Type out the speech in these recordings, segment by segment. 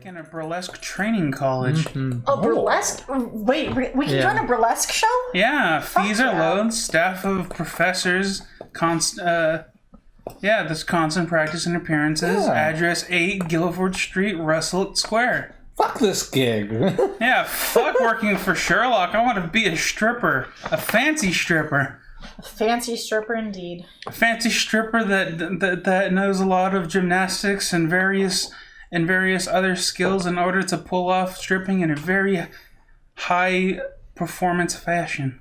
In a burlesque training college. A burlesque? Wait, we can join a burlesque show? Yeah, fees are low. Staff of professors. This constant practice and appearances. Yeah. Address 8 Guilford Street, Russell Square. Fuck this gig. Yeah, fuck working for Sherlock. I want to be a stripper. A fancy stripper. A fancy stripper indeed. A fancy stripper that knows a lot of gymnastics and various other skills in order to pull off stripping in a very high performance fashion.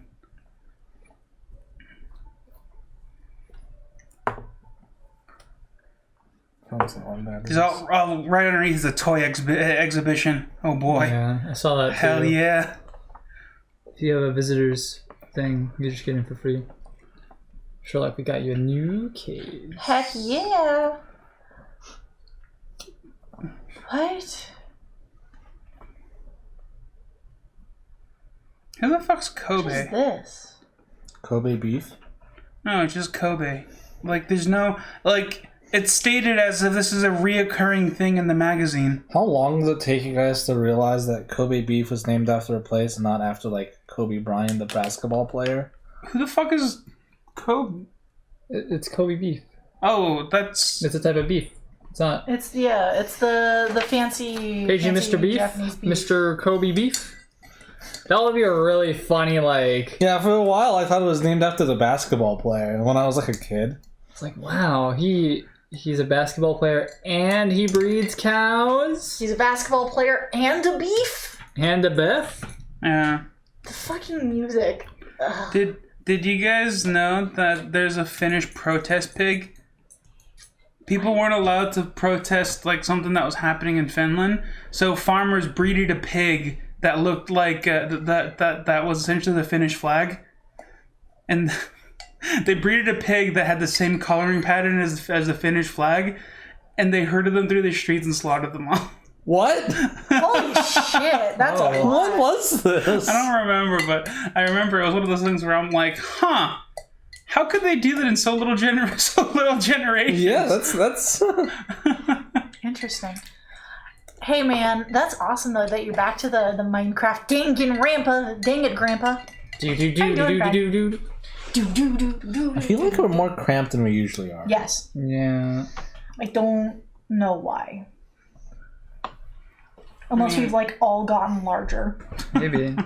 He's all right underneath the toy exhibition. Oh boy. Yeah, I saw that. Hell too. yeah. If you have a visitor's thing, you just get in for free. Sherlock, we got you a new case. Heck yeah. What? Who the fuck's Kobe? What is this? Kobe beef? No, it's just Kobe. Like, there's no... Like, it's stated as if this is a reoccurring thing in the magazine. How long did it take you guys to realize that Kobe beef was named after a place and not after, like, Kobe Bryant, the basketball player? Who the fuck is Kobe? It's Kobe beef. Oh, that's... It's a type of beef. It's not. It's the fancy. Hey, fancy Mr. Beef? Japanese beef. Mr. Kobe beef? That would be a really funny, like... Yeah, for a while I thought it was named after the basketball player when I was, like, a kid. It's like, wow, he's a basketball player and he breeds cows? He's a basketball player and a beef? And a beef? Yeah. The fucking music. Ugh. Did you guys know that there's a Finnish protest pig? People weren't allowed to protest like something that was happening in Finland, so farmers breeded a pig that looked like that was essentially the Finnish flag, and they breeded a pig that had the same coloring pattern as the Finnish flag, and they herded them through the streets and slaughtered them all. What? Holy shit, that's a lot. What was this? I don't remember, but I remember it was one of those things where I'm like, huh. How could they do that in so little generations? Yeah, that's Interesting. Hey man, that's awesome though that you're back to the Minecraft. Dang it, Grandpa. Do. I feel like we're more cramped than we usually are. Yes. Yeah. I don't know why. Unless we've like all gotten larger. Maybe.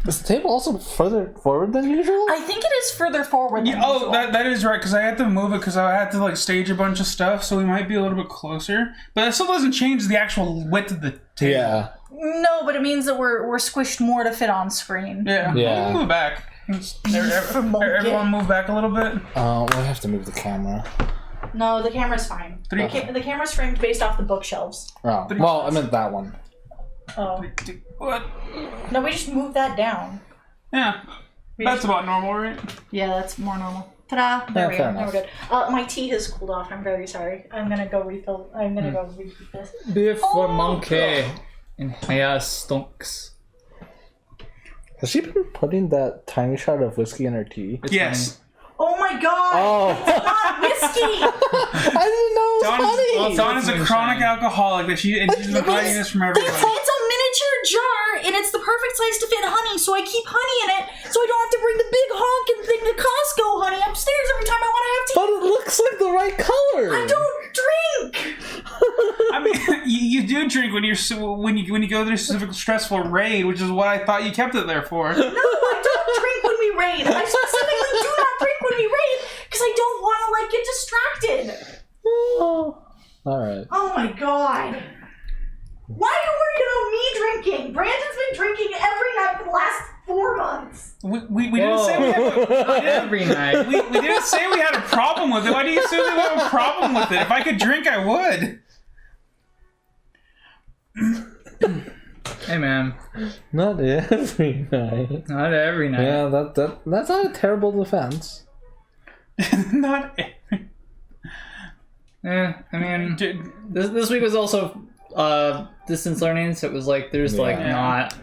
Is the table also further forward than usual? I think it is further forward than Oh, usual. that is right, because I had to move it because I had to like stage a bunch of stuff, so we might be a little bit closer. But that still doesn't change the actual width of the table. Yeah. No, but it means that we're squished more to fit on screen. Yeah. Yeah. Move back. Everyone move back a little bit. We'll have to move the camera. No, the camera's fine. The camera's framed based off the bookshelves. Oh, well, I meant that one. Oh. What? No, we just moved that down. Yeah. That's about normal, right? Yeah, that's more normal. Ta-da! There we go. Now we're good. My tea has cooled off. I'm very sorry. I'm gonna go refill. I'm gonna go reheat this. Beef for monkey. And yeah, stonks. Has she been putting that tiny shot of whiskey in her tea? Yes. Oh my god! Oh. It's not whiskey! I didn't know it was funny! Dawn is a chronic alcoholic that she's been hiding this from everybody. It's a miniature jar, and it's the perfect size to fit honey, so I keep honey in it, so I don't have to bring the big honking thing to Costco honey upstairs every time I want to have tea. But it looks like the right color! I don't drink! I mean, you do drink when you go through a specific stressful raid, which is what I thought you kept it there for. No, I don't drink when we raid. I specifically do not drink when we raid, because I don't want to, like, get distracted. Oh. Alright. Oh my god. Why are you worried about me drinking? Brandon's been drinking every night for the last 4 months. We didn't say we had Every night. we didn't say we had a problem with it. Why do you assume we have a problem with it? If I could drink, I would. Hey man. Not every night. Not every night. Yeah, that's not a terrible defense. Not every... I mean, this week was also distance learning, so it was like there's like not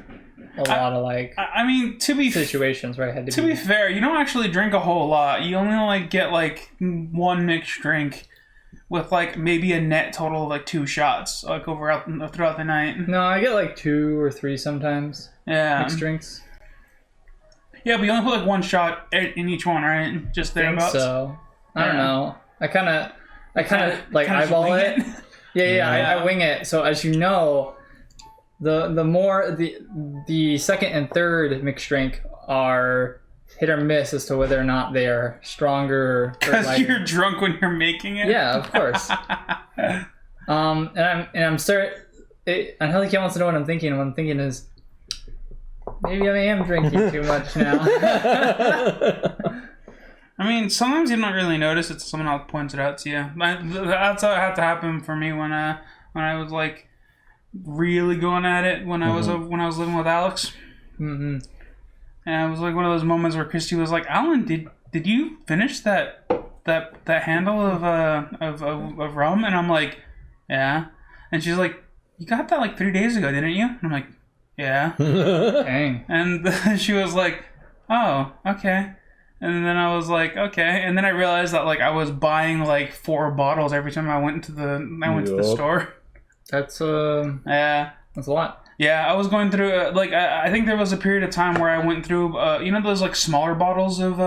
a lot of like I mean, to be situations where I had to be fair, you don't actually drink a whole lot. You only like get like one mixed drink, with like maybe a net total of like 2 shots like throughout the night. No, I get like 2 or 3 sometimes. Yeah. Mixed drinks. Yeah, but you only put like 1 shot in each one, right? Just I think thereabouts. so. I don't Yeah. know. I kind of like Kinda eyeball wing it. Yeah. I wing it. So as you know, the more the second and third mixed drink are hit or miss as to whether or not they are stronger or Because lighter. you're drunk when you're making it. Yeah, of course. And I'm starting. And Helly wants to know what I'm thinking. And what I'm thinking is, maybe I am drinking too much now. I mean, sometimes you don't really notice it. Someone else points it out to you. That's how it had to happen for me when I was like really going at it when I was living with Alex. Mm-hmm. And it was like one of those moments where Christy was like, "Alan, did you finish that handle of rum?" And I'm like, "Yeah." And she's like, "You got that like 3 days ago, didn't you?" And I'm like, "Yeah." Dang. And she was like, "Oh, okay." And then I was like, "Okay." And then I realized that like I was buying like 4 bottles every time I went to the store. That's Yeah. that's a lot. Yeah, I was going through like I think there was a period of time where I went through you know those like smaller bottles of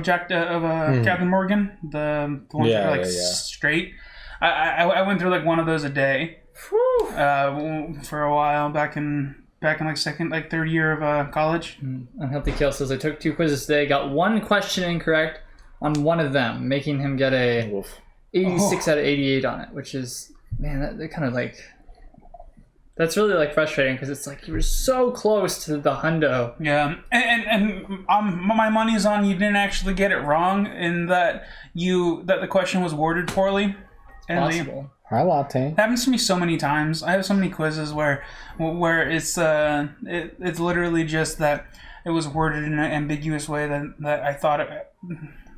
Captain Morgan, the ones that are like straight. I went through like one of those a day for a while back in like third year of college. Unhealthy Kill says I took 2 quizzes today, got 1 question incorrect on one of them, making him get a 86 out of 88 on it, which is, man, that kind of like, that's really like frustrating because it's like you were so close to the hundo. Yeah, and my money's on you didn't actually get it wrong in that the question was worded poorly. And Possible. Hi, latte. It happens to me so many times. I have so many quizzes where it's literally just that it was worded in an ambiguous way that I thought an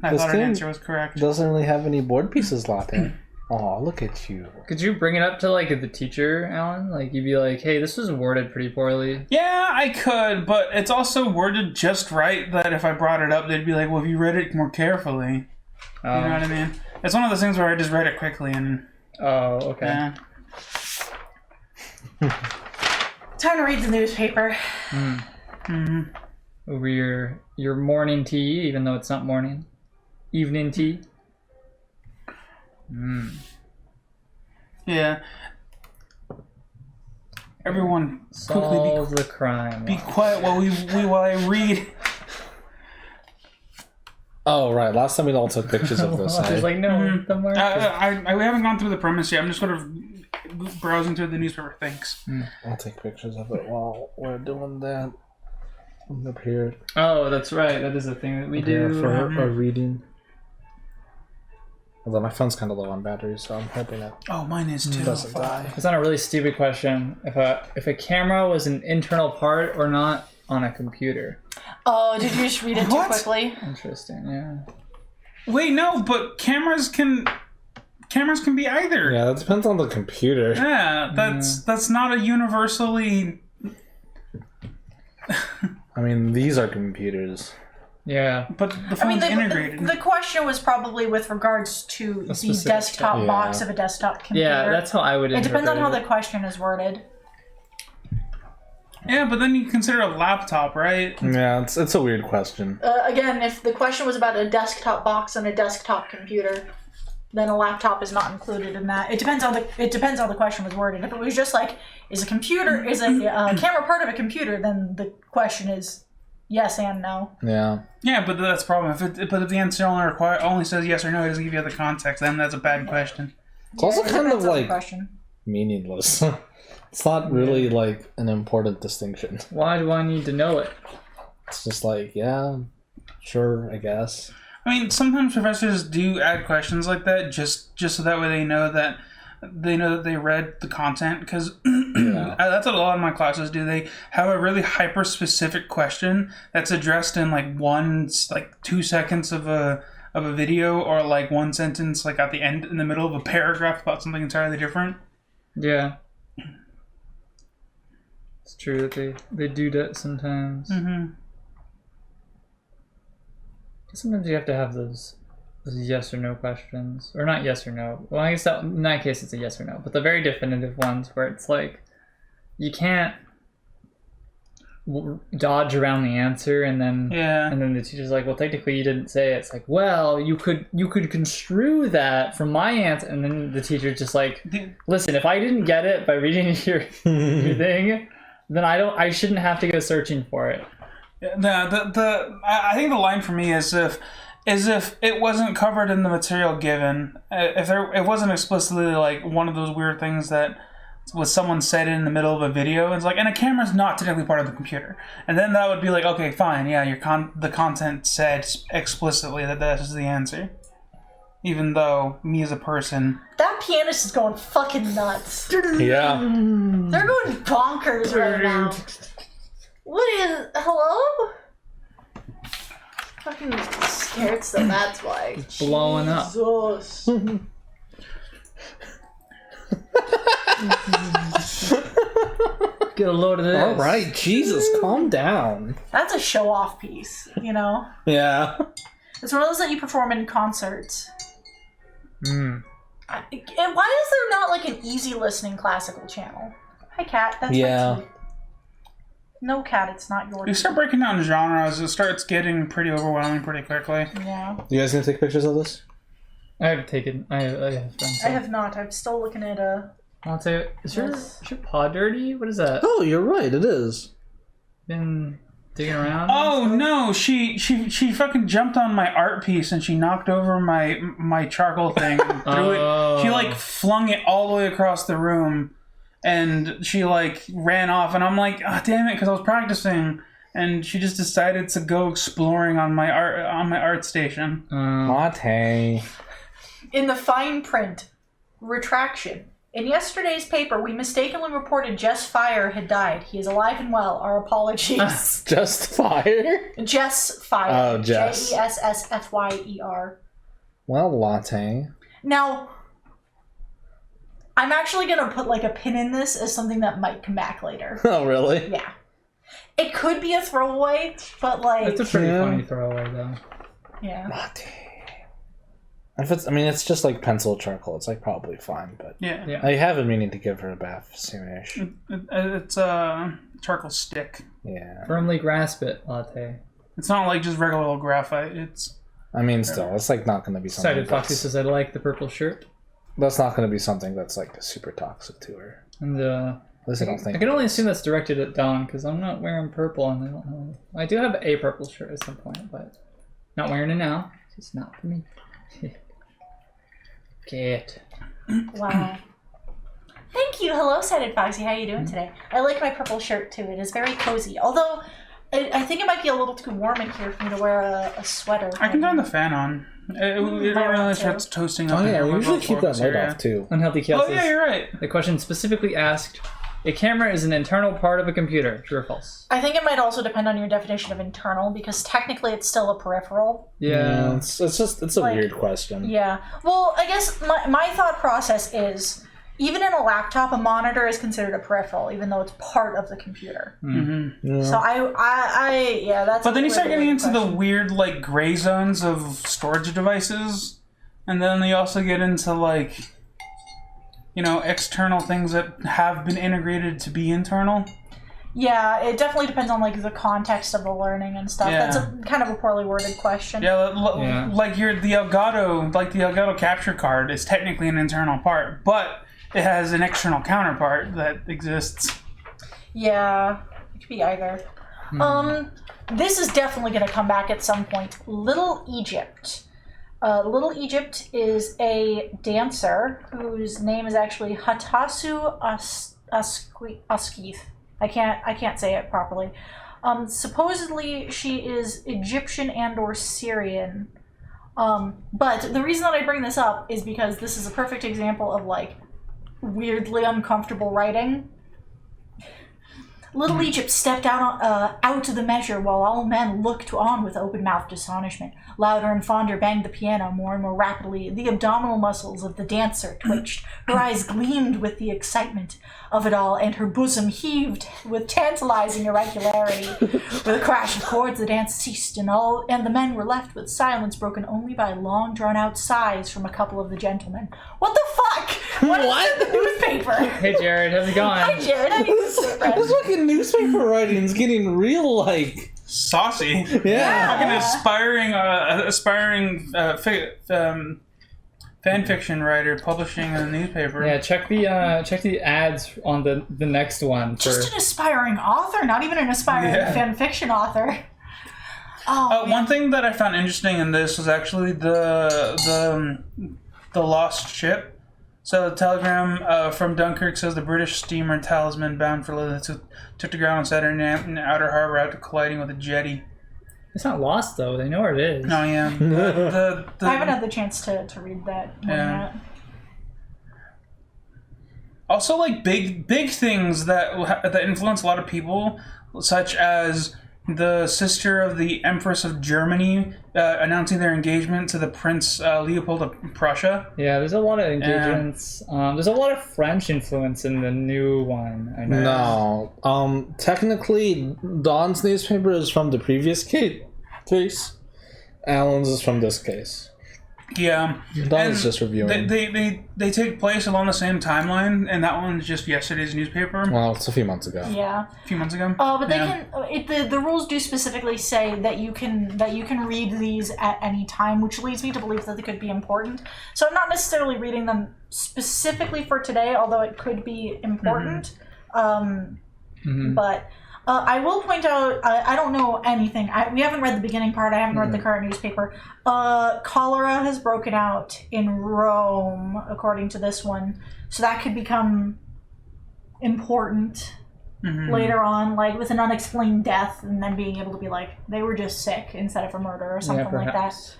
answer was correct. Doesn't really have any board pieces, latte. Oh, look at you. Could you bring it up to like the teacher, Alan? Like you'd be like, "Hey, this was worded pretty poorly." Yeah, I could, but it's also worded just right that if I brought it up, they'd be like, "Well, if you read it more carefully," you know what I mean? It's one of those things where I just read it quickly and. Oh, okay. Yeah. Time to read the newspaper. Over your morning tea, even though it's not morning. Evening tea. Yeah. Everyone, Solve the crime. be quiet while I read. Oh, right. Last time we all took pictures of this. I was like, no, the market. We haven't gone through the premise yet. I'm just sort of browsing through the newspaper. Thanks. I'll take pictures of it while we're doing that. I'm up here. Oh, that's right. That is a thing that we do. For our reading. Although my phone's kind of low on battery, so I'm hoping it Oh, mine is too. doesn't die. It's not a really stupid question. If a camera was an internal part or not on a computer. Oh, did you just read it too What? quickly? Interesting, yeah. Wait, no, but cameras can be either. Yeah, that depends on the computer. Yeah, that's not a universally. I mean, these are computers. Yeah. But the phone's integrated. the question was probably with regards to the specific desktop yeah. box of a desktop computer. Yeah, that's how I would It depends on how interpret the question is worded. Yeah, but then you consider a laptop, right? Yeah, it's a weird question. Again, if the question was about a desktop box on a desktop computer, then a laptop is not included in that. It depends on how the question was worded. If it was just like, is a camera part of a computer, then the question is yes and no. Yeah. Yeah, but that's the problem. But if the answer only says yes or no, it doesn't give you the context, then that's a bad question. It's also It kind of depends on the like question. meaningless. It's not really like an important distinction. Why do I need to know it? It's just like, yeah, sure, I guess. I mean, sometimes professors do add questions like that just so that way they know that they read the content, because that's what a lot of my classes do. They have a really hyper specific question that's addressed in like 2 seconds of a video, or like 1 sentence like at the end in the middle of a paragraph about something entirely different. Yeah. It's true that they do that sometimes. Mm-hmm. Sometimes you have to have those yes or no questions, or not yes or no. Well, I guess in that case it's a yes or no. But the very definitive ones where it's like you can't dodge around the answer, and then the teacher's like, well, technically you didn't say it. It's like, well, you could construe that from my answer, and then the teacher's just like, listen, if I didn't get it by reading your thing, then I shouldn't have to go searching for it. I think the line for me is if it wasn't covered in the material given, if it wasn't explicitly like one of those weird things that was someone said in the middle of a video, it's like, and a camera's not technically part of the computer, and then that would be like, okay, fine, yeah, the content said explicitly that is the answer, even though me as a person, that pianist is going fucking nuts. Yeah. They're going bonkers right now. What is... Hello? Fucking scared, so that's why. It's blowing up. Jesus. Get a load of this. All right, Jesus, calm down. That's a show-off piece, you know? Yeah. It's one of those that you perform in concerts. Mm. And why is there not, like, an easy listening classical channel? Hi, Kat. That's my tea. No, Kat, it's not your you start breaking down genres, it starts getting pretty overwhelming pretty quickly. Yeah. You guys gonna take pictures of this? I have done so. I have not. I'm still looking at I'll tell you, is your paw dirty? What is that? Oh, you're right, it is. Been digging around? Oh no, she fucking jumped on my art piece and she knocked over my charcoal thing and threw it. She like flung it all the way across the room. And she like ran off, and I'm like, oh, damn it, because I was practicing, and she just decided to go exploring on my art station. Mate. In the fine print, retraction. In yesterday's paper, we mistakenly reported Jess Fire had died. He is alive and well. Our apologies. Just Fire? Jess Fire. Oh, Jess. Jessfyer. Well, latte. Now, I'm actually going to put like a pin in this as something that might come back later. Oh, really? Yeah. It could be a throwaway, but like... It's a pretty funny throwaway, though. Yeah. Latte. It's just like pencil charcoal. It's like probably fine, but... Yeah. I have been meaning to give her a bath soonish. It's a charcoal stick. Yeah. Firmly grasp it, latte. It's not like just regular old graphite. It's... Still, it's like not going to be something Excited Foxy says, I like the purple shirt. That's not going to be something that's like super toxic to her. And At least I don't think. I can only assume that's directed at Dawn because I'm not wearing purple, and I don't know. I do have a purple shirt at some point, but not wearing it now. It's not for me. Get. Wow. Thank you. Hello, Excited Foxy. How are you doing today? I like my purple shirt too. It is very cozy. Although, I think it might be a little too warm in here for me to wear a sweater. I can turn the fan on. It really starts toasting up. Oh yeah, we we usually keep that light off too. Unhealthy chaos. Oh yeah, you're right. The question specifically asked, a camera is an internal part of a computer. True or false? I think it might also depend on your definition of internal, because technically it's still a peripheral. Yeah. It's a weird question. Yeah. Well, I guess my thought process is, even in a laptop, a monitor is considered a peripheral, even though it's part of the computer. Mm-hmm. Yeah. So I that's. But then you start getting into the weird like gray zones of storage devices, and then you also get into like, external things that have been integrated to be internal. Yeah, it definitely depends on like the context of the learning and stuff. Yeah. That's a kind of a poorly worded question. Yeah, like the Elgato capture card is technically an internal part, but it has an external counterpart that exists. Yeah, it could be either. This is definitely going to come back at some point. Little Egypt. Little Egypt is a dancer whose name is actually Hatasu Askith. I can't say it properly. Supposedly she is Egyptian and/or Syrian. But the reason that I bring this up is because this is a perfect example of like weirdly uncomfortable writing. Little Egypt stepped out of the measure while all men looked on with open-mouthed astonishment. Louder and fonder banged the piano more and more rapidly. The abdominal muscles of the dancer twitched. Her eyes gleamed with the excitement of it all, and her bosom heaved with tantalizing irregularity. With a crash of chords, the dance ceased, and the men were left with silence broken only by long, drawn-out sighs from a couple of the gentlemen. What the fuck? What? Is the newspaper? Hey, Jared, how's it going? Hi, Jared. How do you say, This fucking newspaper writing's getting real, like... Saucy. Yeah. Fucking aspiring fan fiction writer publishing a newspaper. Yeah, check the ads on the next one. Just an aspiring author, not even an aspiring fan fiction author. One thing that I found interesting in this was actually the lost ship. So the telegram from Dunkirk says the British steamer Talisman, bound for London, took to ground on Saturday night in the outer harbor after colliding with a jetty. It's not lost though. They know where it is. No, yeah. I haven't had the chance to read that. Yeah. Also, like big things that influence a lot of people, such as the sister of the Empress of Germany announcing their engagement to the Prince Leopold of Prussia. Yeah, there's a lot of engagements. There's a lot of French influence in the new one. I know. No. Technically, Dawn's newspaper is from the previous case. Alan's is from this case. Yeah. Dawn's just reviewing. They take place along the same timeline, and that one's just yesterday's newspaper. Well, it's a few months ago. Yeah. A few months ago. But they can. The rules do specifically say that you can read these at any time, which leads me to believe that they could be important. So I'm not necessarily reading them specifically for today, although it could be important. But I will point out, I don't know anything. We haven't read the beginning part. I haven't read the current newspaper. Cholera has broken out in Rome, according to this one. So that could become important later on, like with an unexplained death, and then being able to be like, they were just sick instead of a murder or something like that.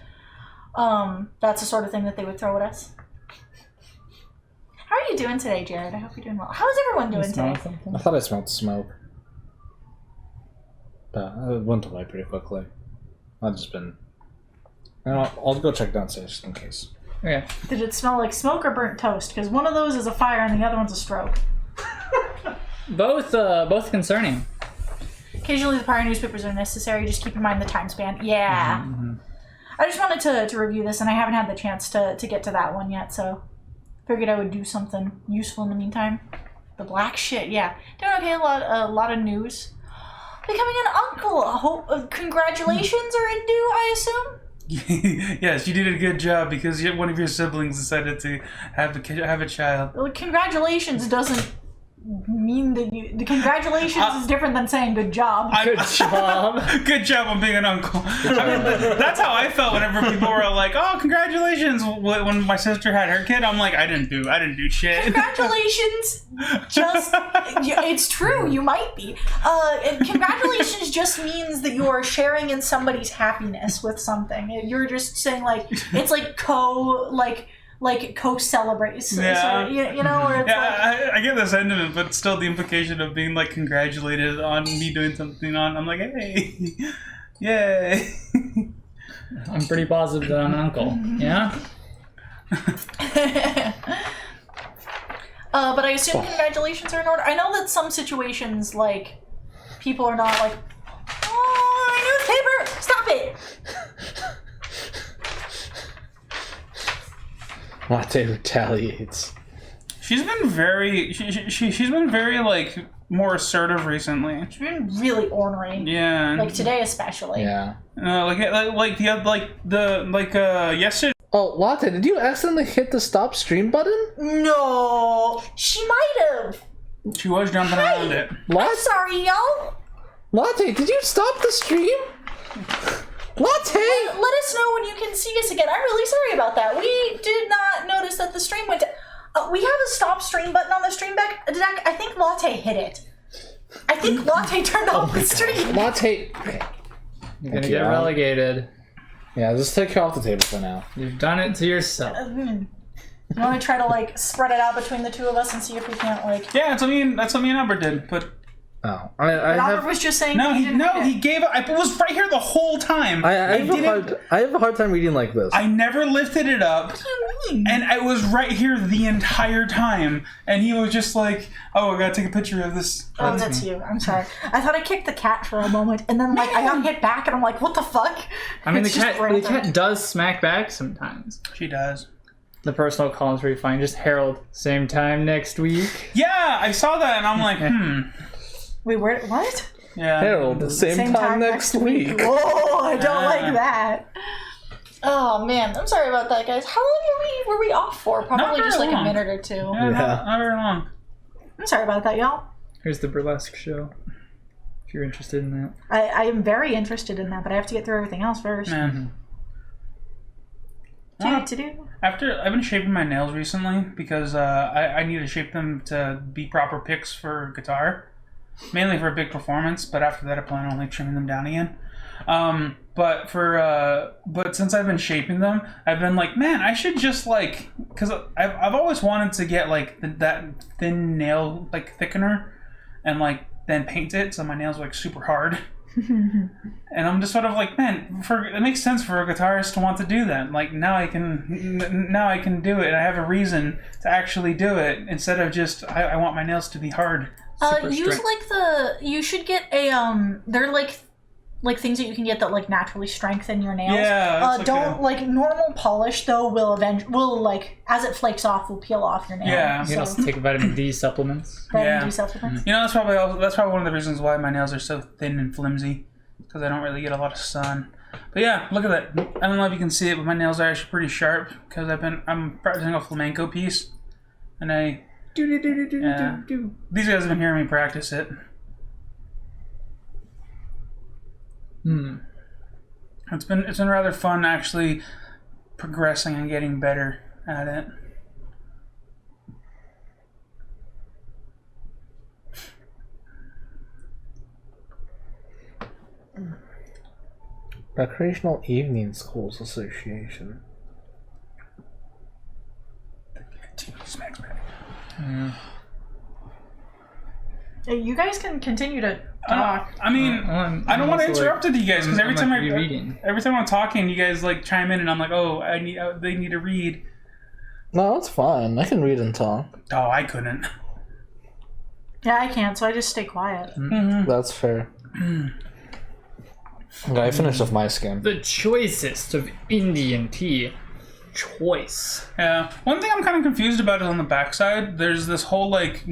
That's the sort of thing that they would throw at us. How are you doing today, Jared? I hope you're doing well. How is everyone doing today? I thought I smelled smoke. But it went away pretty quickly. I've just been... I'll go check downstairs just in case. Okay. Did it smell like smoke or burnt toast? Because one of those is a fire and the other one's a stroke. Both concerning. Occasionally the prior newspapers are necessary. Just keep in mind the time span. Yeah. I just wanted to review this, and I haven't had the chance to get to that one yet, so figured I would do something useful in the meantime. The black shit, yeah. Doing okay, a lot of news. Becoming an uncle. Congratulations are in due, I assume? Yes, you did a good job because one of your siblings decided to have a child. Well, congratulations doesn't mean that the congratulations is different than saying good job. Good job. Good job on being an uncle. I mean, that's how I felt whenever people were like, "Oh, congratulations!" When my sister had her kid, I'm like, I didn't do shit. Congratulations. It's true. You might be. Congratulations just means that you are sharing in somebody's happiness with something. You're just saying like it's like co-celebrates. Yeah. So, you know, or it's I get the sentiment, but still the implication of being like congratulated on me doing something I'm like, hey, yay. I'm pretty positive that I'm an uncle. Yeah? But I assume congratulations are in order. I know that some situations, like, people are not like, oh, newspaper, stop it. Latte retaliates. She's been very, she's been very like more assertive recently. She's been really ornery. Yeah. Like today especially. Yeah. Yesterday. Oh, Latte, did you accidentally hit the stop stream button? No, she might have. She was jumping around it. I'm sorry, y'all. Latte, did you stop the stream? Latte! Let us know when you can see us again. I'm really sorry about that. We did not notice that the stream went down. We have a stop stream button on the stream deck. I think Latte hit it. I think Latte turned off the stream. Latte... You're gonna get relegated. Yeah, just take her off the table for now. You've done it to yourself. You want to try to like spread it out between the two of us and see if we can't like... Yeah, that's what me and Amber did. Put Oh, I Robert have was just saying. No, he didn't read it. he gave up. It was right here the whole time. I have a hard time reading like this. I never lifted it up, What do you mean? and it was right here the entire time. And he was just like, "Oh, I gotta take a picture of this." Oh, that's you. I'm sorry. I thought I kicked the cat for a moment, and then like I got hit back, and I'm like, "What the fuck?" I mean, It's the just cat random. does smack back sometimes. She does. The personal column's pretty fine. Just Harold, same time next week. Yeah, I saw that, and I'm like, Wait, what? Yeah. Harold, same time next week. Whoa, I don't like that. Oh man, I'm sorry about that, guys. How long were we off for? Probably very just like long. a minute or two. Yeah, Yeah. not very long. I'm sorry about that, y'all. Here's the burlesque show. If you're interested in that. I am very interested in that, but I have to get through everything else first. Man. To do. After I've been shaping my nails recently because I need to shape them to be proper picks for guitar, mainly for a big performance. But after that, I plan on only trimming them down again. But since I've been shaping them, I've been like, man, I should just like, because I've always wanted to get like that thin nail like thickener, and like then paint it so my nails are like super hard. And I'm just sort of like, man, it makes sense for a guitarist to want to do that. Like now I can do it, and I have a reason to actually do it instead of just I want my nails to be hard. Use like you should get a they're like things that you can get that like naturally strengthen your nails. Yeah. Like normal polish though will like as it flakes off will peel off your nail. Yeah. You can also take vitamin D supplements. Vitamin D supplements. You know, that's probably one of the reasons why my nails are so thin and flimsy, because I don't really get a lot of sun. But yeah, look at that. I don't know if you can see it, but my nails are actually pretty sharp because I'm practicing a flamenco piece, and these guys have been hearing me practice it. It's been rather fun actually progressing and getting better at it. Recreational Evening Schools Association. You guys can continue to talk. I mean, I don't want to interrupt you guys because every time I'm talking, you guys like chime in, and I'm like, oh, they need to read. No, it's fine. I can read and talk. Oh, I couldn't. Yeah, I can't, so I just stay quiet. That's fair. Okay, I finished with my skin. The choicest of Indian tea. Choice. Yeah. One thing I'm kind of confused about is on the backside. There's this whole like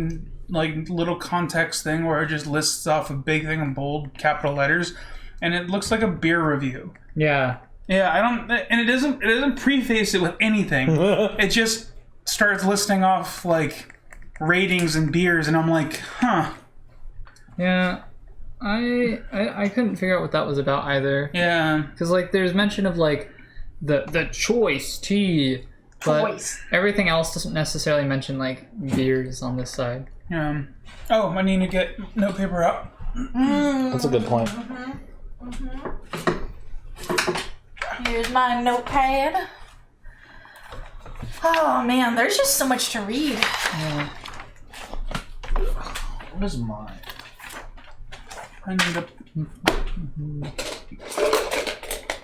little context thing where it just lists off a big thing in bold capital letters, and it looks like a beer review. Yeah. Yeah, and it doesn't preface it with anything. It just starts listing off like ratings and beers, and I'm like, huh. Yeah. I couldn't figure out what that was about either. Yeah. Because like there's mention of like the choice tea, but Choice. everything else doesn't necessarily mention like beers on this side. Oh, I need to get notepaper up. That's a good point. Here's my notepad. Oh man, there's just so much to read. What is mine? I need a.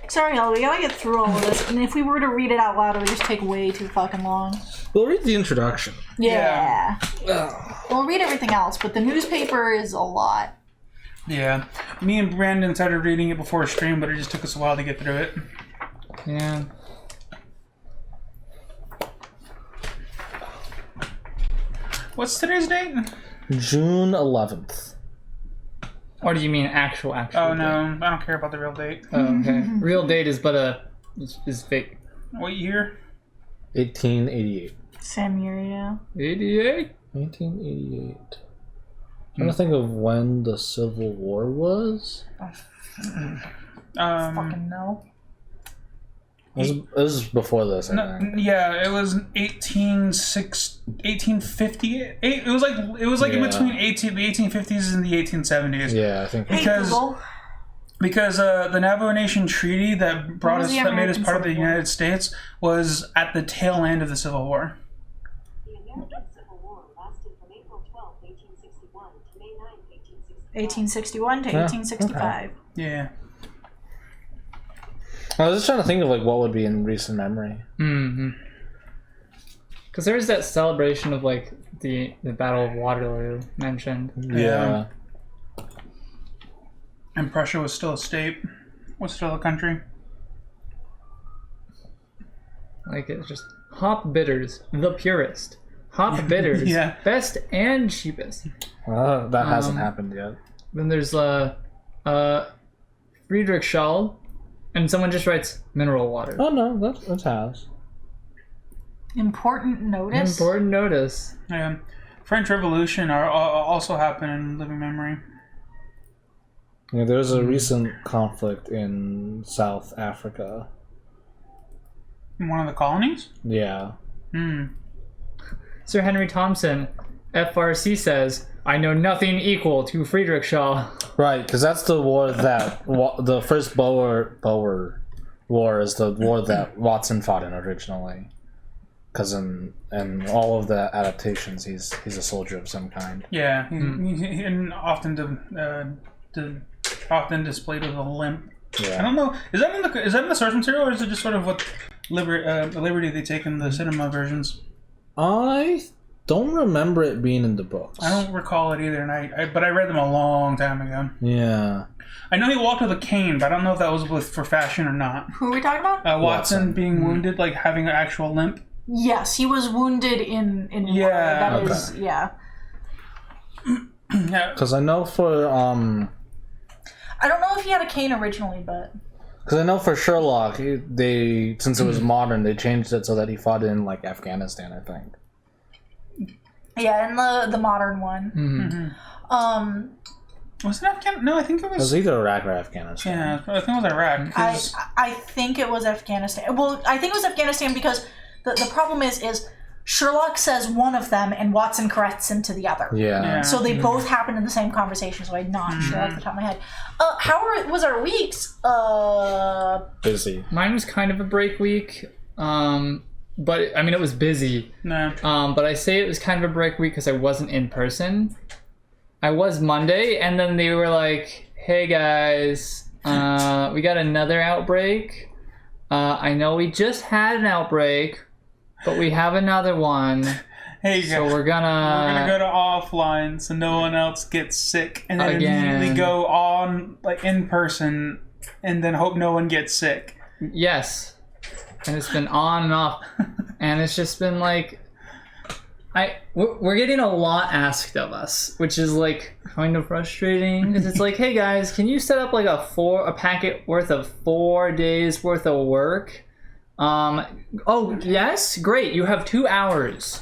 Sorry, y'all, we gotta get through all of this, and if we were to read it out loud, it would just take way too fucking long. We'll read the introduction. Yeah. We'll read everything else, but the newspaper is a lot. Yeah. Me and Brandon started reading it before stream, but it just took us a while to get through it. Yeah. What's today's date? June 11th. Or do you mean actual? Oh no, I don't care about the real date. Oh, okay. Real date is is fake. What year? 1888. Same year, yeah. 88. 1888. Trying to think of when the Civil War was. Fucking no. It was before this, I think. Yeah, it was 1850. It was like in between the 1850s and the 1870s. Yeah, I think. Because the Navajo Nation Treaty that made us part of the Civil War? United States was at the tail end of the Civil War. The American Civil War lasted from April 12, 1861 to May 9, 1861 to Yeah, 1865. Yeah. I was just trying to think of like what would be in recent memory. Because there's that celebration of like the Battle of Waterloo mentioned. Yeah. And Prussia was still a state. Was still a country. Like it's just hop bitters, the purest. Hop bitters, Yeah. best and cheapest. That hasn't happened yet. Then there's Friedrich Schall, and someone just writes mineral water. Oh no, that has. Important notice. Important notice. Yeah. French Revolution also happened in living memory. Yeah, there's a recent conflict in South Africa. In one of the colonies? Yeah. Sir Henry Thompson, FRC says, I know nothing equal to Friedrich Schall. Right, because that's the war that the first Boer War is the war that Watson fought in originally. Because in all of the adaptations, he's a soldier of some kind. Yeah. And often often displayed with a limp. Yeah. I don't know. Is that in the source material, or is it just sort of what liberty they take in the cinema versions? I don't remember it being in the books. I don't recall it either, and but I read them a long time ago. Yeah. I know he walked with a cane, but I don't know if that was for fashion or not. Who are we talking about? Watson being wounded, like having an actual limp. Yes, he was wounded in war. Yeah, That okay. is, yeah. Yeah. Because I know for I don't know if he had a cane originally, but Because I know for Sherlock, they since it was modern, they changed it so that he fought in like Afghanistan, I think. yeah, in the modern one. Was it Afghanistan? No, I think it It was. was either Iraq or Afghanistan. Yeah, I think it was Iraq. 'cause- I think it was Afghanistan. Well, I think it was Afghanistan because the problem is Sherlock says one of them and Watson corrects him to the other. Yeah. So they both happen in the same conversation, so I'm not sure off the top of my head. Was our weeks? Busy. Mine was kind of a break week, but I mean it was busy. No. But I say it was kind of a break week because I wasn't in person. I was Monday, and then they were like, "Hey guys, we got another outbreak. I know we just had an outbreak, but we have another one. Hey, So guys, we're gonna go to offline so no one else gets sick, and then Again. immediately go on like in person, and then hope no one gets sick. Yes." And it's been on and off, and it's just been like, we're getting a lot asked of us, which is like kind of frustrating because it's like, hey guys, can you set up like a packet worth of 4 days worth of work? Oh yes, great. You have 2 hours.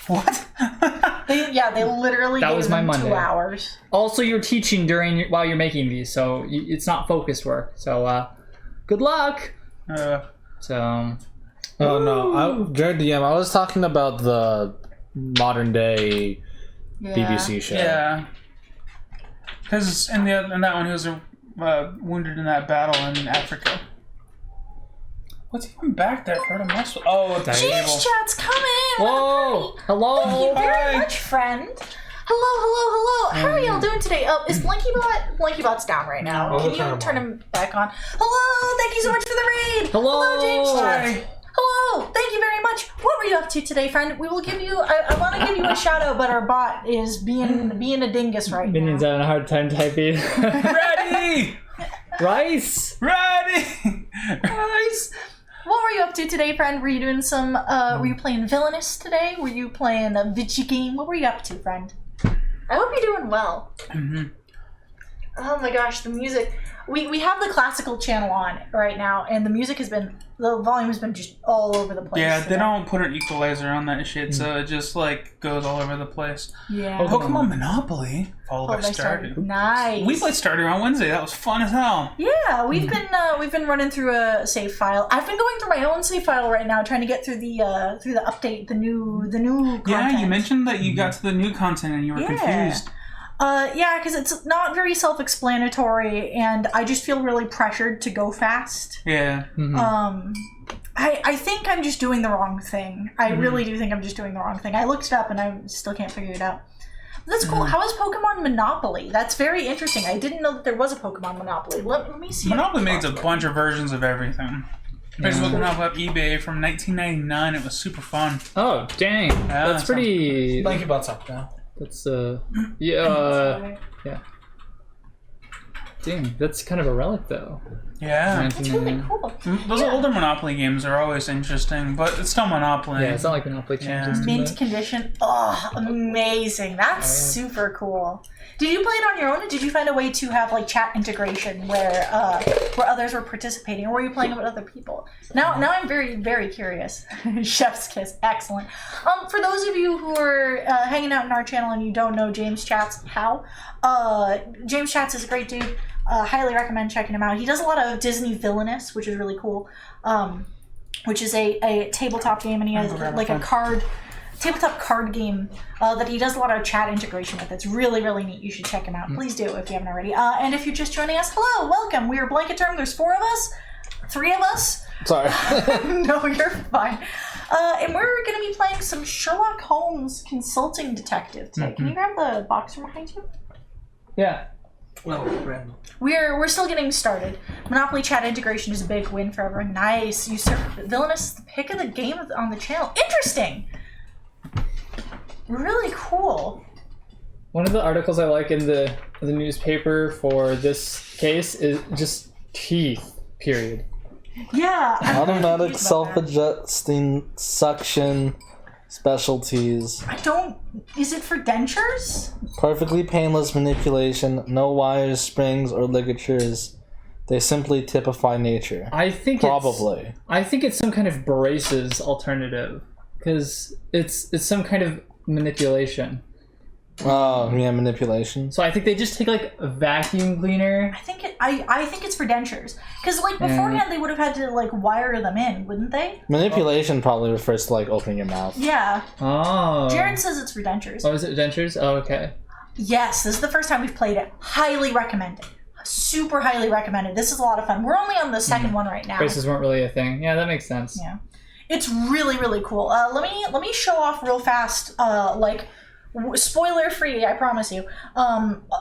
What? They literally That gave was my them Monday. 2 hours. Also, you're teaching while you're making these, so it's not focused work. So good luck. So Oh no, Jared DM. I was talking about the modern day Yeah. BBC show. Yeah. Because in that one, he was wounded in that battle in Africa. What's even back there? Hurt a muscle. Oh, it's James table. chat's coming. whoa, hello. Thank you very Hi. much, friend. Hello. How are y'all doing today? Is Blankybot's down right now? No. Can I'll turn you him turn on. him back on? Hello, thank you so much for the raid. Hello. James chat. Hi. Hello, thank you very much. What were you up to today, friend? We will give you. I want to give you a shout out, but our bot is being a dingus right Minion's now. having a hard time typing. Ready! Rice. Ready! Nice. What were you up to today, friend? Were you doing some? Were you playing Villainous today? Were you playing a Vichy game? What were you up to, friend? I hope you're doing well. Oh my gosh, the music. We have the classical channel on right now, and the volume has been just all over the place. Yeah, they today. don't put an equalizer on that shit, so it just like goes all over the place. Yeah. Pokemon Monopoly, followed by Stardew. Nice. We played Stardew on Wednesday. That was fun as hell. Yeah, we've been running through a save file. I've been going through my own save file right now, trying to get through the update, the new content. Yeah, you mentioned that you got to the new content and you were confused. Yeah, because it's not very self-explanatory, and I just feel really pressured to go fast. Yeah. I think I'm just doing the wrong thing. I really do think I'm just doing the wrong thing. I looked it up, and I still can't figure it out. That's cool. How is Pokemon Monopoly? That's very interesting. I didn't know that there was a Pokemon Monopoly. Let me see. Monopoly makes a bunch of versions of everything. I was looking up eBay from 1999. It was super fun. Oh, dang. That's pretty... Thank you, butts up now. That's, yeah. Dang, that's kind of a relic, though. Yeah. That's really cool. Those older Monopoly games are always interesting, but it's still Monopoly. Yeah, it's not like Monopoly changes. Mint condition. Oh, amazing. That's super cool. Did you play it on your own, or did you find a way to have like chat integration where others were participating, or were you playing it with other people? Now I'm very, very curious. Chef's kiss. Excellent. For those of you who are hanging out in our channel and you don't know James Chats James Chats is a great dude. Highly recommend checking him out. He does a lot of Disney Villainous, which is really cool. Which is a tabletop game, and he has like a tabletop card game that he does a lot of chat integration with. It's really, really neat. You should check him out. Please do if you haven't already. And if you're just joining us, hello, welcome. We are Blanket Term. There's 4 of us, 3 of us. Sorry. No, you're fine. And we're going to be playing some Sherlock Holmes Consulting Detective today. Can you grab the box from behind you? Yeah. Well, random. We're still getting started. Monopoly chat integration is a big win for everyone. Nice. Villainous is the pick of the game on the channel. Interesting. Really cool. One of the articles I like in the newspaper for this case is just teeth, period. Yeah. Automatic self-adjusting suction specialties. Is it for dentures? Perfectly painless manipulation, no wires, springs, or ligatures. They simply typify nature. I think it's some kind of braces alternative, because it's some kind of manipulation. Oh, yeah, manipulation. So I think they just take like a vacuum cleaner. I think it's for dentures, because like beforehand they would have had to like wire them in, wouldn't they? Manipulation probably refers to like opening your mouth. Yeah. Oh. Jared says it's for dentures. Oh, is it dentures? Oh, okay. Yes, this is the first time we've played it. Highly recommended. Super highly recommended. This is a lot of fun. We're only on the second one right now. Braces weren't really a thing. Yeah, that makes sense. Yeah. It's really, really cool. Let me show off real fast, spoiler free, I promise you,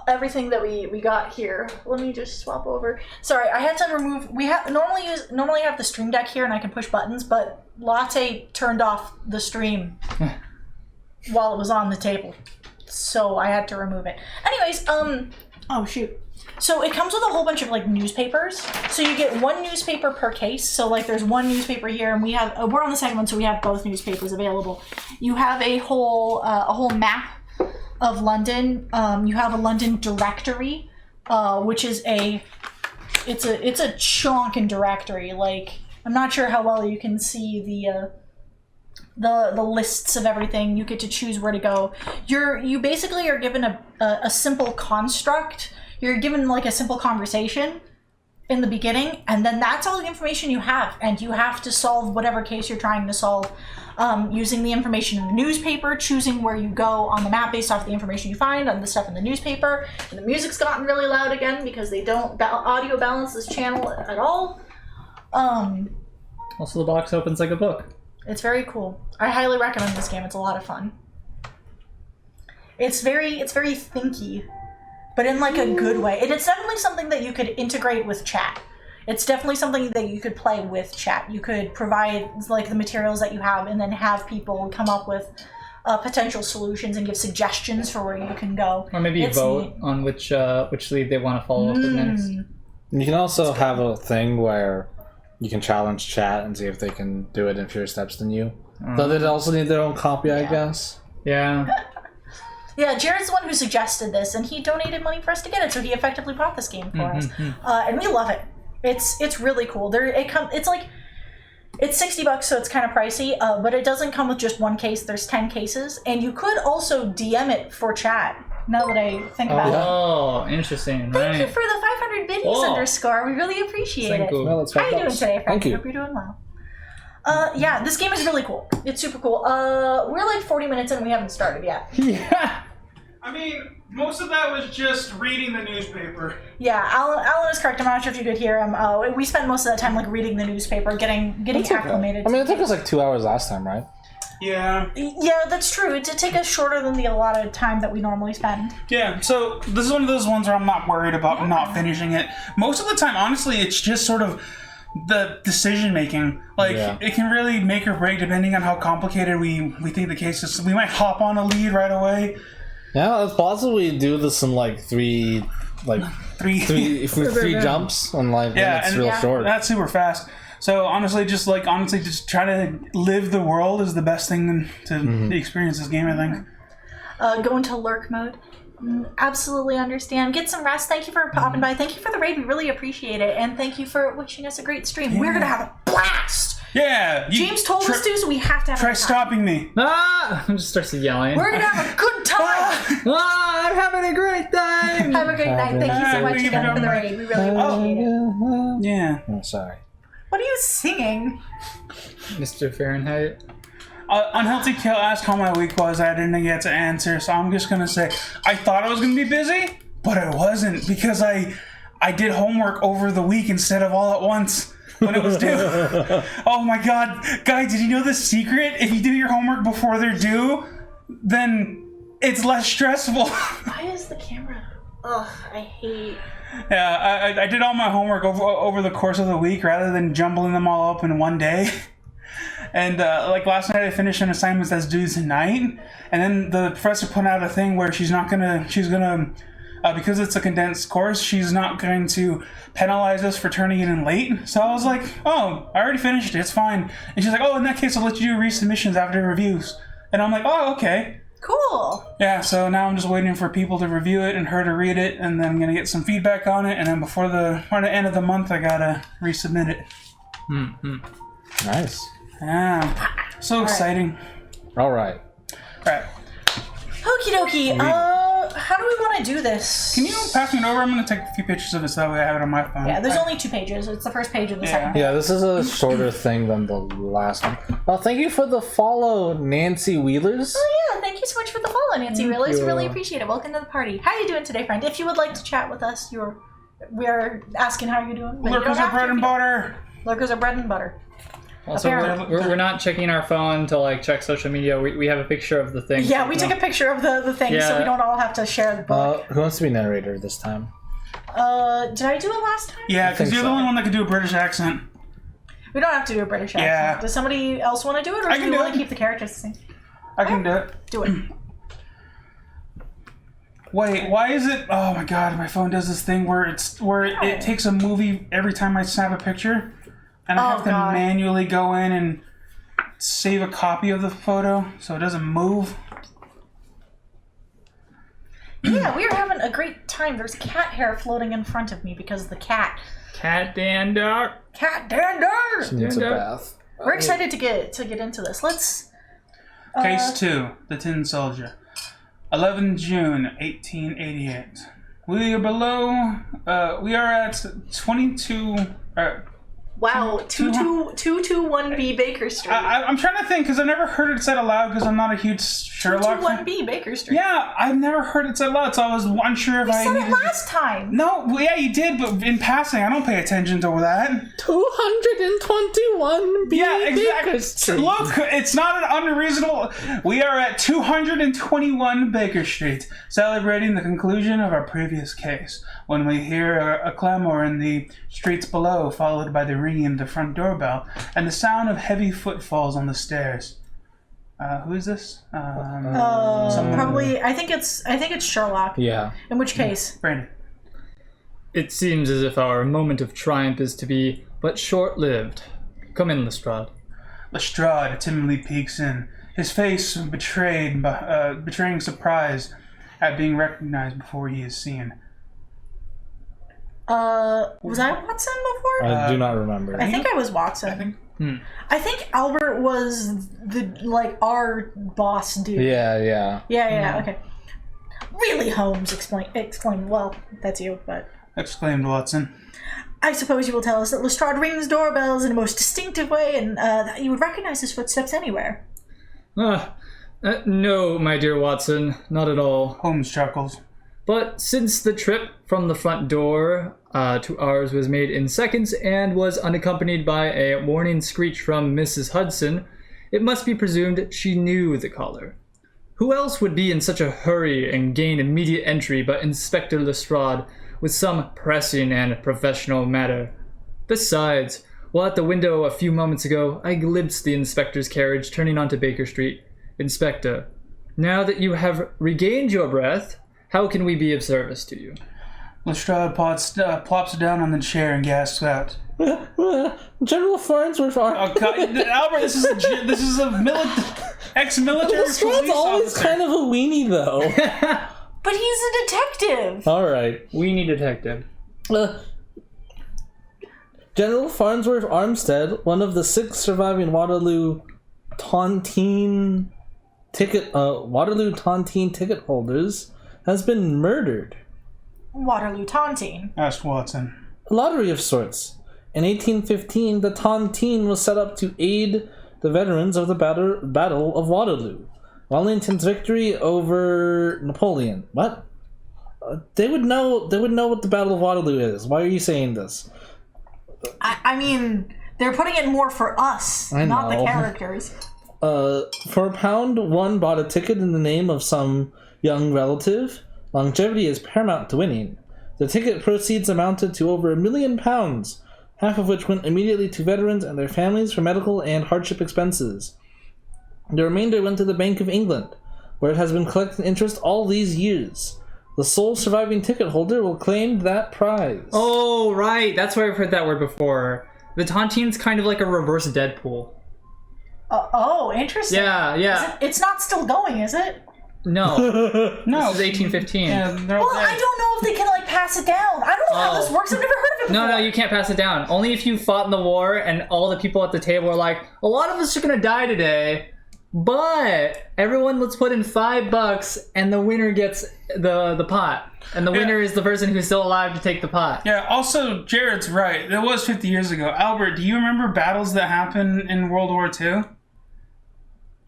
everything that we got here. Let me just swap over. Sorry, I had to remove, normally have the stream deck here and I can push buttons, but Latte turned off the stream while it was on the table. So I had to remove it. Anyways, oh shoot. So it comes with a whole bunch of like newspapers. So you get 1 newspaper per case. So like there's 1 newspaper here, and we're on the second one, so we have both newspapers available. You have a whole map of London. You have a London directory, which is it's a chonkin directory. Like I'm not sure how well you can see the lists of everything. You get to choose where to go. You basically are given a simple construct. You're given like a simple conversation in the beginning, and then that's all the information you have, and you have to solve whatever case you're trying to solve using the information in the newspaper, choosing where you go on the map based off the information you find on the stuff in the newspaper. And the music's gotten really loud again because they don't audio balance this channel at all. Also, the box opens like a book. It's very cool. I highly recommend this game. It's a lot of fun. It's very thinky, but in like a good way. And it's definitely something that you could integrate with chat. It's definitely something that you could play with chat. You could provide like the materials that you have and then have people come up with potential solutions and give suggestions for where you can go. Or maybe vote on which lead they want to follow up with next. You can also have a thing where you can challenge chat and see if they can do it in fewer steps than you. Though they'd also need their own copy, I guess. Yeah. Yeah, Jared's the one who suggested this, and he donated money for us to get it, so he effectively bought this game for us. And we love it. It's really cool. It's $60, so it's kind of pricey, but it doesn't come with just 1 case. There's 10 cases, and you could also DM it for chat. Now that I think about it. Oh, interesting. Thank you for the 500 biddies underscore. We really appreciate it. Well, that's How are you doing $5. today, friend? Thank you. Hope you're doing well. Yeah, this game is really cool. It's super cool. We're like 40 minutes in and we haven't started yet. Yeah. I mean, most of that was just reading the newspaper. Yeah, Alan is correct. I'm not sure if you could hear him. We spent most of that time like reading the newspaper, getting acclimated. I mean, it took us like 2 hours last time, right? Yeah. Yeah, that's true. It did take us shorter than the allotted time that we normally spend. Yeah, so this is one of those ones where I'm not worried about not finishing it. Most of the time, honestly, it's just sort of the decision making. Like, it can really make or break depending on how complicated we think the case is. We might hop on a lead right away. Yeah, let's possibly do this in like three jumps, and like it's real short. That's super fast. So honestly, just try to live the world is the best thing to experience this game, I think. Go into lurk mode. Absolutely understand. Get some rest. Thank you for popping by. Thank you for the raid. We really appreciate it. And thank you for wishing us a great stream. Yeah. We're going to have a blast. Yeah. James told us to, so we have to have Try stopping me. Just starts yelling. We're going to have a good time. I'm having a great time. Have a great night. Thank you so much again for the raid. We really appreciate it. Yeah. Oh, sorry. What are you singing? Mr. Fahrenheit. Unhealthy Kill asked how my week was. I didn't get to answer, so I'm just gonna say I thought I was gonna be busy, but I wasn't because I did homework over the week instead of all at once when it was due. Oh my god, guys! Did you know the secret? If you do your homework before they're due, then it's less stressful. Why is the camera? Ugh, I hate. Yeah, I did all my homework over the course of the week rather than jumbling them all up in one day. And like last night I finished an assignment that's due tonight, and then the professor put out a thing where she's gonna because it's a condensed course, she's not going to penalize us for turning it in late. So I was like, oh, I already finished it, it's fine. And she's like, oh, in that case I'll let you do resubmissions after reviews. And I'm like, oh, okay. Cool. Yeah, so now I'm just waiting for people to review it and her to read it, and then I'm gonna get some feedback on it, and then before the end of the month I gotta resubmit it. Nice. Yeah, so exciting. All right. Right. Okie dokie. How do we want to do this? Can you pass me it over? I'm going to take a few pictures of it so that way I have it on my phone. Yeah, there's only 2 pages. It's the first page of the second page. Yeah, this is a shorter thing than the last one. Well, thank you for the follow, Nancy Wheelers. Oh yeah, thank you so much for the follow, Nancy. Really appreciate it. Welcome to the party. How are you doing today, friend? If you would like to chat with us, we're asking how you're doing. Lurkers are bread and butter. Lurkers are bread and butter. Also, we're not checking our phone to like check social media. We have a picture of the thing. Yeah, we took a picture of the thing, so we don't all have to share the book. Who wants to be narrator this time? Did I do it last time? Yeah, because you're the only one that could do a British accent. We don't have to do a British accent. Yeah. Does somebody else want to do it, or do you want to keep the characters the same? I can do it. Do it. Wait, why is it? Oh my god, my phone does this thing where it takes a movie every time I snap a picture, and I have to manually go in and save a copy of the photo so it doesn't move. Yeah, we were having a great time. There's cat hair floating in front of me because of the cat. Cat dander. Cat dander. She needs a bath. We're excited to get into this. Let's. Case 2, The Tin Soldier. 11 June 1888. We are below. We are at 22. Wow, 221B Baker Street. I'm trying to think because I've never heard it said aloud because I'm not a huge Sherlock fan. 221B Baker Street. Yeah, I've never heard it said aloud, so I was unsure if I said needed it last time. No, well, yeah, you did, but in passing, I don't pay attention to that. 221B Baker Street. Look, it's not an unreasonable. We are at 221 Baker Street, celebrating the conclusion of our previous case. When we hear a clamor in the streets below, followed by the ringing of the front doorbell and the sound of heavy footfalls on the stairs. Who is this? Probably. I think it's Sherlock. Yeah. In which case, Brandon. It seems as if our moment of triumph is to be but short-lived. Come in, Lestrade. Lestrade timidly peeks in, his face betraying surprise at being recognized before he is seen. Was I Watson before? I do not remember. I think I was Watson. I think Albert was our boss dude. Yeah. Okay. Really, Holmes exclaimed. Well, that's you, but. Exclaimed Watson. I suppose you will tell us that Lestrade rings doorbells in a most distinctive way, and that you would recognize his footsteps anywhere. No, my dear Watson, not at all. Holmes chuckles. But since the trip from the front door to ours was made in seconds and was unaccompanied by a warning screech from Mrs. Hudson, it must be presumed she knew the caller. Who else would be in such a hurry and gain immediate entry but Inspector Lestrade with some pressing and professional matter? Besides, while at the window a few moments ago, I glimpsed the inspector's carriage turning onto Baker Street. Inspector, now that you have regained your breath, how can we be of service to you? Lestrade plops down on the chair and gasps out. General Farnsworth. Oh, God, Albert, this is a ex-military Lestrade's police always officer. kind of a weenie, though. But he's a detective. All right. Weenie detective. General Farnsworth Armstead, one of the 6 surviving Waterloo Tontine ticket holders, has been murdered. Waterloo Tontine. Asked Watson. A lottery of sorts. In 1815, the Tontine was set up to aid the veterans of the Battle of Waterloo. Wellington's victory over Napoleon. What? They would know what the Battle of Waterloo is. Why are you saying this? I mean, they're putting it more for us, I not the know. characters. For a pound, one bought a ticket in the name of some young relative. Longevity is paramount to winning. The ticket proceeds amounted to over £1 million, half of which went immediately to veterans and their families for medical and hardship expenses. The remainder went to the Bank of England, where it has been collecting interest all these years. The sole surviving ticket holder will claim that prize. Oh, right. That's where I've heard that word before. The Tontine's kind of like a reverse Deadpool. Oh, interesting. Yeah. It's not still going, is it? No. No. This is 1815. Yeah, they're Well, all I dead. don't know if they can, like, pass it down. I don't know how this works. I've never heard of it before. No, you can't pass it down. Only if you fought in the war and all the people at the table are like, a lot of us are gonna die today, but everyone let's put in $5 and the winner gets the pot. And the winner is the person who's still alive to take the pot. Yeah, also, Jared's right. It was 50 years ago. Albert, do you remember battles that happened in World War II?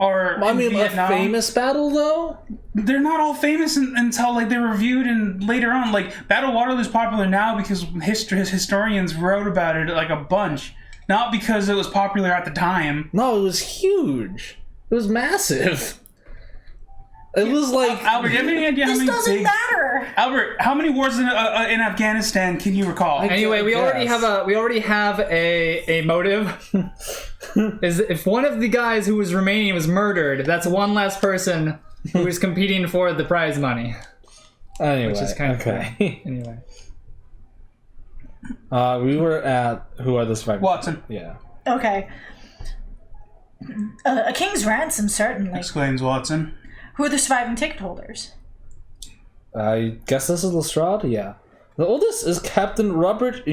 Or I in mean, Vietnam? a famous battle, though? They're not all famous until like they're reviewed and later on. Like Battle of Waterloo is popular now because historians wrote about it like a bunch, not because it was popular at the time. No, it was huge. It was massive. It was like... Albert, do you have any idea how This many doesn't big... matter. Albert, how many wars in Afghanistan can you recall? Anyway, we already Yes. have a motive. Is if one of the guys who was remaining was murdered, that's one less person who is competing for the prize money. Anyway, Which is kind of okay. Anyway. We were at... Who are the survivors? Watson Yeah. Okay. A king's ransom, certainly. exclaims Watson. Who are the surviving ticket holders? I guess this is Lestrade? Yeah. The oldest is Captain Robert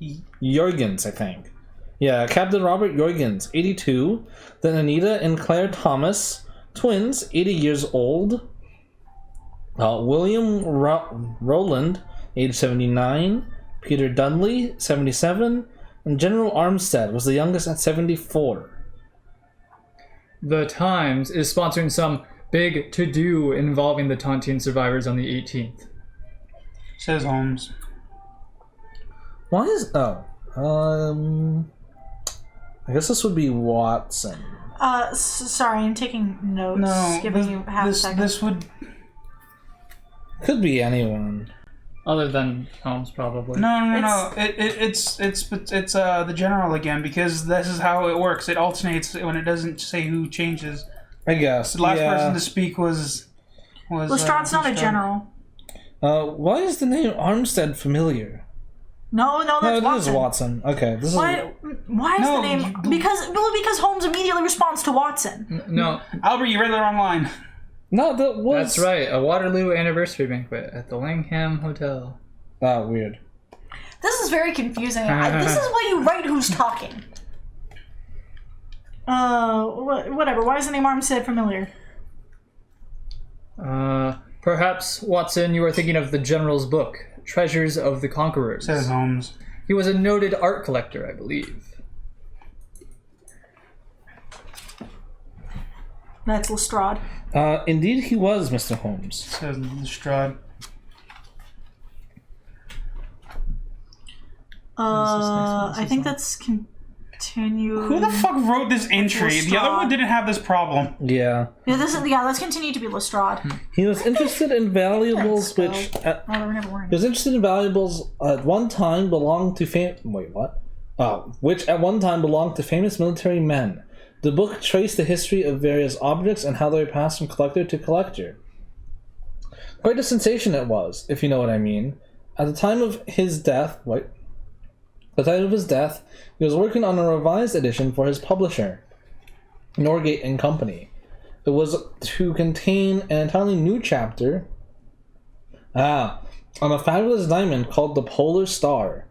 Jorgens, I think. Yeah, Captain Robert Jorgens, 82. Then Anita and Claire Thomas, twins, 80 years old. William Rowland, age 79. Peter Dudley, 77. And General Armstead was the youngest at 74. The Times is sponsoring some big to-do involving the Tontine survivors on the 18th. Says Holmes. Why is... Oh. I guess this would be Watson. Sorry, I'm taking notes. No, Giving you half a second. this would... Could be anyone. Other than Holmes, probably. No. It's the general again because this is how it works. It alternates when it doesn't say who changes. I guess. The last person to speak was Lestrade's not a Lestrade. general. Why is the name Armstead familiar? No, No, that's it Watson. is Watson. Okay, this is... Why is No, the name... Because Holmes immediately responds to Watson. No, Albert, you read the wrong line. No, that was... that's right. A Waterloo anniversary banquet at the Langham Hotel. Oh, weird. This is very confusing. This is why you write who's talking. Whatever. Why is the name Armstead familiar? Perhaps, Watson, you are thinking of the General's book, Treasures of the Conquerors. Says Holmes. He was a noted art collector, I believe. That's Lestrade. Indeed he was, Mr. Holmes. Says Lestrade. I think that's continue. Who the fuck wrote this entry? The other one didn't have this problem. Yeah. Let's continue to be Lestrade. He was interested in valuables which... He was interested in valuables at one time belonged to which at one time belonged to famous military men. The book traced the history of various objects and how they passed from collector to collector. Quite a sensation it was, if you know what I mean. At the time of his death, he was working on a revised edition for his publisher, Norgate and Company. It was to contain an entirely new chapter on a fabulous diamond called the Polar Star,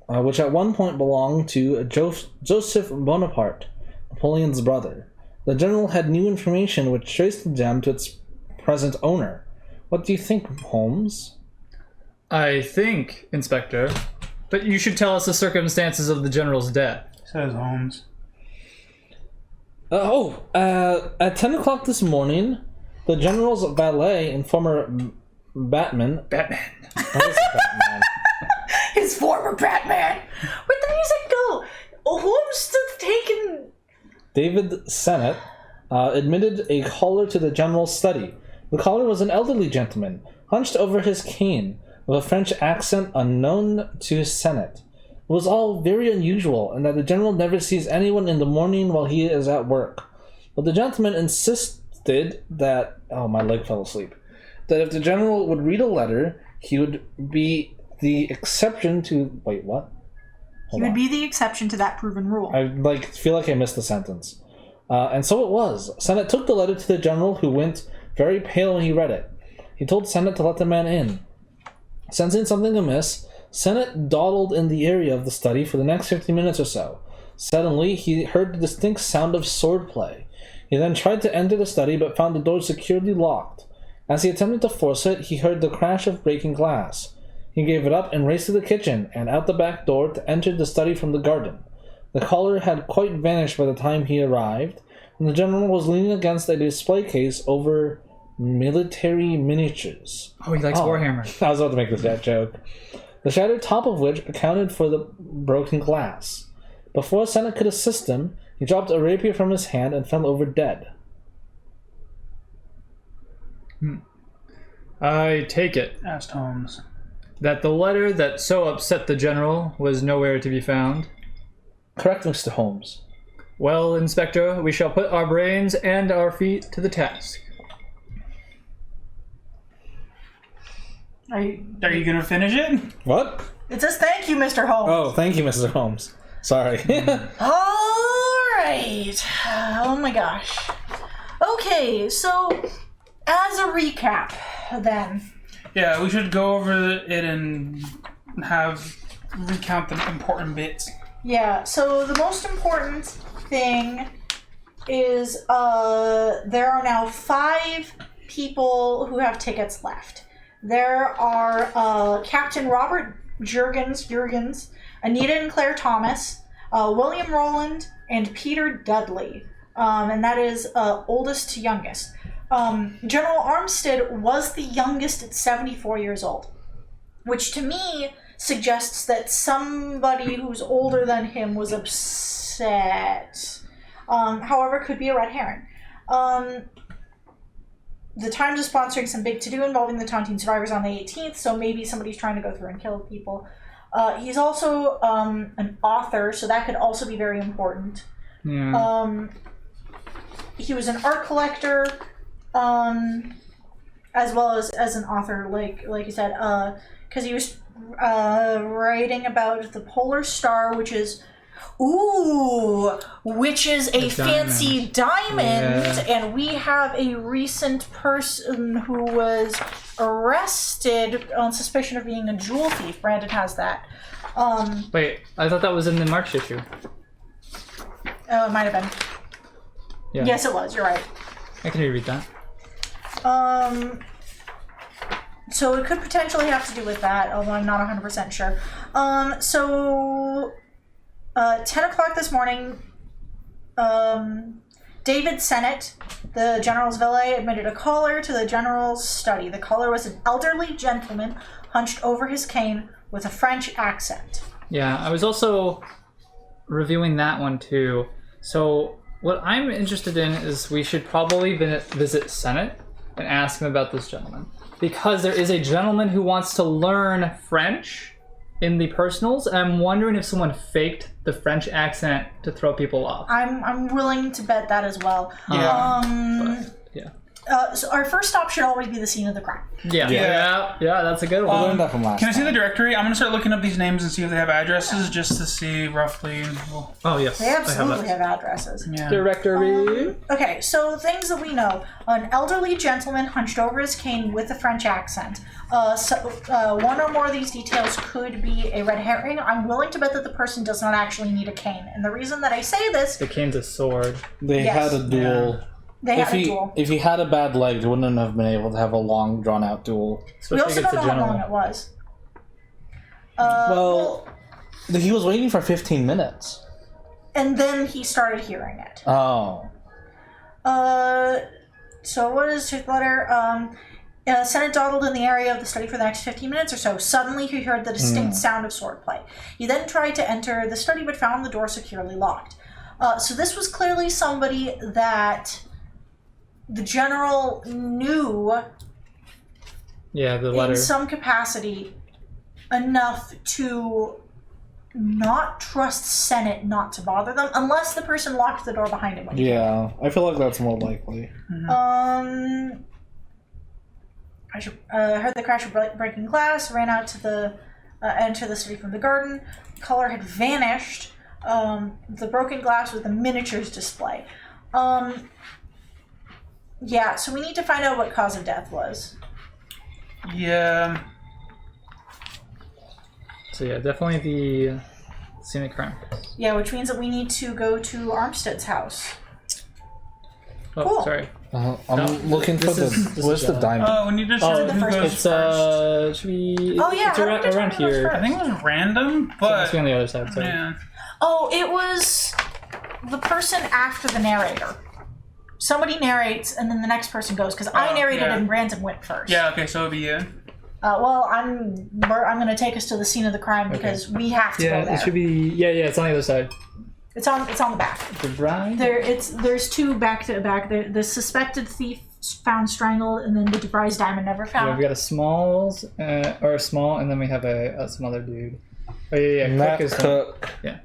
which at one point belonged to Joseph Bonaparte, Napoleon's brother. The general had new information which traced the gem to its present owner. What do you think, Holmes? I think, Inspector, but you should tell us the circumstances of the general's death. Says Holmes. At 10 o'clock this morning, the general's valet and former Batman. What is Batman? His former Batman. Where'd the music go? Holmes still taking. David Sennett admitted a caller to the general's study. The caller was an elderly gentleman, hunched over his cane, with a French accent unknown to Sennett. It was all very unusual, and that the general never sees anyone in the morning while he is at work. But the gentleman insisted that... Oh, my leg fell asleep. That if the general would read a letter, he would be the exception to... Wait, what? He would be the exception to that proven rule. I feel like I missed the sentence. And so it was. Sennett took the letter to the general, who went very pale when he read it. He told Sennett to let the man in. Sensing something amiss, Sennett dawdled in the area of the study for the next 50 minutes or so. Suddenly, he heard the distinct sound of swordplay. He then tried to enter the study, but found the door securely locked. As he attempted to force it, he heard the crash of breaking glass. He gave it up and raced to the kitchen and out the back door to enter the study from the garden. The caller had quite vanished by the time he arrived, and the general was leaning against a display case over military miniatures. Oh, he likes Warhammer. I was about to make that joke. The shattered top of which accounted for the broken glass. Before Sennett could assist him, he dropped a rapier from his hand and fell over dead. I take it, Asked Holmes. that the letter that so upset the general was nowhere to be found. Correct, Mr. Holmes. Well, Inspector, we shall put our brains and our feet to the task. Are you gonna finish it? What? It says thank you, Mr. Holmes. Oh, thank you, Mr. Holmes. Sorry. Alright. Oh my gosh. Okay, so as a recap, then. Yeah, we should go over it and recount the important bits. Yeah, so the most important thing is there are now 5 people who have tickets left. There are Captain Robert Jurgens, Anita and Claire Thomas, William Rowland, and Peter Dudley. And that is oldest to youngest. General Armstead was the youngest at 74 years old, which to me suggests that somebody who's older than him was upset. However, could be a red herring. The Times is sponsoring some big to-do involving the Tontine survivors on the 18th, so maybe somebody's trying to go through and kill people. He's also an author, so that could also be very important. Yeah. He was an art collector, as well as an author, like you said, because he was writing about the Polar Star, which is a fancy diamond, and we have a recent person who was arrested on suspicion of being a jewel thief. Brandon has that. Wait, I thought that was in the March issue. Oh, it might have been. Yeah. Yes, it was. You're right. I can reread that. So it could potentially have to do with that, although I'm not 100% sure. 10 o'clock this morning, David Sennett, the general's valet, admitted a caller to the general's study. The caller was an elderly gentleman hunched over his cane with a French accent. Yeah, I was also reviewing that one too. So what I'm interested in is we should probably visit Senate and ask him about this gentleman. Because there is a gentleman who wants to learn French in the personals, and I'm wondering if someone faked the French accent to throw people off. I'm willing to bet that as well. Yeah. Yeah. So our first stop should always be the scene of the crime. Yeah, that's a good I one. learned that from last Can I see the time. directory? I'm gonna start looking up these names and see if they have addresses, just to see roughly. Well, Oh, yes. They absolutely have addresses. yeah. Directory. Okay, so things that we know. An elderly gentleman hunched over his cane with a French accent. One or more of these details could be a red herring. I'm willing to bet that the person does not actually need a cane. And the reason that I say this, The cane's a sword. They Yes. had a duel. they If had a he duel. if he had a bad leg, they wouldn't have been able to have a long, drawn out duel. We Especially also against don't a know how long general. it was. Well, he was waiting for 15 minutes. And then he started hearing it. Oh. So what is his letter? Senate dawdled in the area of the study for the next 15 minutes or so. Suddenly he heard the distinct sound of swordplay. He then tried to enter the study but found the door securely locked. So this was clearly somebody that the general knew Yeah, the letter. in some capacity enough to not trust Senate not to bother them unless the person locked the door behind him. When he Yeah, I feel like that's more likely. I heard the crash of breaking glass, ran out to the enter the city from the garden. Color had vanished. The broken glass was the miniatures display. Yeah, so we need to find out what cause of death was. Yeah. So yeah, definitely the scene of crime. Yeah, which means that we need to go to Armstead's house. Oh, Cool. sorry. I'm No, looking for this the. is Where's the diamond? Oh, we need to Oh, decide the who first- goes It's first. should be. Oh, yeah, it's how do around, we determine around who goes here. first? I think it was random, It but must be on the other side. Sorry. yeah. Oh, it was the person after the narrator. Somebody narrates, and then the next person goes. Because I Oh, narrated yeah. and Brandon went first. Yeah. Okay, so it'd be you. Well, I'm going to take us to the scene of the crime because we have to go Yeah, there. it should be. Yeah, it's on the other side. It's on the back. The bride. There's two back to back. The suspected thief found strangled, and then the devised diamond never Yeah, found. we got a smalls or a small, and then we have some other dude. Oh yeah, Matt Cook is Cook. Yeah.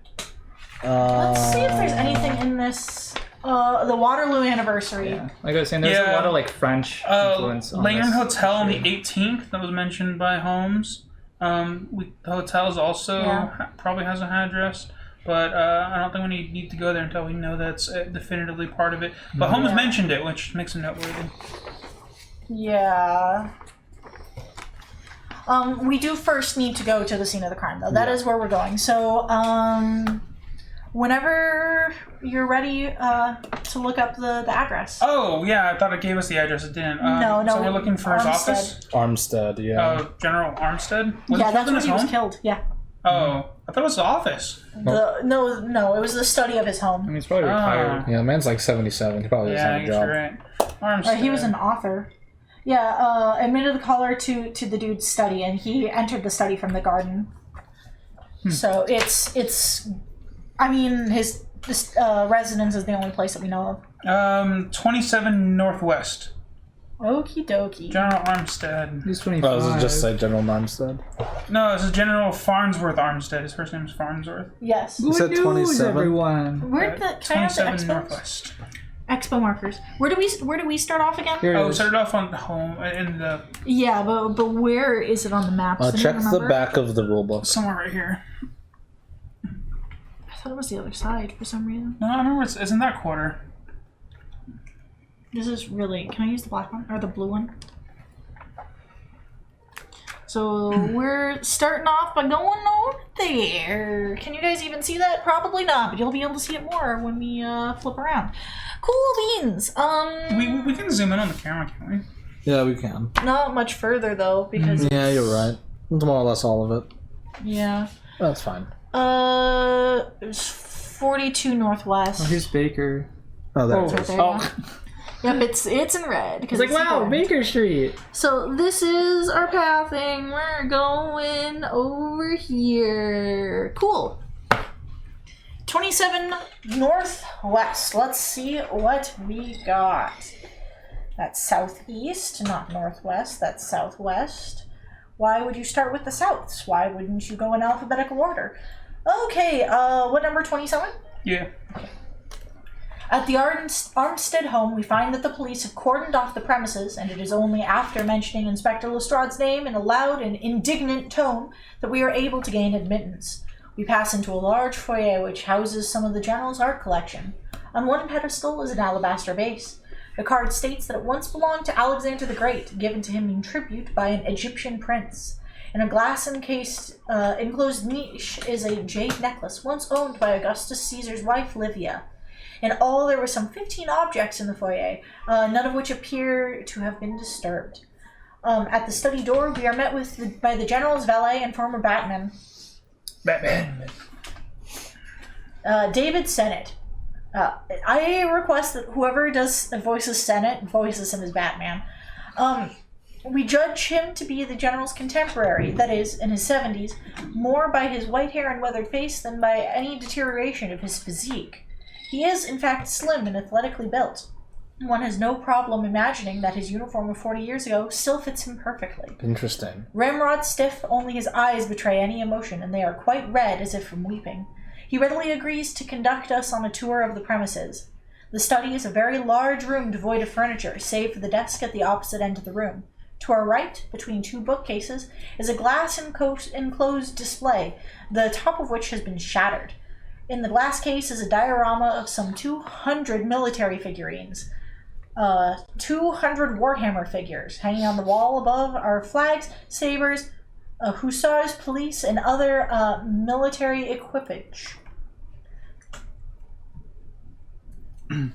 Let's see if there's anything in this. The Waterloo anniversary. Yeah, like I was saying, there's Yeah. a lot of like French influence on Langren this. Hotel on the 18th that was mentioned by Holmes. The hotel's also Yeah. probably has an address, but I don't think we need to go there until we know that's definitively part of it. But Holmes Yeah. mentioned it, which makes it noteworthy. Yeah. We do first need to go to the scene of the crime, though. That is where we're going. So, whenever you're ready to look up the address. Oh, yeah, I thought it gave us the address. It didn't. No, So we're looking for his Armstead. office? Armstead, yeah. General Armstead? Was Yeah, it that's in where his he was home? killed. Yeah. Oh, I thought it was the office. No, it was the study of his I home. mean, he's probably retired. Yeah, the man's like 77. He probably doesn't Yeah, I have a guess job. you're right. Armstead. He was an author. Yeah, admitted the caller to the dude's study, and he entered the study from the garden. So it's. I mean, his residence is the only place that we know of. 27 Northwest. Okie dokie. General Armstead. He's 25. Oh, does it just say General Armstead? No, this is General Farnsworth Armstead. His first name is Farnsworth. Yes. You said Good news, 27? everyone. Where the can I have the 27 expo? Northwest. Expo markers. Where do we start off again? Here it Oh, is. started off on home in the Yeah, but where is it on the map? Does Check anyone the remember? back of the rule book. somewhere right here. I thought it was the other side for some reason. No, I remember it's in that quarter. This is really. Can I use the black one or the blue one? So we're starting off by going over there. Can you guys even see that? Probably not, but you'll be able to see it more when we flip around. Cool beans. We can zoom in on the camera, can't we? Yeah, we can. Not much further though, because Yeah, you're right. It's more or less all of it. yeah. That's fine. It's 42 Northwest. Oh, here's Baker. Oh, there Oh, it is. there, yeah. Yep, it's in red. It's Because like, wow, Baker Street. So this is our pathing. We're going over here. Cool. 27 northwest. Let's see what we got. That's southeast, not northwest. That's southwest. Why would you start with the souths? Why wouldn't you go in alphabetical order? Okay, what number, 27? Yeah. At the Armstead home, we find that the police have cordoned off the premises, and it is only after mentioning Inspector Lestrade's name in a loud and indignant tone that we are able to gain admittance. We pass into a large foyer which houses some of the General's art collection. On one pedestal is an alabaster vase. The card states that it once belonged to Alexander the Great, given to him in tribute by an Egyptian prince. In a glass-encased, enclosed niche is a jade necklace, once owned by Augustus Caesar's wife, Livia. In all, there were some 15 objects in the foyer, none of which appear to have been disturbed. At the study door, we are met by the General's valet and former Batman. David Sennett. I request that whoever voices Sennett voices him as Batman. We judge him to be the General's contemporary, that is, in his 70s, more by his white hair and weathered face than by any deterioration of his physique. He is, in fact, slim and athletically built. One has no problem imagining that his uniform of 40 years ago still fits him perfectly. Interesting. Ramrod stiff, only his eyes betray any emotion, and they are quite red as if from weeping. He readily agrees to conduct us on a tour of the premises. The study is a very large room devoid of furniture, save for the desk at the opposite end of the room. To our right, between two bookcases, is a glass-enclosed display, the top of which has been shattered. In the glass case is a diorama of some 200 military figurines. 200 Warhammer figures. Hanging on the wall above are flags, sabers, hussars, police, and other military equipage. Just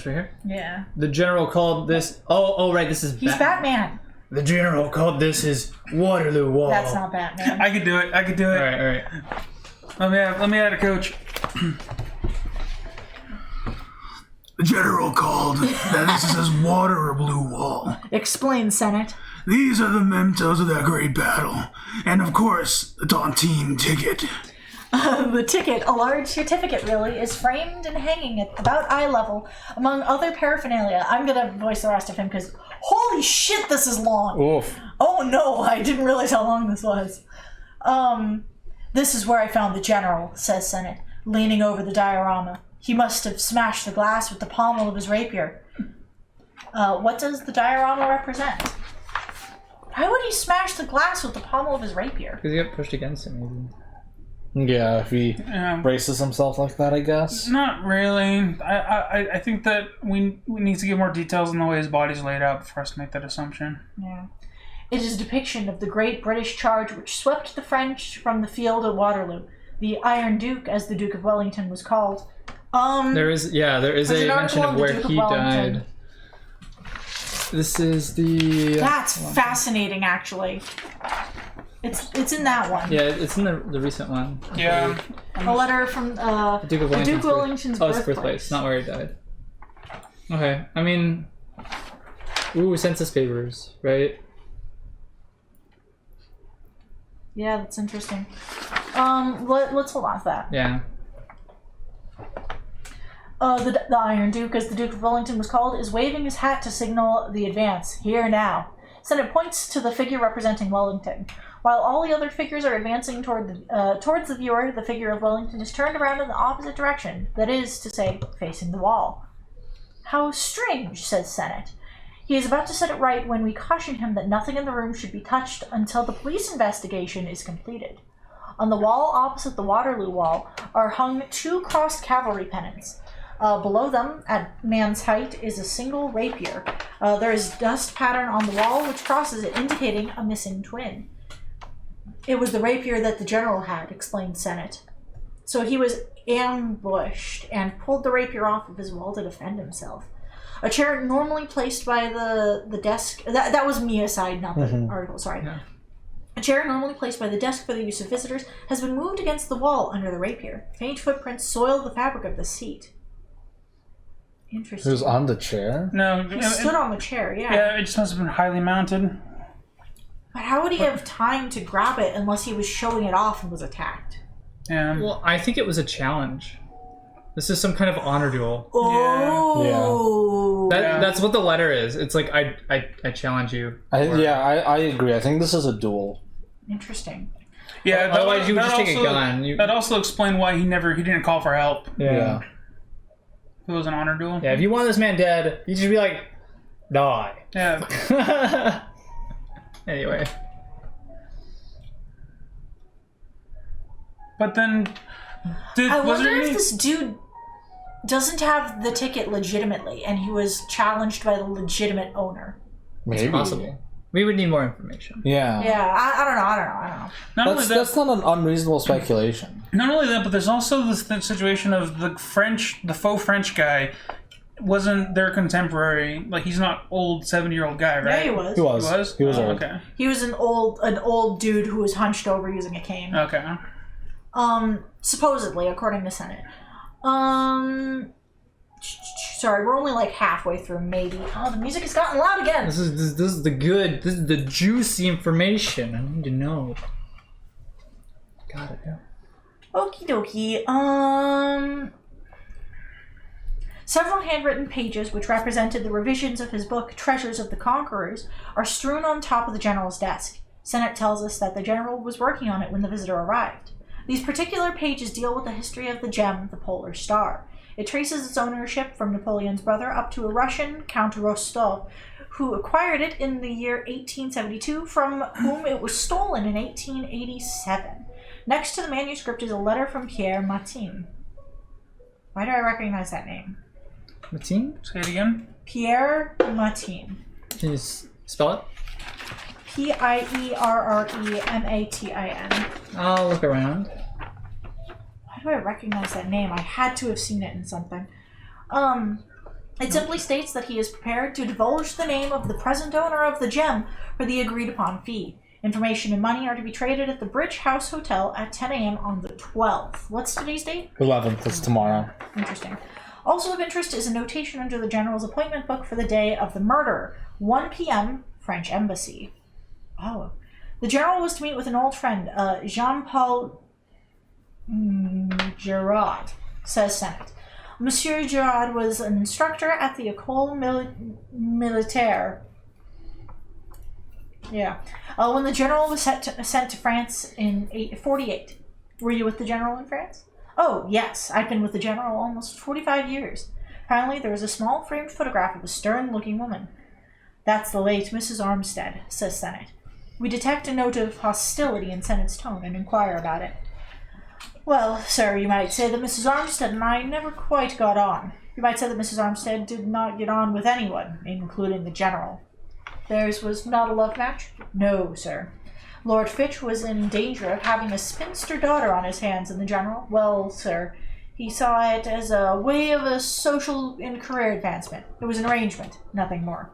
right here. Yeah. The General called this. Oh, right. This is. He's Batman. The General called this his Waterloo Wall. That's not Batman. I could do it. All right. Let me add a coach. The General called that this is his Waterloo Wall. Explain, Sennett. These are the mementos of that great battle. And of course, the Tontine ticket. The ticket, a large certificate really, is framed and hanging at about eye level, among other paraphernalia. I'm gonna voice the rest of him because holy shit, this is long. Oof. Oh no, I didn't realize how long this was. This is where I found the General, says Sennett, leaning over the diorama. He must have smashed the glass with the pommel of his rapier. What does the diorama represent? Why would he smash the glass with the pommel of his rapier? Because he got pushed against it, maybe. Yeah, if he braces himself like that, I guess. Not really. I think that we need to get more details on the way his body's laid out for us to make that assumption. Yeah. It is a depiction of the great British charge which swept the French from the field at Waterloo. The Iron Duke, as the Duke of Wellington was called. There is a mention of where he died. This is the. That's fascinating, actually. It's in that one. Yeah, it's in the recent one. Yeah. A letter from The Duke of Wellington's birthplace, not where he died. Okay, I mean, census papers, right? Yeah, that's interesting. Let's hold on to that. Yeah. The Iron Duke, as the Duke of Wellington was called, is waving his hat to signal the advance. Here now. Sennett points to the figure representing Wellington. While all the other figures are advancing towards the viewer, the figure of Wellington is turned around in the opposite direction, that is to say, facing the wall. How strange, says Sennett. He is about to set it right when we caution him that nothing in the room should be touched until the police investigation is completed. On the wall opposite the Waterloo Wall are hung 2 crossed cavalry pennants. Below them, at man's height, is a single rapier. There is dust pattern on the wall which crosses it, indicating a missing twin. It was the rapier that the General had, explained Sennett. So he was ambushed and pulled the rapier off of his wall to defend himself. A chair normally placed by the desk... That was me aside, not the article, sorry. Yeah. A chair normally placed by the desk for the use of visitors has been moved against the wall under the rapier. Faint footprints soiled the fabric of the seat. Interesting. He was on the chair? No. He stood on the chair, yeah. Yeah, it just must have been highly mounted. But how would he have time to grab it unless he was showing it off and was attacked? Yeah. Well, I think it was a challenge. This is some kind of honor duel. Oh. That's what the letter is. It's like I challenge you. I agree. I think this is a duel. Interesting. Yeah. Otherwise, you would just take a gun. That also explained why he didn't call for help. Yeah. It was an honor duel. Yeah, if you want this man dead, you just be like, die. Yeah. Anyway. But then, I was wonder there if any? this dude doesn't have the ticket legitimately, and he was challenged by the legitimate owner. Maybe. It's possible. We would need more information. Yeah. Yeah, I don't know. Not only that, That's not an unreasonable speculation. not only that, but there's also this situation of the faux French guy wasn't their contemporary. Like, he's not old 70-year-old guy, right? Yeah, he was. He was. He was? He was Oh, old. okay. He was an old dude who was hunched over using a cane. Okay. Supposedly, according to Senate. Sorry, we're only like halfway through, maybe. Oh, the music has gotten loud again. This is the juicy information I need to know. Got it. Yeah. Okie dokie. Several handwritten pages, which represented the revisions of his book, Treasures of the Conquerors, are strewn on top of the general's desk. Senate tells us that the general was working on it when the visitor arrived. These particular pages deal with the history of the gem, the Polar Star. It traces its ownership from Napoleon's brother up to a Russian, Count Rostov, who acquired it in the year 1872, from whom it was stolen in 1887. Next to the manuscript is a letter from Pierre Martin. Why do I recognize that name? Martin? Say it again. Pierre Martin. Can you spell it? Pierrematin. I'll look around. Why do I recognize that name? I had to have seen it in something. It simply states that he is prepared to divulge the name of the present owner of the gem for the agreed upon fee. Information and money are to be traded at the Bridge House Hotel at 10 a.m. on the 12th. What's today's date? 11th is tomorrow. Interesting. Also of interest is a notation under the general's appointment book for the day of the murder, 1 p.m., French Embassy. Oh. The general was to meet with an old friend, Jean-Paul Girard, says Senate. Monsieur Girard was an instructor at the École Militaire. Yeah. When the general was sent to France in 1848. Were you with the general in France? Oh, yes. I've been with the general almost 45 years. Finally, there is a small framed photograph of a stern-looking woman. That's the late Mrs. Armstead, says Senate. We detect a note of hostility in Senate's tone and inquire about it. Well, sir, you might say that Mrs. Armstead and I never quite got on. You might say that Mrs. Armstead did not get on with anyone, including the general. Theirs was not a love match? No, sir. Lord Fitch was in danger of having a spinster daughter on his hands, and the general, well, sir, he saw it as a way of a social and career advancement. It was an arrangement, nothing more.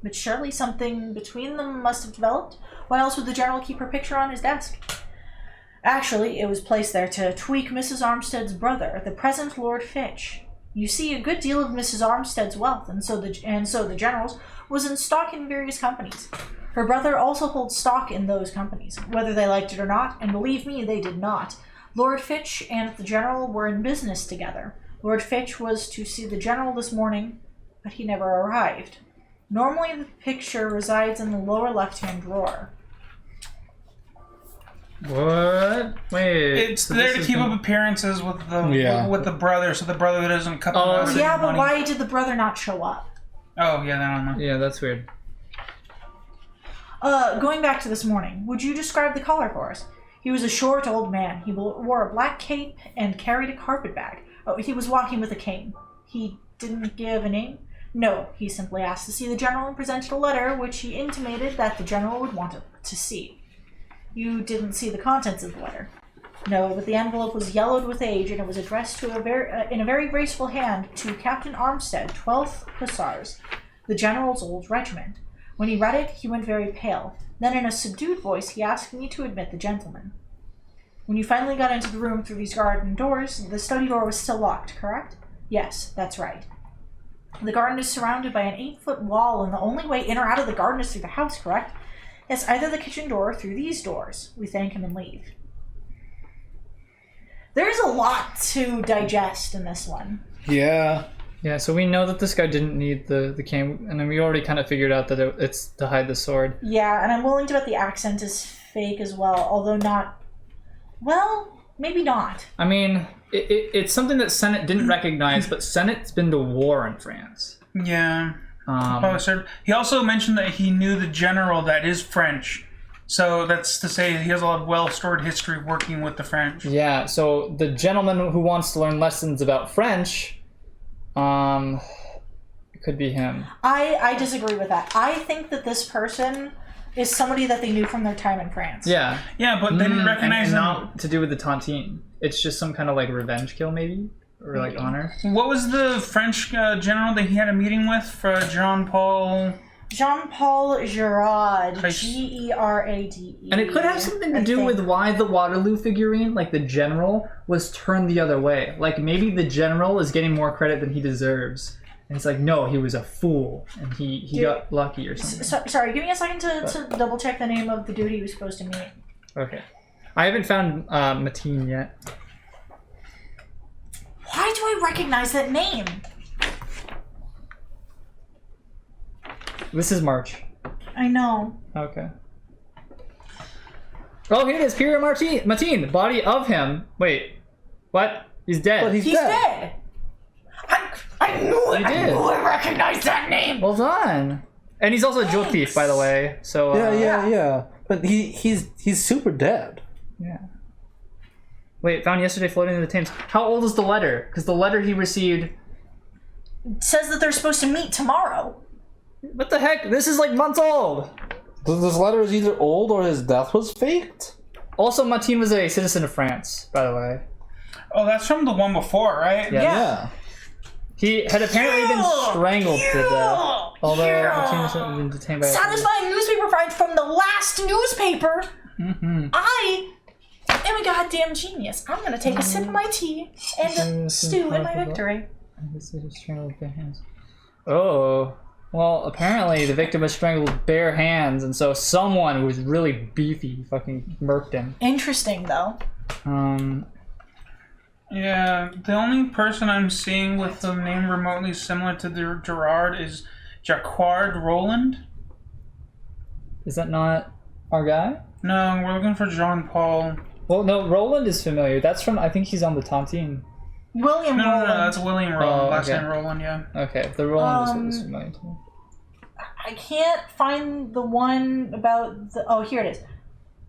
But surely something between them must have developed. Why else would the general keep her picture on his desk? Actually, it was placed there to tweak Mrs. Armstead's brother, the present Lord Fitch. You see, a good deal of Mrs. Armstead's wealth, and so the general's, was in stock in various companies. Her brother also holds stock in those companies, whether they liked it or not, and believe me, they did not. Lord Fitch and the general were in business together. Lord Fitch was to see the general this morning, but he never arrived. Normally, the picture resides in the lower left-hand drawer. What? Wait. It's there to keep up appearances with the brother, so the brother doesn't cut them out. so Yeah, but why did the brother not show up? Oh, yeah, I don't know. Yeah, that's weird. Going back to this morning, would you describe the color for us? He was a short old man. He wore a black cape and carried a carpet bag. Oh, he was walking with a cane. He didn't give a name? No, he simply asked to see the general and presented a letter which he intimated that the general would want to see. You didn't see the contents of the letter? No, but the envelope was yellowed with age, and it was addressed to in a very graceful hand to Captain Armstead, 12th Hussars, the general's old regiment. When he read it, he went very pale. Then in a subdued voice, he asked me to admit the gentleman. When you finally got into the room through these garden doors, the study door was still locked, correct? Yes, that's right. The garden is surrounded by an 8-foot wall, and the only way in or out of the garden is through the house, correct? Yes, either the kitchen door or through these doors. We thank him and leave. There's a lot to digest in this one. Yeah. Yeah, so we know that this guy didn't need the cane, and then we already kind of figured out that it's to hide the sword. Yeah, and I'm willing to bet the accent is fake as well, although not... Well, maybe not. I mean, it's something that Senate didn't recognize, but Senate's been to war in France. Yeah. He also mentioned that he knew the general that is French. So that's to say he has a lot of well-stored history working with the French. Yeah, so the gentleman who wants to learn lessons about French, it could be him. I disagree with that. I think that this person is somebody that they knew from their time in France. Yeah. Yeah, but they didn't recognize and him. not to do with the tontine. It's just some kind of like revenge kill, maybe? Or like honor. What was the French general that he had a meeting with for Jean-Paul Gerard. Nice. Gerade. And it could have something to do with why the Waterloo figurine, like the general, was turned the other way. Like maybe the general is getting more credit than he deserves. And it's like, no, he was a fool. And he got lucky or something. Sorry, give me a second to double check the name of the dude he was supposed to meet. Okay. I haven't found Mateen yet. Why do I recognize that name? This is March. I know. Okay. Oh, here it is. Pierre Mateen. Body of him. Wait. What? He's dead. But He's dead. I knew it. You did. I knew I recognized that name. Well done. And he's also a jewel thief, by the way. So Yeah. But he's super dead. yeah. Wait, found yesterday floating in the Thames. How old is the letter? Because the letter he received. It says that they're supposed to meet tomorrow. What the heck? This is like months old. This letter is either old or his death was faked. Also, Mateen was a citizen of France, by the way. Oh, that's from the one before, right? Yeah. He had apparently been strangled to death. Although Mateen has been detained by. Satisfying newspaper find from the last newspaper. Mm-hmm. I am a goddamn genius. I'm gonna take a sip of my tea and stew in my victory. Oh. Well, apparently the victim was strangled with bare hands, and so someone who was really beefy fucking murked him. Interesting, though. Yeah, the only person I'm seeing with the name remotely similar to the Gerard is Jacquard Roland. Is that not our guy? No, we're looking for Jean-Paul. Well, no, Roland is familiar. That's from, I think he's on the Tontine. William No, Roland. that's William Roland. Last okay. name Roland, yeah. Okay, the Roland is familiar to me. I can't find the one about the... Oh, here it is.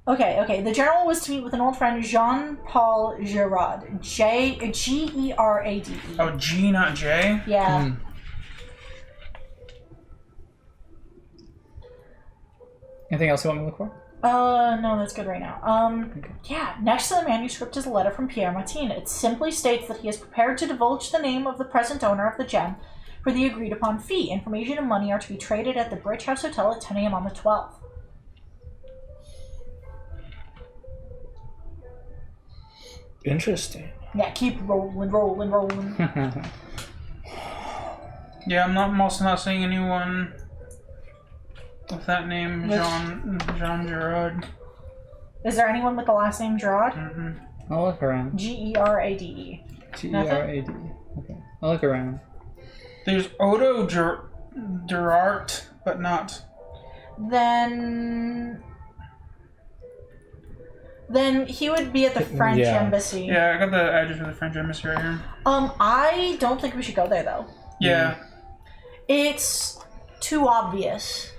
Okay. The general was to meet with an old friend, Jean-Paul Gerard. Gerade. Oh, G, not J? Yeah. Anything else you want me to look for? No, that's good right now. Yeah, next to the manuscript is a letter from Pierre Mateen. It simply states that he is prepared to divulge the name of the present owner of the gem for the agreed upon fee. Information and money are to be traded at the Bridge House Hotel at 10 a.m. on the 12th. Interesting. Yeah, keep rolling. Yeah, I'm also not seeing anyone with that name, Jean Gerard. Is there anyone with the last name Gerard? Mm-hmm. I'll look around. Gerade. Gerard. Okay, I'll look around. There's Odo Durart, but not. Then he would be at the French embassy. Yeah, I got the address of the French embassy right here. I don't think we should go there though. Yeah. It's too obvious.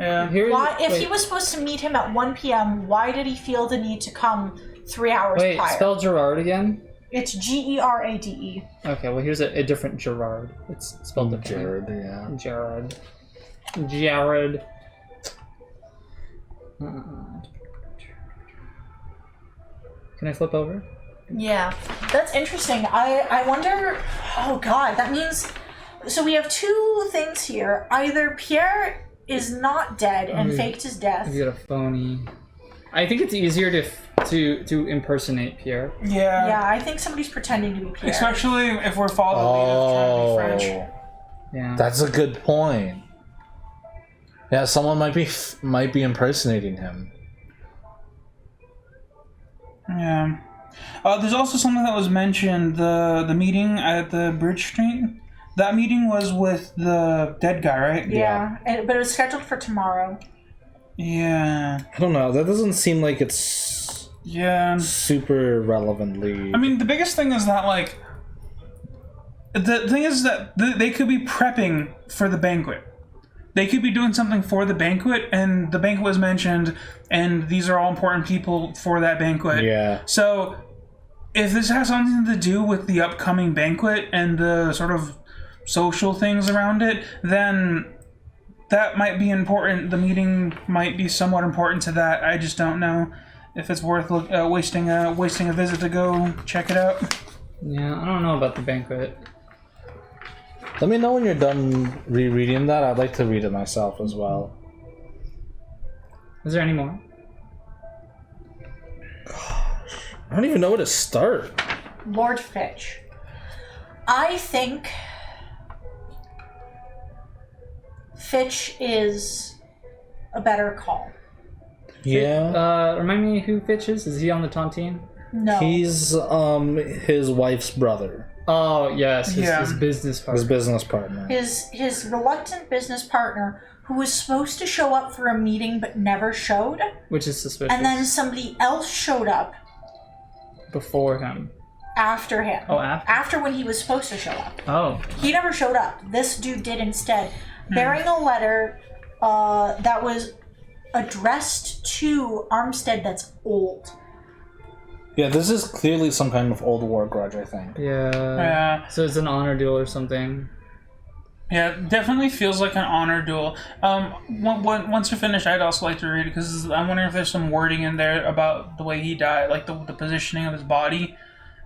Yeah. If he was supposed to meet him at 1 p.m., why did he feel the need to come 3 hours prior? Wait, spell Gerard again? It's Gerade. Okay, well here's a different Gerard. It's spelled differently. Jared, yeah. Jared. Can I flip over? Yeah, that's interesting. I wonder... Oh god, that means... So we have two things here. Either Pierre is not dead and faked his death. You got a phony. I think it's easier to impersonate Pierre. Yeah. Yeah, I think somebody's pretending to be Pierre. Especially if we're following the lead of trying to be French. Yeah. That's a good point. Yeah, someone might be impersonating him. Yeah. There's also something that was mentioned, the meeting at the Bridge Street. That meeting was with the dead guy, right? Yeah, but it was scheduled for tomorrow. Yeah. I don't know. That doesn't seem like it's super relevantly. I mean, the biggest thing is that, like, the thing is that they could be prepping for the banquet. They could be doing something for the banquet, and the banquet was mentioned, and these are all important people for that banquet. Yeah. So, if this has something to do with the upcoming banquet and the sort of social things around it, then that might be important. The meeting might be somewhat important to that. I just don't know if it's worth wasting a visit to go check it out. Yeah, I don't know about the banquet. Let me know when you're done rereading that. I'd like to read it myself as well. Is there any more? I don't even know where to start. Lord Fitch. I think Fitch is a better call. Yeah. Remind me who Fitch is? Is he on the Tontine? No. He's his wife's brother. Oh, yes, his business His partner. business partner. His reluctant business partner, who was supposed to show up for a meeting but never showed, Which is suspicious. and then somebody else showed up Before him. after him. Oh, after? After when he was supposed to show up. Oh. He never showed up. This dude did instead, bearing a letter that was addressed to Armstead that's old. Yeah, this is clearly some kind of old war grudge, I think. Yeah. So it's an honor duel or something. Yeah, it definitely feels like an honor duel. Once you're finished, I'd also like to read it because I'm wondering if there's some wording in there about the way he died, like the positioning of his body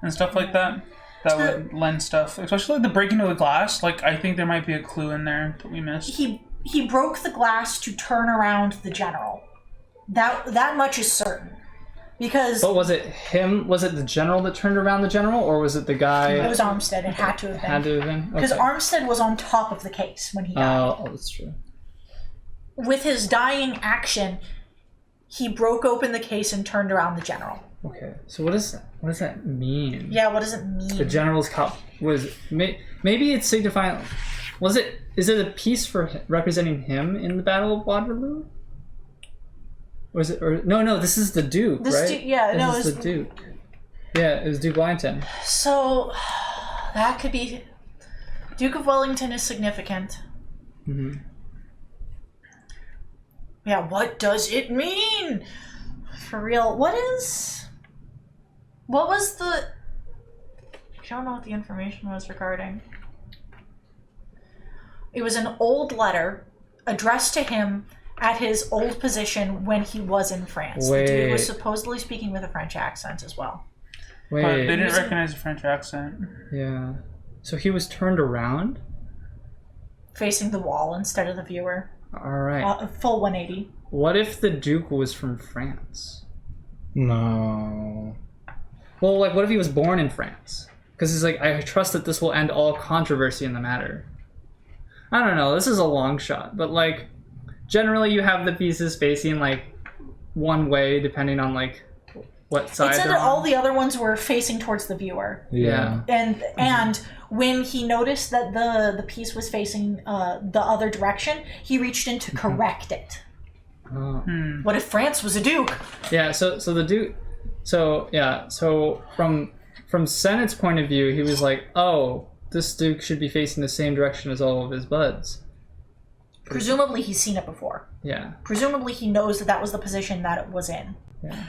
and stuff like that. That would lend stuff, especially like the breaking of the glass. Like, I think there might be a clue in there that we missed. He broke the glass to turn around the general. That much is certain. Because But was it him? Was it the general that turned around the general, or was it the guy? it was Armstead. It had to have been. Had to have been? Because Okay. Armstead was on top of the case when he died. Oh, that's true. With his dying action, he broke open the case and turned around the general. Okay, so what does that mean? Yeah, what does it mean? The general's cop was maybe it's signifying. Is it a piece for representing him in the Battle of Waterloo? Was it or no? This is the Duke, This right? Duke- This is the Duke. Yeah, it was Duke Wellington. So, that could be... Duke of Wellington is significant. Mm-hmm. Yeah, what does it mean? For real, what was the... I don't know what the information was regarding. It was an old letter addressed to him at his old position when he was in France. The dude was Wait. supposedly speaking with a French accent as well. Wait. But they didn't recognize the French accent. Yeah. So he was turned around. Facing the wall instead of the viewer. All right. Full 180. What if the Duke was from France? No. Well, like, what if he was born in France? Because he's like, I trust that this will end all controversy in the matter. I don't know. This is a long shot, but like, generally you have the pieces facing like one way depending on like what side. It said they're that all on. the other ones were facing towards the viewer. Yeah. And when he noticed that the piece was facing the other direction, he reached in to correct it. Oh. What if France was a duke? Yeah. So the Duke. So yeah. So from Senate's point of view, he was like, oh, this Duke should be facing the same direction as all of his buds. Presumably he's seen it before. Yeah. Presumably he knows that was the position that it was in. Yeah.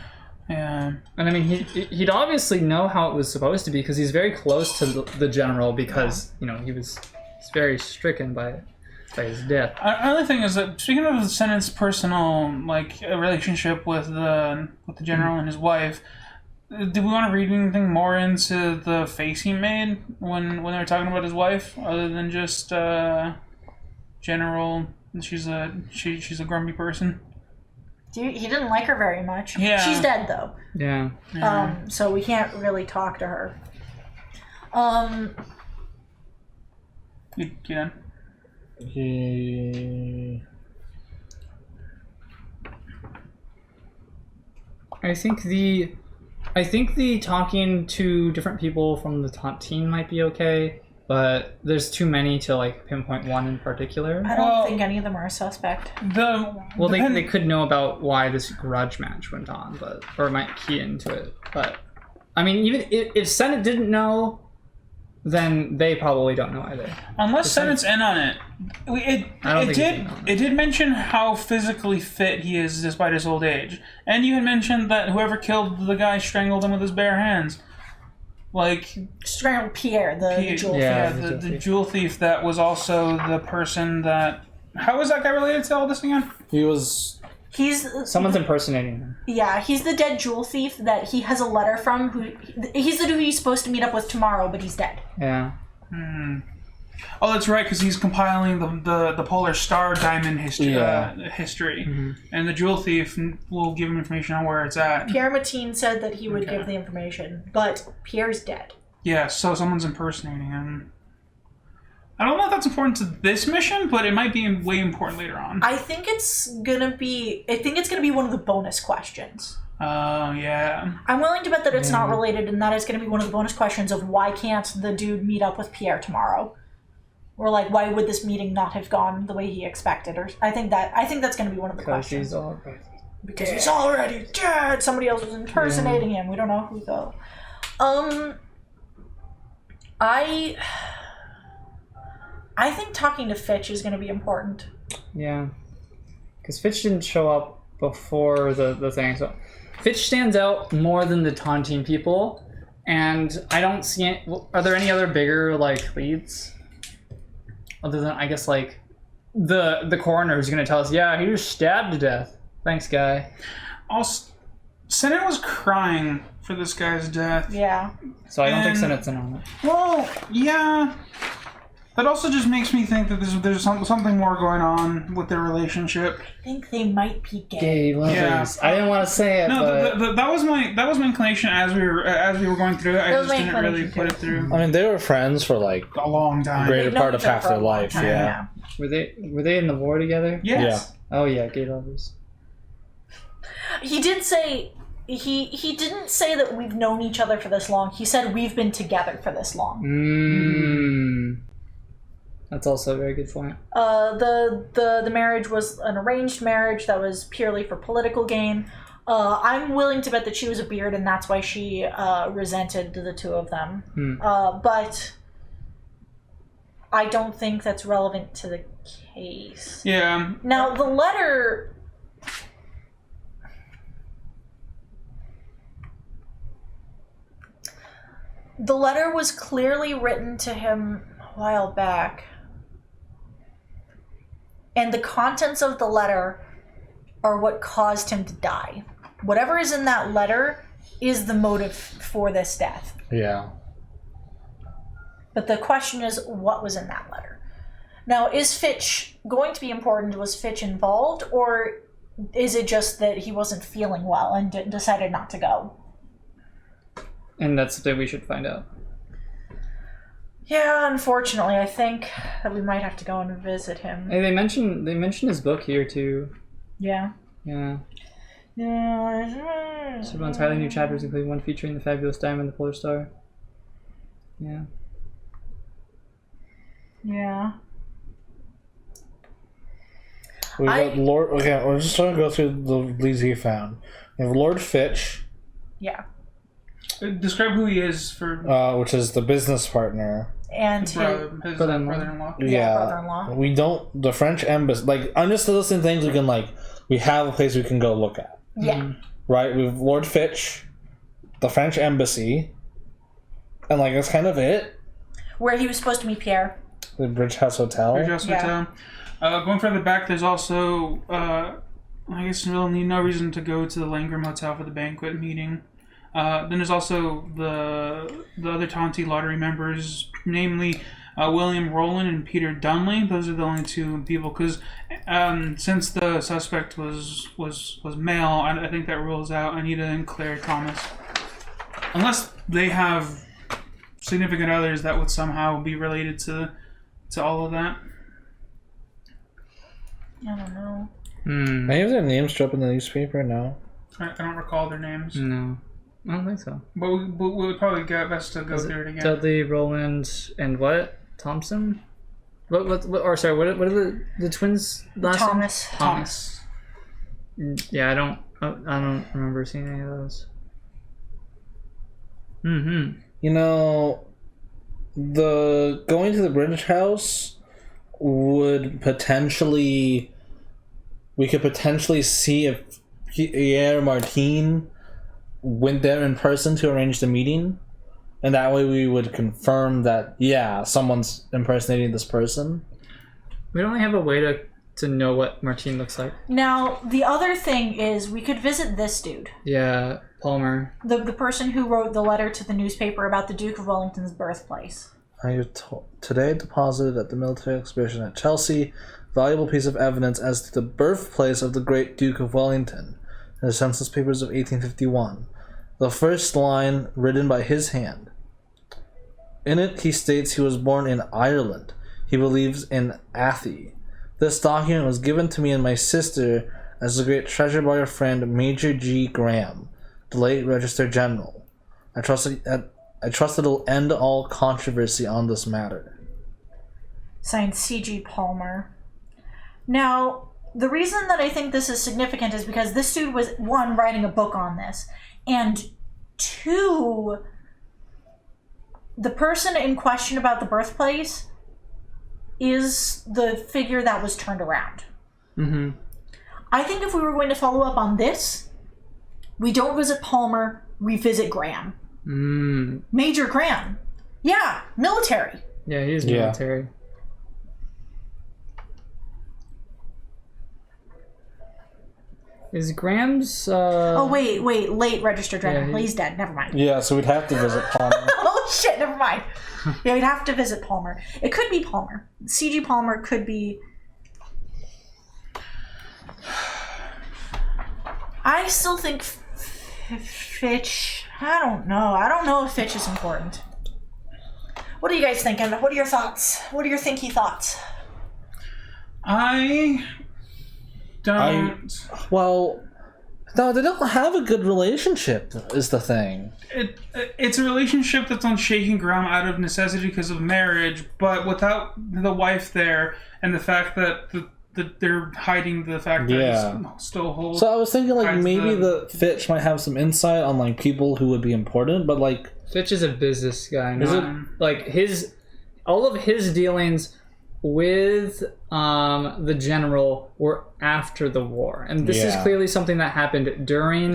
Yeah. And I mean, he'd obviously know how it was supposed to be because he's very close to the general because he was very stricken by his death. Another thing is that speaking of the Senate's personal relationship with the general and his wife, do we want to read anything more into the face he made when they were talking about his wife, other than just general? She's a grumpy person. He didn't like her very much. Yeah. She's dead though. Yeah. So we can't really talk to her. You done? I think the I think the talking to different people from the taunt team might be okay, but there's too many to like pinpoint one in particular. I don't think any of them are a suspect. Well, they could know about why this grudge match went on, but or might key into it. But I mean, even if Senate didn't know, then they probably don't know either. Unless Senate's in on it. I don't think he's in on It did mention how physically fit he is despite his old age. And you had mentioned that whoever killed the guy strangled him with his bare hands. Like... Strangled Pierre, the jewel yeah, thief. the jewel thief that was also the person that... How was that guy related to all this again? He's Someone's impersonating him. Yeah, he's the dead jewel thief that he has a letter from. He's the dude he's supposed to meet up with tomorrow, but he's dead. Yeah. Oh, that's right, because he's compiling the Polar Star Diamond history. And the jewel thief will give him information on where it's at. Pierre Mateen said that he would give the information, but Pierre's dead. Yeah, so someone's impersonating him. I don't know if that's important to this mission, but it might be way important later on. I think it's gonna be one of the bonus questions. Oh, yeah. I'm willing to bet that it's not related, and that is going to be one of the bonus questions of why can't the dude meet up with Pierre tomorrow, or like why would this meeting not have gone the way he expected? Or I think that's going to be one of the questions. Because he's already dead. Somebody else was impersonating him. We don't know who though. I think talking to Fitch is going to be important. Yeah, because Fitch didn't show up before the thing, so Fitch stands out more than the taunting people, and I don't see it. Are there any other bigger like leads? Other than I guess like the coroner who's going to tell us, yeah, he was stabbed to death. Thanks, guy. Also, Senate was crying for this guy's death. Yeah. So I don't think Senate's in on it. Well, yeah. That also just makes me think that there's something more going on with their relationship. I think they might be gay. Gay lovers. Yeah. I didn't want to say it. No, but... that was my inclination as we were going through it. I just didn't really put it through. I mean, they were friends for like a long time. Greater part of half their life. Yeah. Were they in the war together? Yes. Yeah. Oh yeah, gay lovers. He did say he didn't say that we've known each other for this long. He said we've been together for this long. That's also a very good point. The marriage was an arranged marriage that was purely for political gain. I'm willing to bet that she was a beard, and that's why she resented the two of them. But I don't think that's relevant to the case. Yeah. Now, the letter... The letter was clearly written to him a while back. And the contents of the letter are what caused him to die. Whatever is in that letter is the motive for this death. Yeah. But the question is, what was in that letter? Now, is Fitch going to be important? Was Fitch involved? Or is it just that he wasn't feeling well and decided not to go? And that's something we should find out. Yeah, unfortunately, I think that we might have to go and visit him. Hey, they mentioned his book here too. Yeah. Yeah. Some entirely new chapters, including one featuring the fabulous diamond, the Polar Star. Yeah. Yeah. We got Lord. Okay, we're just trying to go through the leads he found. We have Lord Fitch. Yeah. Describe who he is for. Which is the business partner. And his brother-in-law. Yeah. brother-in-law. We don't. The French embassy. Like, understood things we can, like, we have a place we can go look at. Yeah. Right? We have Lord Fitch, the French embassy, and, like, that's kind of it. Where he was supposed to meet Pierre. The Bridge House Hotel. Going further back, there's also, I guess really no reason to go to the Langham Hotel for the banquet meeting. Then there's also the other Tonti lottery members, namely William Rowland and Peter Dunley. Those are the only two people, because since the suspect was male, I think that rules out Anita and Claire Thomas. Unless they have significant others that would somehow be related to all of that. I don't know. Any of their names show up in the newspaper? No. I don't recall their names. No. I don't think so. But we would probably get best to go through it again. Dudley, Roland, and what? Thompson? What or sorry, what are the twins' last Thomas. name? Thomas. Yeah, I don't remember seeing any of those. Mm-hmm. You know, the going to the British House would potentially... We could potentially see if Pierre Martin went there in person to arrange the meeting. And that way we would confirm that, yeah, someone's impersonating this person. We don't have a way to know what Martine looks like. Now, the other thing is we could visit this dude. Yeah, Palmer. The person who wrote the letter to the newspaper about the Duke of Wellington's birthplace. I today deposited at the military exhibition at Chelsea a valuable piece of evidence as to the birthplace of the great Duke of Wellington in the census papers of 1851. The first line written by his hand. In it, he states he was born in Ireland. He believes in Athy. This document was given to me and my sister as a great treasure by our friend Major G. Graham, the late Register General. I trust it'll end all controversy on this matter. Signed C.G. Palmer. Now, the reason that I think this is significant is because this dude was, one, writing a book on this, and two, the person in question about the birthplace is the figure that was turned around. Mm-hmm. I think if we were going to follow up on this, we don't visit Palmer, we visit Graham. Major Graham. Yeah, military. Yeah, he's military. Is Graham's... Oh, wait, late Register General. Yeah, He's dead, never mind. Yeah, so we'd have to visit Palmer. Oh, shit, never mind. Yeah, we'd have to visit Palmer. It could be Palmer. C.G. Palmer could be... I still think Fitch... I don't know. I don't know if Fitch is important. What are you guys thinking? What are your thoughts? What are your thinky thoughts? I don't... Well, no, they don't have a good relationship, is the thing. It's a relationship that's on shaky ground out of necessity because of marriage, but without the wife there and the fact that they're hiding the fact that he's still holds. So I was thinking, like, maybe the Fitch might have some insight on, like, people who would be important, but, like... Fitch is a business guy. Is it? Like, all of his dealings with the general were after the war. And this is clearly something that happened during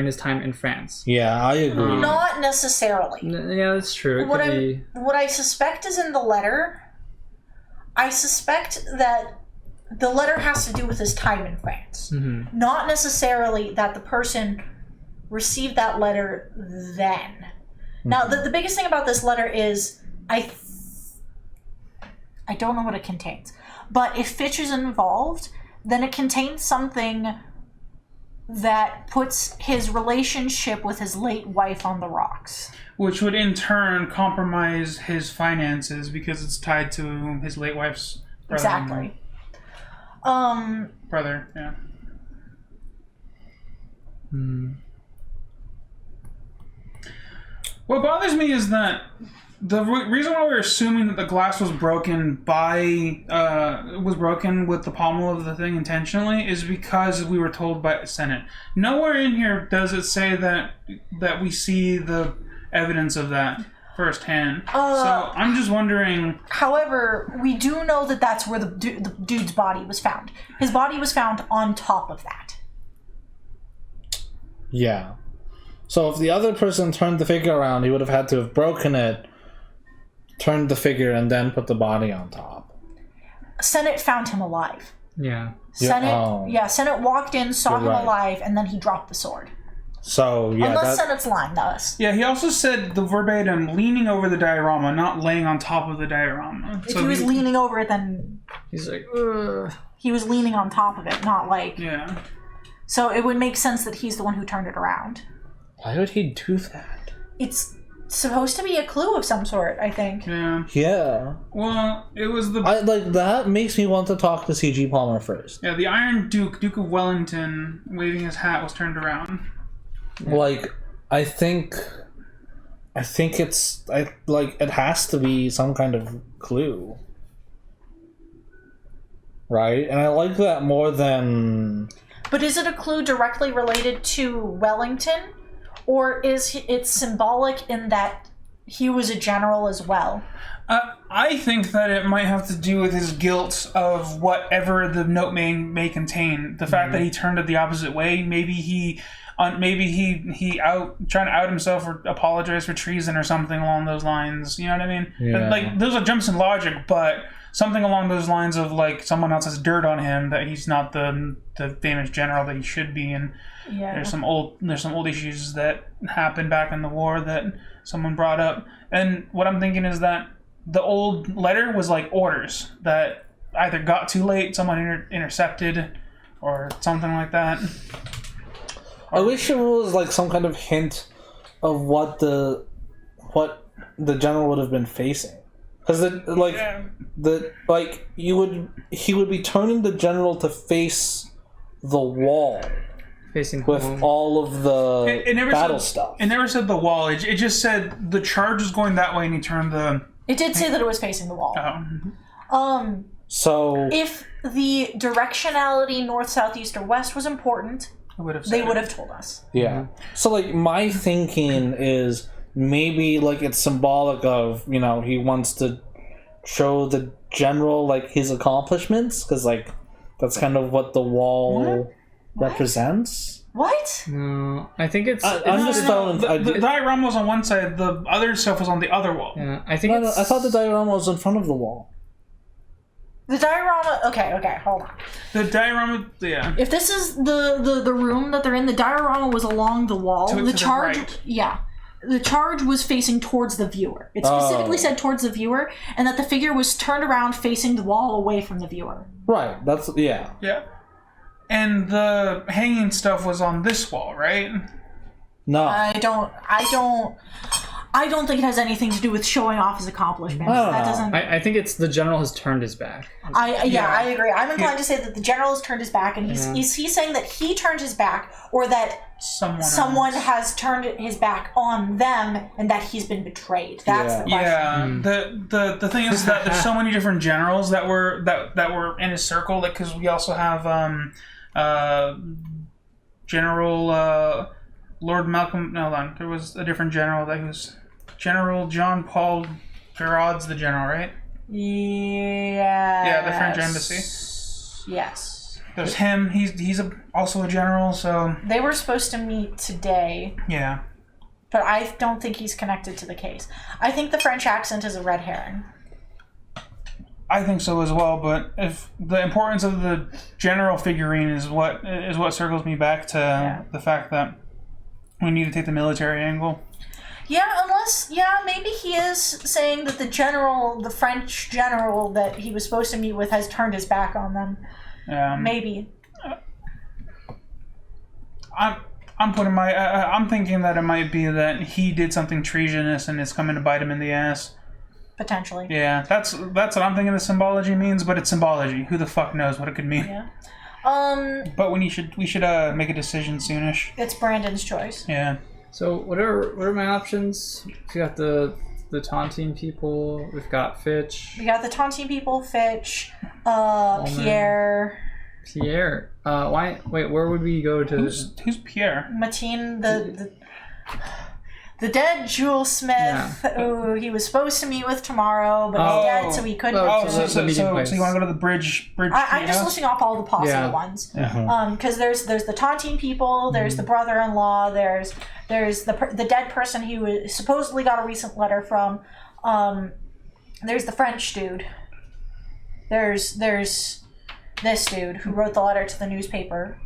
his time in France. Yeah, I agree. Not necessarily. Yeah, that's true. What I suspect is in the letter, I suspect that the letter has to do with his time in France. Mm-hmm. Not necessarily that the person received that letter then. Mm-hmm. Now, the biggest thing about this letter is I don't know what it contains. But if Fitch is involved, then it contains something that puts his relationship with his late wife on the rocks. Which would in turn compromise his finances because it's tied to his late wife's brother. Exactly. Brother, yeah. What bothers me is that the reason why we're assuming that the glass was broken with the pommel of the thing intentionally is because we were told by the Senate. Nowhere in here does it say that we see the evidence of that firsthand. So I'm just wondering. However, we do know that that's where the dude's body was found. His body was found on top of that. Yeah. So if the other person turned the figure around, he would have had to have broken it, turned the figure, and then put the body on top. Senate found him alive. Yeah. Senate walked in, saw him alive, and then he dropped the sword. So, yeah. Unless Senate's lying to us. Yeah, he also said the verbatim leaning over the diorama, not laying on top of the diorama. If he was leaning over it, then he's like, he was leaning on top of it, not like... Yeah. So it would make sense that he's the one who turned it around. Why would he do that? It's supposed to be a clue of some sort, I think. Yeah. Yeah. Well, it was the... that makes me want to talk to C.G. Palmer first. Yeah, the Iron Duke, Duke of Wellington, waving his hat, was turned around. Like, I think it's it has to be some kind of clue, right? And I like that more than. But is it a clue directly related to Wellington, or is it symbolic in that he was a general as well? I think that it might have to do with his guilt of whatever the note may contain. The fact that he turned it the opposite way. Maybe he trying to out himself or apologize for treason or something along those lines. You know what I mean? Yeah. Like those are jumps in logic, but something along those lines of like someone else has dirt on him that he's not the famous general that he should be, and there's some old issues that happened back in the war that someone brought up. And what I'm thinking is that the old letter was like orders that either got too late, someone intercepted, or something like that. I wish it was like some kind of hint of what the general would have been facing, because he would be turning the general to face the wall Facing with home. all of the battle stuff. It never said the wall. It just said the charge was going that way, and he turned the. It did say that it was facing the wall. So If the directionality north, south, east, or west was important, they would have told us. yeah. So like my thinking is maybe like it's symbolic of, you know, he wants to show the general like his accomplishments, because like that's kind of what the wall represents. What? No, I think it's. I'm just telling. The diorama was on one side. The other stuff was on the other wall. Yeah, I think No, I thought the diorama was in front of the wall. The diorama. Okay, hold on. The diorama, yeah. If this is the room that they're in, the diorama was along the wall. To the the charge, right. yeah, the charge was facing towards the viewer. It specifically said towards the viewer, and that the figure was turned around facing the wall away from the viewer. Right. That's yeah. Yeah. And the hanging stuff was on this wall, right? No. I don't think it has anything to do with showing off his accomplishments. I don't That know. doesn't. I think it's the general has turned his back. I agree. I'm inclined to say that the general has turned his back, and is he saying that he turned his back, or that someone has turned his back on them, and that he's been betrayed? That's the question. Yeah. The thing is that there's so many different generals that were in his circle. Like, because we also have General Lord Malcolm. No, hold on. There was a different general that was General John Paul Gerard's the general, right? Yeah. Yeah, the French embassy. Yes. There's him. He's also a general. So They were supposed to meet today, yeah. but I don't think he's connected to the case. I think the French accent is a red herring. I think so as well, but if the importance of the general figurine is what circles me back to the fact that we need to take the military angle. Yeah, maybe he is saying that the French general that he was supposed to meet with has turned his back on them. Maybe. I'm thinking that it might be that he did something treasonous and it's coming to bite him in the ass. Potentially. Yeah, that's what I'm thinking the symbology means, but it's symbology. Who the fuck knows what it could mean? Yeah. But we should make a decision soonish. It's Brandon's choice. Yeah. So what are my options? We got the taunting people. We've got Fitch. We got the taunting people, Fitch, Pierre. Pierre. Why? Wait, where would we go to? Who's Pierre? Mateen, the dead Jewel Smith, who he was supposed to meet with tomorrow, but he's dead, so he couldn't. So you want to go to the bridge? I'm just listing off all the possible ones. Because there's the taunting people, there's the brother-in-law, there's the dead person he was supposedly got a recent letter from. There's the French dude. There's this dude who wrote the letter to the newspaper.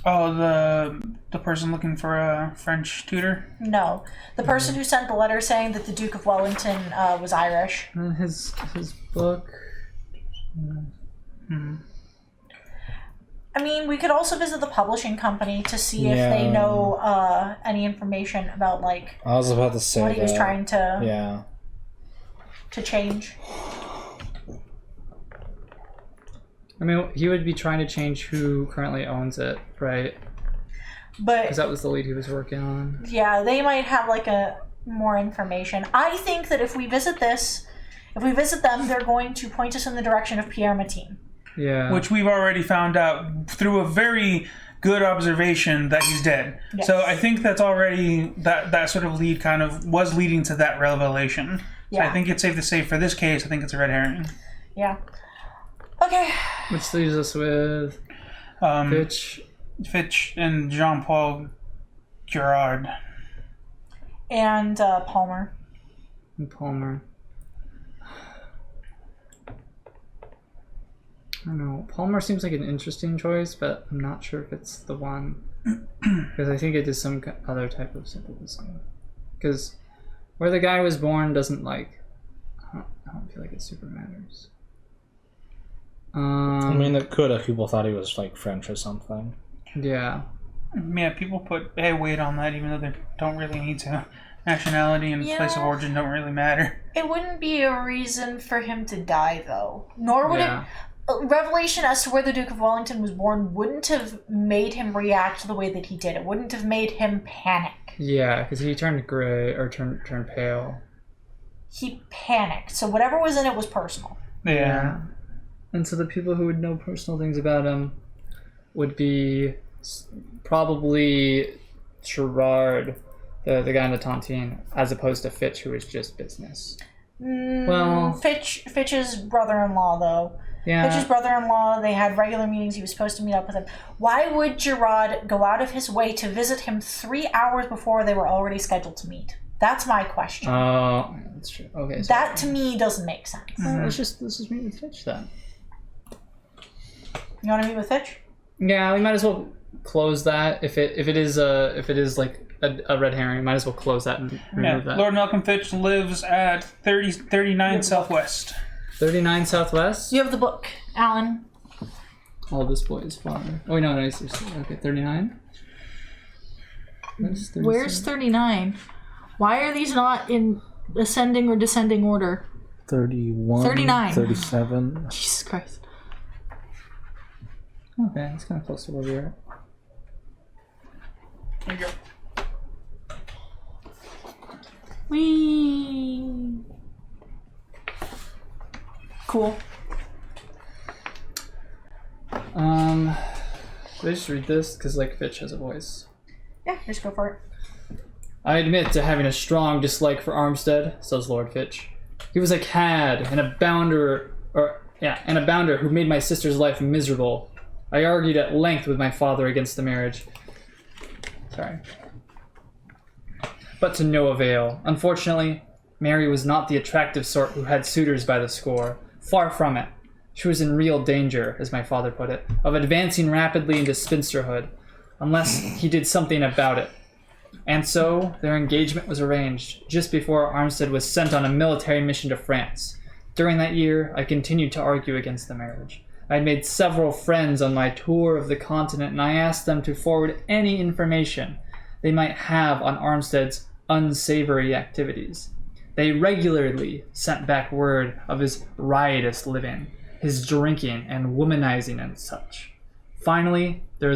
Oh, the person looking for a French tutor? No, the person who sent the letter saying that the Duke of Wellington was Irish. His book. I mean, we could also visit the publishing company to see if they know any information about like I was about to say what he was trying to change. I mean, he would be trying to change who currently owns it, right? But Because that was the lead he was working on. yeah, they might have like more information. I think that if we visit them, they're going to point us in the direction of Pierre Matin. Yeah. Which we've already found out through a very good observation that he's dead. Yes. So I think that's already, that sort of lead kind of was leading to that revelation. So Yeah. I think it's safe to say for this case, I think it's a red herring. Yeah. Okay. Which leaves us with Fitch and Jean-Paul Girard. And Palmer. and Palmer. I don't know. Palmer seems like an interesting choice, but I'm not sure if it's the one. Because I think it is some other type of symbolism. Because where the guy was born doesn't like... I don't feel like it super matters. I mean, it could if people thought he was like French or something. Yeah. Yeah, people put weight on that even though they don't really need to. Nationality and place of origin don't really matter. It wouldn't be a reason for him to die, though. Nor would Yeah. it... Revelation as to where the Duke of Wellington was born wouldn't have made him react the way that he did. It wouldn't have made him panic. Yeah, because he turned gray, or turned pale. He panicked. So whatever was in it was personal. Yeah. And so the people who would know personal things about him would be probably Gerard, the guy in the Tontine, as opposed to Fitch, who was just business. Well, Fitch's brother-in-law, though. yeah. Fitch's brother-in-law, they had regular meetings. He was supposed to meet up with him. Why would Gerard go out of his way to visit him 3 hours before they were already scheduled to meet? That's my question. Oh, that's true. Okay. So that, to me, doesn't make sense. well, let's just meet with Fitch then. You want to meet with Fitch? Yeah, we might as well close that. If it is like a red herring, we might as well close that and remove that. Lord Malcolm Fitch lives at 39 Southwest. 39 Southwest. You have the book, Alan. All this boy is father. Oh no, okay, 39. Where's 39? Why are these not in ascending or descending order? 31. 39. 37. Jesus Christ. Okay, that's kind of close to where we are. There you go. Whee! Cool. Should I just read this? Because, like, Fitch has a voice. Yeah, just go for it. I admit to having a strong dislike for Armstead, says Lord Fitch. He was a cad and a bounder, who made my sister's life miserable. I argued at length with my father against the marriage. Sorry. But to no avail. Unfortunately, Mary was not the attractive sort who had suitors by the score. Far from it. She was in real danger, as my father put it, of advancing rapidly into spinsterhood, unless he did something about it. And so, their engagement was arranged, just before Armstead was sent on a military mission to France. During that year, I continued to argue against the marriage. I had made several friends on my tour of the continent, and I asked them to forward any information they might have on Armstead's unsavory activities. They regularly sent back word of his riotous living, his drinking and womanizing and such. Finally, there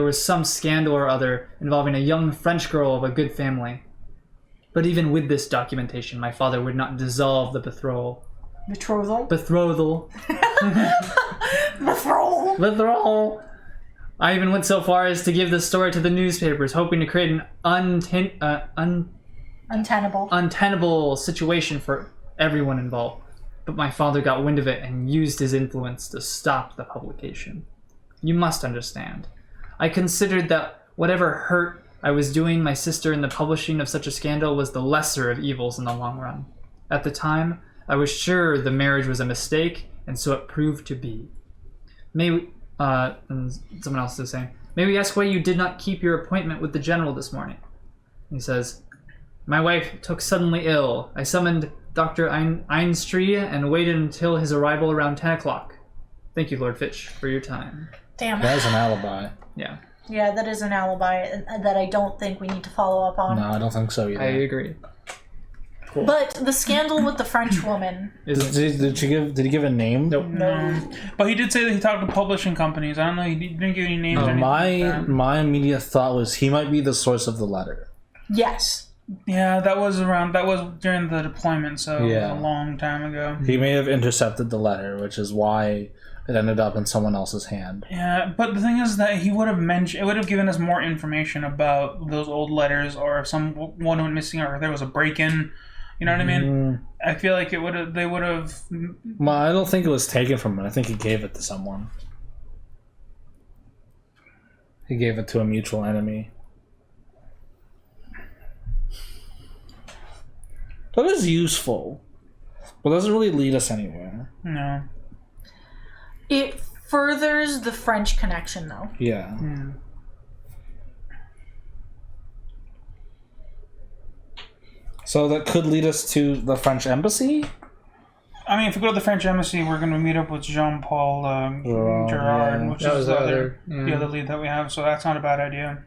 was some scandal or other involving a young French girl of a good family. But even with this documentation, my father would not dissolve the betrothal. Betrothal? Betrothal. Betrothal? Betrothal. I even went so far as to give the story to the newspapers, hoping to create an untenable situation for everyone involved. But my father got wind of it and used his influence to stop the publication. You must understand. I considered that whatever hurt I was doing my sister in the publishing of such a scandal was the lesser of evils in the long run. At the time, I was sure the marriage was a mistake, and so it proved to be. And someone else is saying, may we ask why you did not keep your appointment with the general this morning? He says, my wife took suddenly ill. I summoned Dr. Einstrie and waited until his arrival around 10 o'clock. Thank you, Lord Fitch, for your time. Damn. That is an alibi. Yeah. Yeah, that is an alibi that I don't think we need to follow up on. No, I don't think so either. I agree. But the scandal with the French woman. Did he give a name? Nope. No. But he did say that he talked to publishing companies. I don't know. He didn't give any names. or anything like that. My immediate thought was he might be the source of the letter. Yes. Yeah, that was during the deployment, so it Yeah. was a long time ago. He may have intercepted the letter, which is why it ended up in someone else's hand. Yeah, but the thing is that he would have it would have given us more information about those old letters, or if someone went missing, or if there was a break-in. You know what I mean? I feel like they would have. Well, I don't think it was taken from him. I think he gave it to someone. He gave it to a mutual enemy. That is useful, but doesn't really lead us anywhere. No. It furthers the French connection, though. Yeah. So that could lead us to the French embassy? I mean, if we go to the French embassy, we're going to meet up with Jean-Paul Gerard, yeah. which That is was the the other lead that we have. So that's not a bad idea.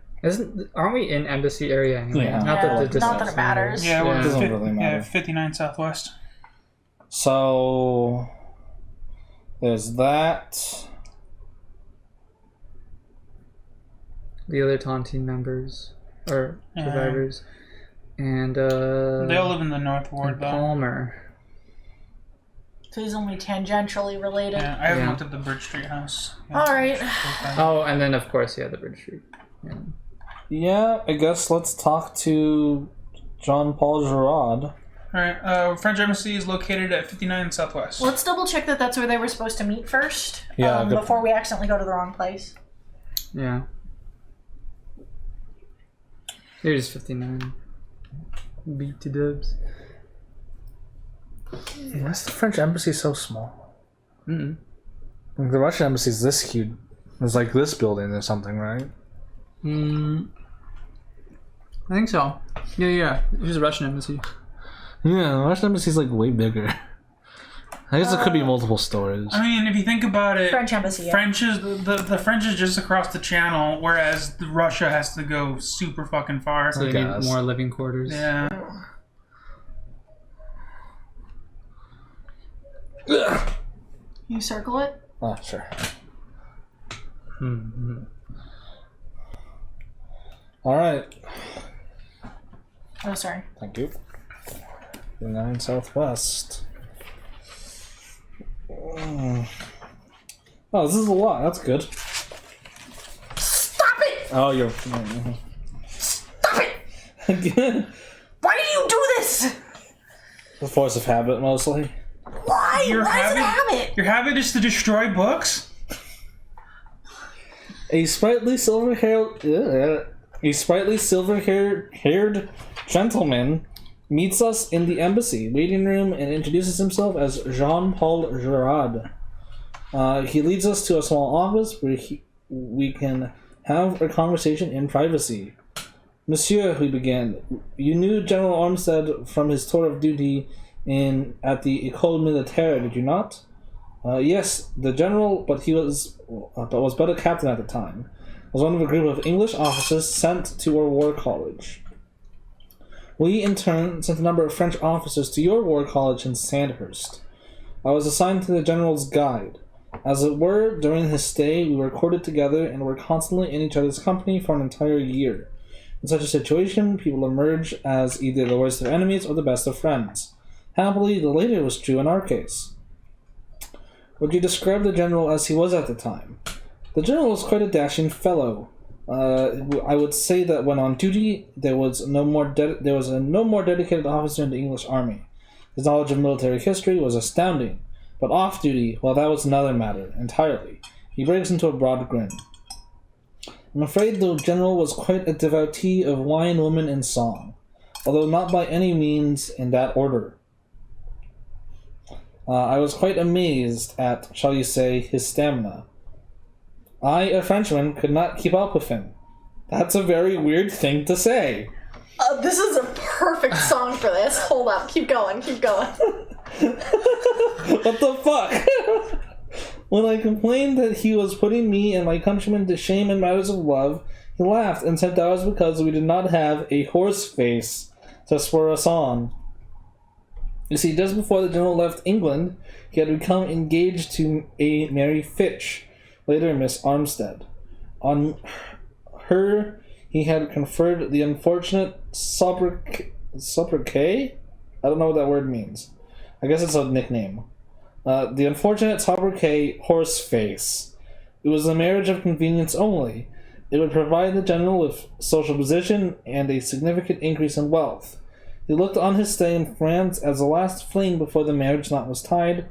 Aren't we in embassy area anyway? Yeah. Not Yeah, that not that it matters. Yeah, we're Yeah. Doesn't really matter. 59 Southwest. So there's that. The other Tontine members or Yeah. survivors, and They all live in the North Ward, and though. Palmer. So he's only tangentially related. Yeah, I haven't Yeah. looked at the Bridge Street house. All right. Oh, and then of course, the Bridge Street. Yeah. Yeah, I guess let's talk to Jean-Paul Gerard. Alright, French embassy is located at 59 Southwest. Let's double check that that's where they were supposed to meet first. Yeah, good before we accidentally go to the wrong place. Yeah. Here's 59. Beat to dubs. Why is the French embassy so small? Mm. Like, the Russian embassy is this huge. It's like this building or something, right? I think so. Yeah. Here's a Russian embassy. Yeah, the Russian embassy is like way bigger. I guess it could be multiple stories. I mean, if you think about it, French embassy. Yeah. French is the French is just across the channel, whereas Russia has to go super fucking far. So they guess. need more living quarters. Yeah. You circle it. Oh, sure. Alright, Oh, sorry. thank you. 9 Southwest. Oh, this is a lot. That's good. Stop it! Oh, you're. Stop it! Again? Why do you do this? The force of habit, mostly. Why? Your Why does it habit- have it? Your habit is to destroy books? A sprightly silver-haired gentleman meets us in the embassy waiting room and introduces himself as Jean-Paul Gerard. He leads us to a small office where we can have a conversation in privacy. Monsieur, we began, you knew General Armstead from his tour of duty at the École Militaire, did you not? Yes, the general, but was but a captain at the time, was one of a group of English officers sent to our war college. We, in turn, sent a number of French officers to your war college in Sandhurst. I was assigned to the general's guide. As it were, during his stay, we were quartered together and were constantly in each other's company for an entire year. In such a situation, people emerge as either the worst of enemies or the best of friends. Happily, the latter was true in our case. Would you describe the general as he was at the time? The general was quite a dashing fellow. I would say that when on duty, there was a no more dedicated officer in the English army. His knowledge of military history was astounding, but off duty, well, that was another matter entirely. He breaks into a broad grin. I'm afraid the general was quite a devotee of wine, woman, and song, although not by any means in that order. I was quite amazed at, shall you say, his stamina. I, a Frenchman, could not keep up with him. That's a very weird thing to say. This is a perfect song for this. Hold up. Keep going. Keep going. What the fuck? When I complained that he was putting me and my countrymen to shame in matters of love, he laughed and said that was because we did not have a horse face to spur us on. You see, just before the general left England, he had become engaged to a Mary Fitch, later Miss Armstead. On her, he had conferred the unfortunate sobriquet? I don't know what that word means. I guess it's a nickname. The unfortunate sobriquet Horseface. It was a marriage of convenience only. It would provide the general with social position and a significant increase in wealth. He looked on his stay in France as a last fling before the marriage knot was tied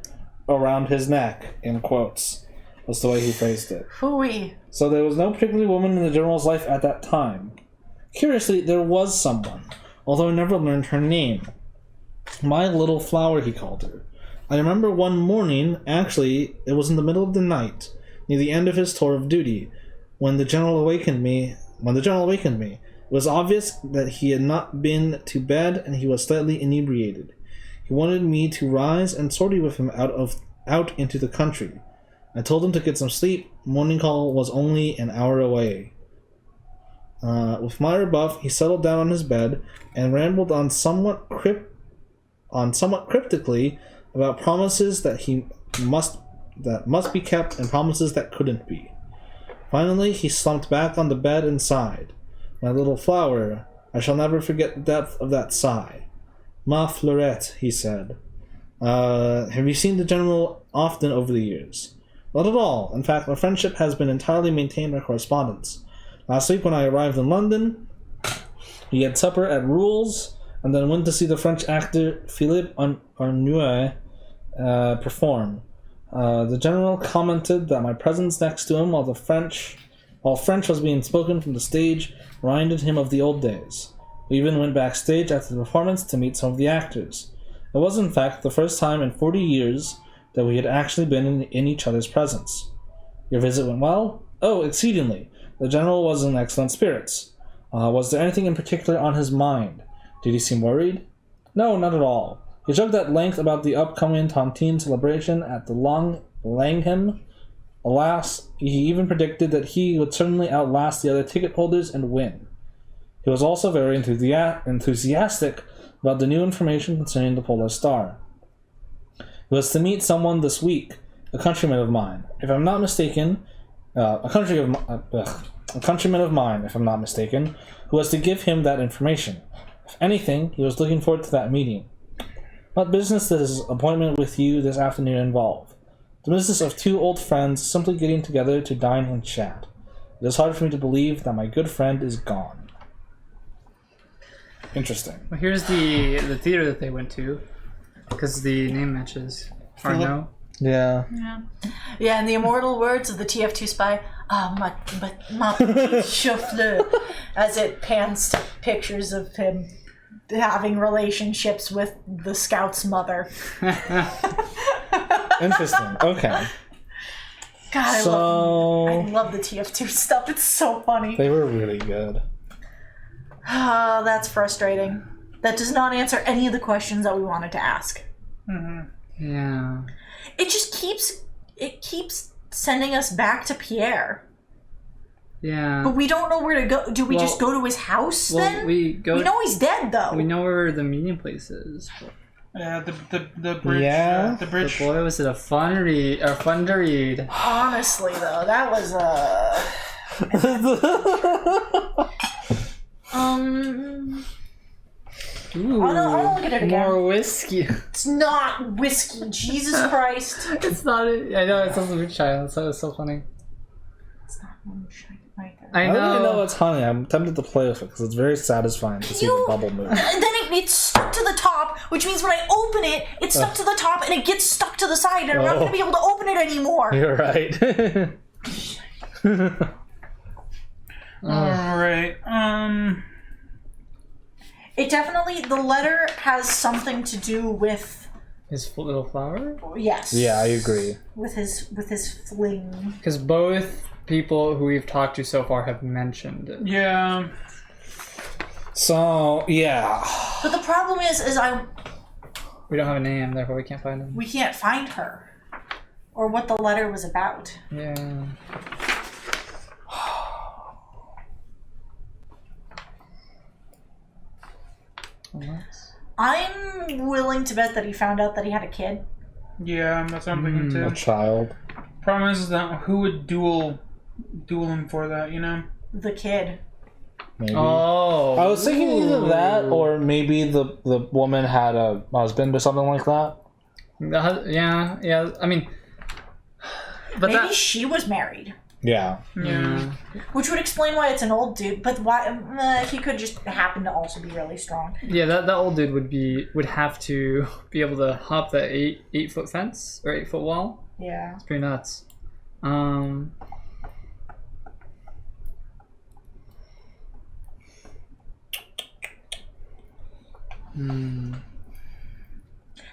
around his neck, in quotes. That's the way he phrased it. Hooey. So there was no particular woman in the general's life at that time. Curiously, there was someone, although I never learned her name. My Little Flower, he called her. I remember one morning, actually, it was in the middle of the night, near the end of his tour of duty, when the general awakened me. It was obvious that he had not been to bed and he was slightly inebriated. He wanted me to rise and sortie with him out into the country. I told him to get some sleep. Morning call was only an hour away. With my rebuff, he settled down on his bed and rambled on somewhat cryptically about promises that must be kept and promises that couldn't be. Finally, he slumped back on the bed and sighed. My little flower, I shall never forget the depth of that sigh. Ma Fleurette, he said. Have you seen the general often over the years? Not at all. In fact, our friendship has been entirely maintained by correspondence. Last week when I arrived in London, we had supper at Rule's, and then went to see the French actor Philippe Arnoux perform. The general commented that my presence next to him while French was being spoken from the stage reminded him of the old days. We even went backstage after the performance to meet some of the actors. It was, in fact, the first time in 40 years that we had actually been in each other's presence. Your visit went well? Oh, exceedingly. The general was in excellent spirits. Was there anything in particular on his mind? Did he seem worried? No, not at all. He joked at length about the upcoming Tontine celebration at the Langham. Alas, he even predicted that he would certainly outlast the other ticket holders and win. He was also very enthusiastic about the new information concerning the Polar Star. He was to meet someone this week, a countryman of mine, if I'm not mistaken, a countryman of mine, if I'm not mistaken, who was to give him that information. If anything, he was looking forward to that meeting. What business does his appointment with you this afternoon involve? The business of two old friends simply getting together to dine and chat. It is hard for me to believe that my good friend is gone. Interesting. Well, here's the theater that they went to, because the name matches. Arno. Yeah. Yeah, in the immortal words of the TF2 spy, ma petite chauffeur, as it pans to pictures of him having relationships with the scout's mother. Interesting. Okay. God, I love the TF2 stuff. It's so funny. They were really good. Oh, that's frustrating. That does not answer any of the questions that we wanted to ask. Mm-hmm. Yeah. It just keeps sending us back to Pierre. Yeah. But we don't know where to go. Do we just go to his house then? We know he's dead though. We know where the meeting place is. Yeah, the bridge. Yeah. The bridge. But boy, was it a fun to read. Honestly though, that was Ooh, I'll look at it again. more whiskey. It's not whiskey. Jesus Christ. It's not. I know it sounds like a child. So it's so funny. It's not moonshine right there. I I know. don't even know what's honey. I'm tempted to play with it because it's very satisfying to see the bubble move. And then it's stuck to the top, which means when I open it, it's stuck to the top and it gets stuck to the side, and I'm not going to be able to open it anymore. You're right. All right. It definitely, the letter has something to do with, His little flower. yes. Yeah, I agree. With his fling. Because both people who we've talked to so far have mentioned it. Yeah. So, yeah. But the problem is We don't have a name, therefore we can't find him. we can't find her. Or what the letter was about. Yeah. I'm willing to bet that he found out that he had a kid. Yeah, that's what I'm thinking too. A child. Problem is that who would duel him for that, you know? The kid. Maybe. Oh. I was thinking either that or maybe the woman had a husband or something like that. Yeah. I mean, but Maybe she was married. Yeah. Yeah. Which would explain why it's an old dude, but why he could just happen to also be really strong. Yeah, that old dude would have to be able to hop that 8-foot fence or 8-foot wall. Yeah. It's pretty nuts.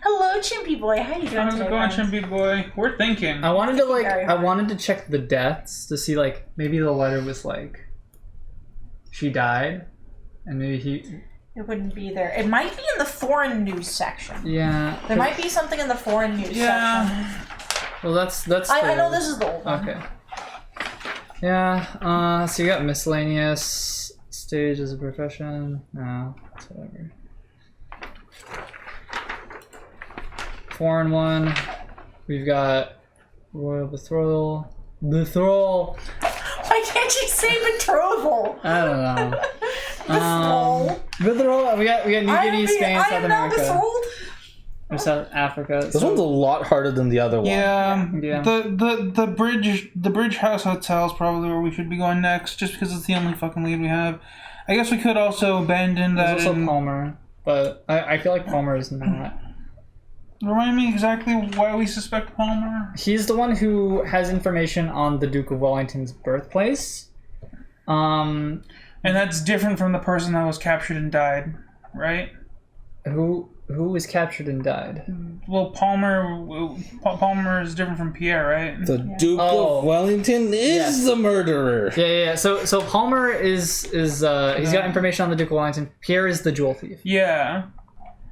Hello, Chimpy Boy. How you doing How's today, it going, friends? Chimpy Boy? We're thinking. I wanted to Very hard. I wanted to check the deaths to see like maybe the letter was like she died, and maybe he. It wouldn't be there. It might be in the foreign news section. Yeah. There might be something in the foreign news section. Well, that's. I know this is the old one. Okay. Yeah. So you got miscellaneous stage as a profession. No, it's whatever. Foreign one. We've got royal betrothal. Betrothal. Why can't you say betrothal? I don't know. Betrothal. Betrothal. We got New Guinea, Spain, I South am not America, betrothed. or South Africa. This one's a lot harder than the other one. Yeah. Yeah. The Bridge House Hotel is probably where we should be going next, just because it's the only fucking lead we have. I guess we could also abandon that. There's also Palmer, but I feel like Palmer is not. Remind me exactly why we suspect Palmer. He's the one who has information on the Duke of Wellington's birthplace. And that's different from the person that was captured and died, right? Who was captured and died? Well, Palmer is different from Pierre, right? The Duke of Wellington is the murderer. Yeah. So Palmer is he's got information on the Duke of Wellington. Pierre is the jewel thief. Yeah.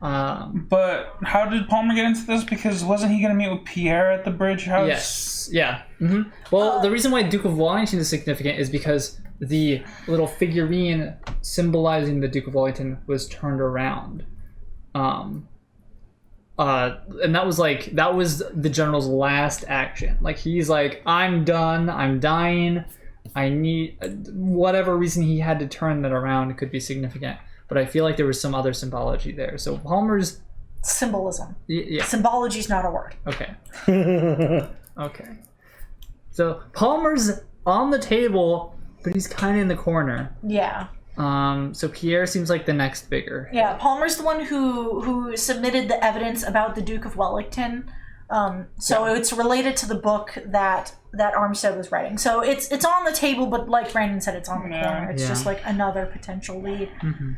But how did Palmer get into this? Because wasn't he going to meet with Pierre at the Bridge House? Yes. Yeah. Mm-hmm. Well, the reason why Duke of Wellington is significant is because the little figurine symbolizing the Duke of Wellington was turned around. And that was the general's last action. Like, he's like, I'm done, I'm dying, I need whatever reason he had to turn that around could be significant. But I feel like there was some other symbology there. So Palmer's Symbolism. yeah. Symbology's not a word. Okay. Okay. So Palmer's on the table, but he's kind of in the corner. Yeah. So Pierre seems like the next bigger. Yeah, Palmer's the one who submitted the evidence about the Duke of Wellington. It's related to the book that Armstead was writing. So it's on the table, but like Brandon said, it's on the corner. It's just like another potential lead. Mm-hmm.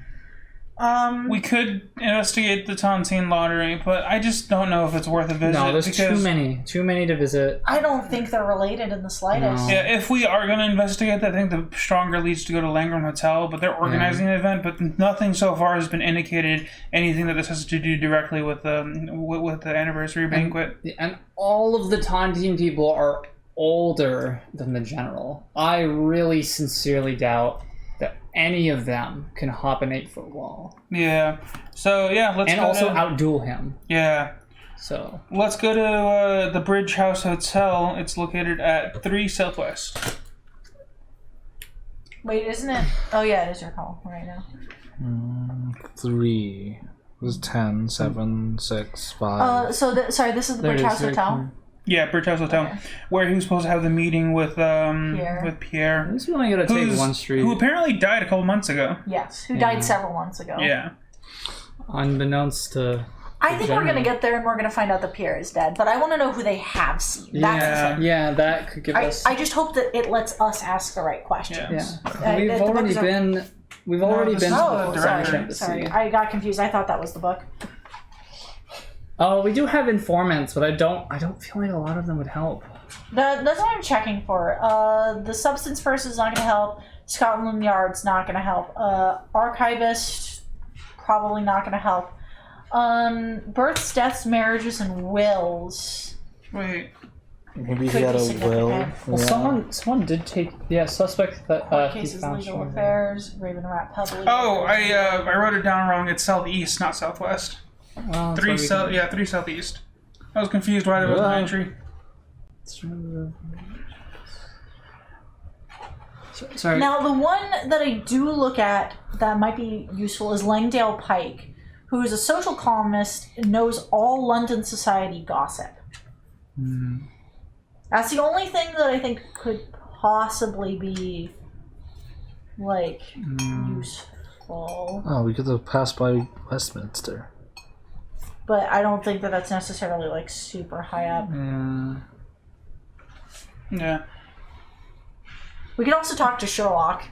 We could investigate the Tontine lottery, but I just don't know if it's worth a visit. No, there's because, too many to visit. I don't think they're related in the slightest. Yeah, if we are going to investigate that, I think the stronger leads to go to Langhorne Hotel, but they're organizing an event, but nothing so far has been indicated anything that this has to do directly with the anniversary banquet. And all of the Tontine people are older than the general. I really sincerely doubt that any of them can hop an 8-foot wall. Yeah. So yeah, let's and go also to, outduel him. Yeah. So let's go to the Bridge House Hotel. It's located at 3 Southwest. Wait, isn't it? Oh yeah, it is your call right now. 3. It was 10, 7, 6, 5. This is the There Bridge it is, House right Hotel. there. Yeah, Bridge House Hotel, where he was supposed to have the meeting with Pierre. This one I gotta take one street. Who apparently died a couple months ago. Yes, who died several months ago. Yeah. Unbeknownst to. I think we're gonna get there and we're gonna find out that Pierre is dead, but I want to know who they have seen. Yeah, that could give us. I just hope that it lets us ask the right questions. Yeah, we've already been. We've already been. Oh, to the French sorry. embassy. I got confused. I thought that was the book. Oh, we do have informants, but I don't feel like a lot of them would help. That's what I'm checking for. The substance first is not going to help. Scotland Yard's not going to help. Archivist, probably not going to help. Births, deaths, marriages, and wills. Wait. Maybe he Could had be a will. significant. Well, someone did take suspect that Court he cases, found legal shooting. affairs, Raven Rat Public. Oh, I wrote it down wrong. It's southeast, not southwest. Well, Three southeast. I was confused why there was an entry. Sorry. Now, the one that I do look at that might be useful is Langdale Pike, who is a social columnist and knows all London society gossip. That's the only thing that I think could possibly be, like, useful. Oh, we could have passed by Westminster. But I don't think that that's necessarily, like, super high up. Yeah. We could also talk to Sherlock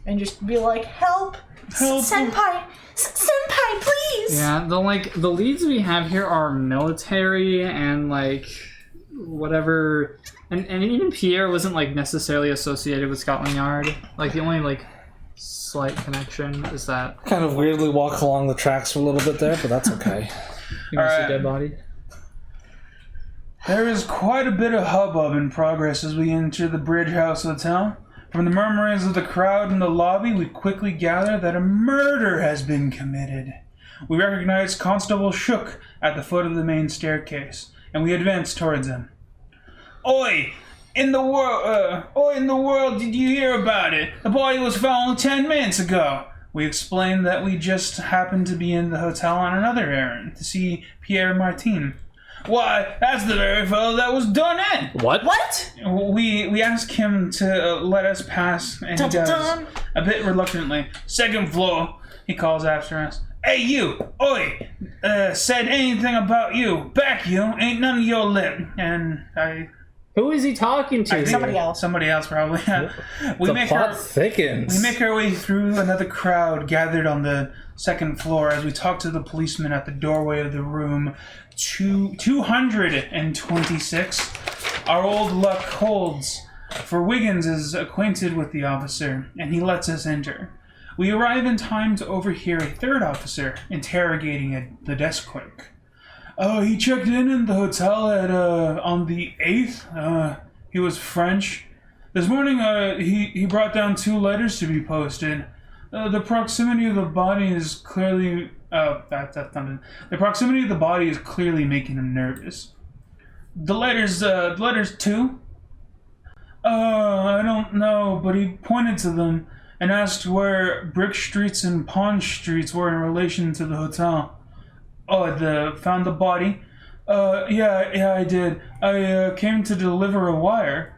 and just be like, help! Help. Senpai! Senpai, please! Yeah, the leads we have here are military and like whatever, and even Pierre wasn't like necessarily associated with Scotland Yard. Like the only like slight connection is that Kind of weirdly walk along the tracks for a little bit there, but that's okay. you can see Alright. dead body. There is quite a bit of hubbub in progress as we enter the Bridge House Hotel. From the murmurings of the crowd in the lobby, we quickly gather that a murder has been committed. We recognize Constable Shook at the foot of the main staircase, and we advance towards him. Oi! In the world, did you hear about it? The body was found 10 minutes ago. We explained that we just happened to be in the hotel on another errand to see Pierre Martin. Why, that's the very fellow that was done in. What? What? We asked him to let us pass, and he does, Dun-dun-dun. a bit reluctantly. Second floor, he calls after us. Hey you, oi, said anything about you, back you, ain't none of your lip. And Who is he talking to? I think Somebody else. Somebody else probably. we The make plot thickens. we make our way through another crowd gathered on the second floor as we talk to the policeman at the doorway of the room 226. Our old luck holds, for Wiggins is acquainted with the officer, and he lets us enter. We arrive in time to overhear a third officer interrogating the desk clerk. He checked in the hotel at on the 8th. He was French. This morning, he brought down 2 letters to be posted. The proximity of the body is clearly that's not it. The proximity of the body is clearly making him nervous. The letters too. I don't know, but he pointed to them and asked where Brick Streets and Pond Streets were in relation to the hotel. Found the body? Yeah, I did. I came to deliver a wire.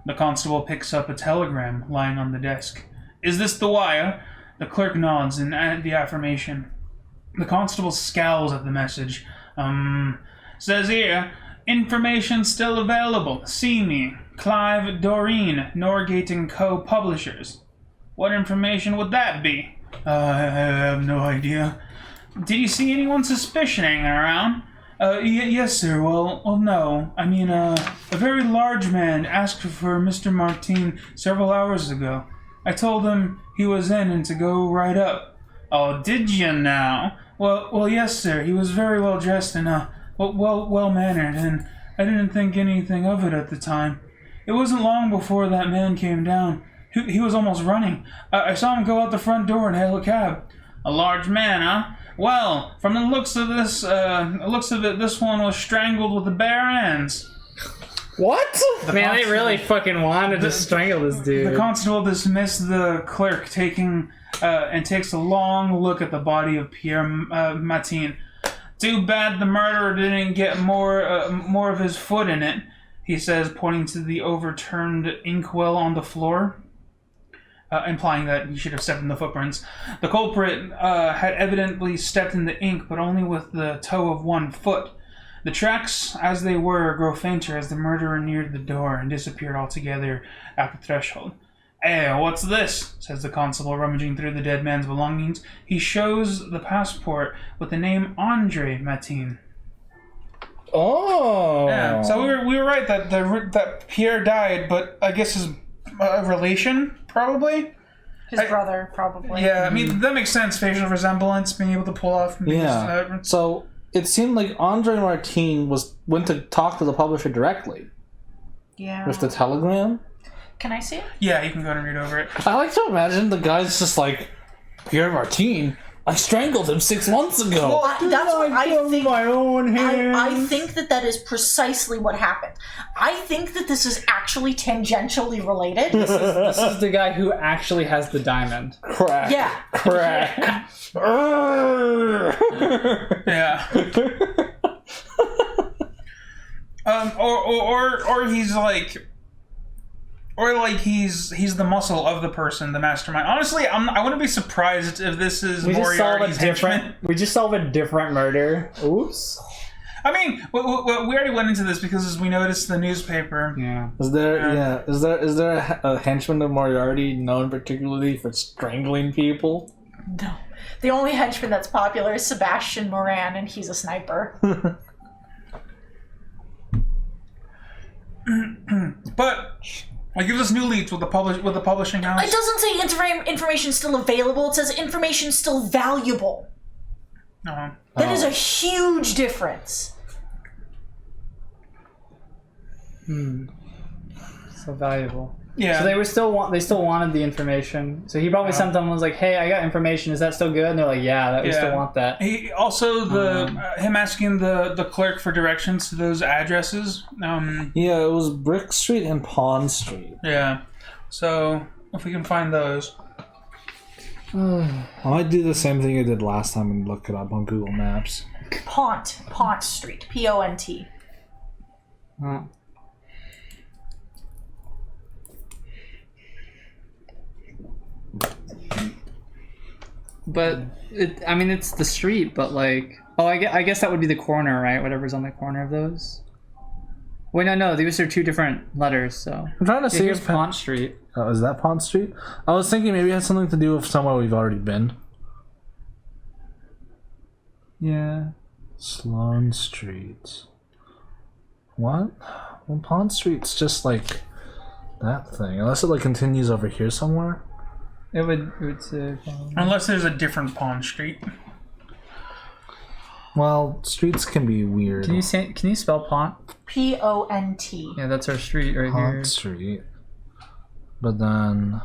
The constable picks up a telegram lying on the desk. Is this the wire? The clerk nods in the affirmation. The constable scowls at the message. Says here, information still available. See me. Clive Doreen, Norgate & Co. Publishers. What information would that be? I have no idea. Did you see anyone suspicious hanging around? Yes, sir. Well, no. I mean, a very large man asked for Mr. Martin several hours ago. I told him he was in and to go right up. Oh, did you now? Well, yes, sir. He was very well dressed and, well mannered, and I didn't think anything of it at the time. It wasn't long before that man came down. He was almost running. I saw him go out the front door and hail a cab. A large man, huh? Well, from the looks of it, this one was strangled with the bare hands. What? Man, they really fucking wanted to strangle this dude. The constable dismissed the clerk, and takes a long look at the body of Pierre Martin. Too bad the murderer didn't get more of his foot in it, he says, pointing to the overturned inkwell on the floor. Implying that he should have stepped in the footprints. The culprit had evidently stepped in the ink, but only with the toe of one foot. The tracks, as they were, grow fainter as the murderer neared the door and disappeared altogether at the threshold. Hey, what's this? Says the constable, rummaging through the dead man's belongings. He shows the passport with the name Andre Martin. Oh. Yeah, so we were right that Pierre died, but I guess his relation, probably? His brother, probably. Yeah, I mean, that makes sense. Facial resemblance, being able to pull off. Yeah. So it seemed like Andre Martin went to talk to the publisher directly. Yeah. with the telegram. Can I see it? Yeah, you can go and read over it. I like to imagine the guy's just like, Pierre Martin, I strangled him 6 months ago. Well, that's what I think. My own hand. I think that is precisely what happened. I think that this is actually tangentially related. This is the guy who actually has the diamond. Crack. Yeah. Crack. Yeah. Or he's like, or like he's the muscle of the person, the mastermind. Honestly, I wouldn't be surprised if this is Moriarty's henchman. We just solve a different murder. Oops. I mean, we already went into this because as we noticed in the newspaper. Yeah. Is there a henchman of Moriarty known particularly for strangling people? No. The only henchman that's popular is Sebastian Moran, and he's a sniper. But it gives us new leads with the publishing house. It doesn't say information still available. It says information still valuable. Uh-huh. That is a huge difference. So valuable. Yeah. So they still wanted the information. So he probably sent them and was like, "Hey, I got information. Is that still good?" And they're like, "Yeah, we still want that." He also him asking the clerk for directions to those addresses. Yeah, it was Brick Street and Pond Street. Yeah. So if we can find those. I might do the same thing I did last time and look it up on Google Maps. Pont Street. P-O-N-T. Oh. But it's the street. But like, I guess that would be the corner, right? Whatever's on the corner of those. Wait, no. These are two different letters. So I'm trying to see here's if Pont Street. Oh, is that Pond Street? I was thinking maybe it has something to do with somewhere we've already been. Yeah. Sloane Street. What? Well, Pond Street's just like that thing. Unless it like continues over here somewhere. It would say. Unless there's a different Pond Street. Well, streets can be weird. Can you spell Pont? P-O-N-T. Yeah, that's our street right Pond here. Street. But then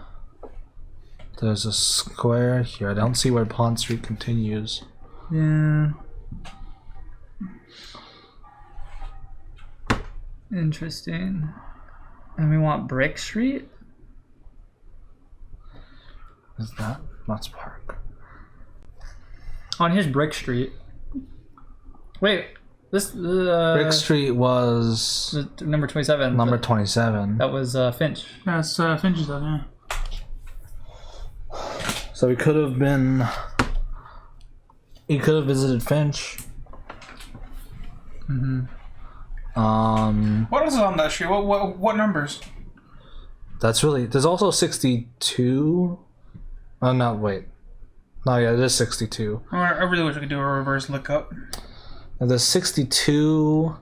there's a square here. I don't see where Pond Street continues. Yeah. Interesting. And we want Brick Street? Is that Nuts Park? On his Brick Street. Wait, this Brick Street was number 27. number 27. That was Finch. That's Finch's though, yeah. So he could have been. He could have visited Finch. What else is on that street? What numbers? That's really. There's also 62. Oh no! Wait. No, yeah, it is 62. I really wish we could do a reverse lookup. And there's 62.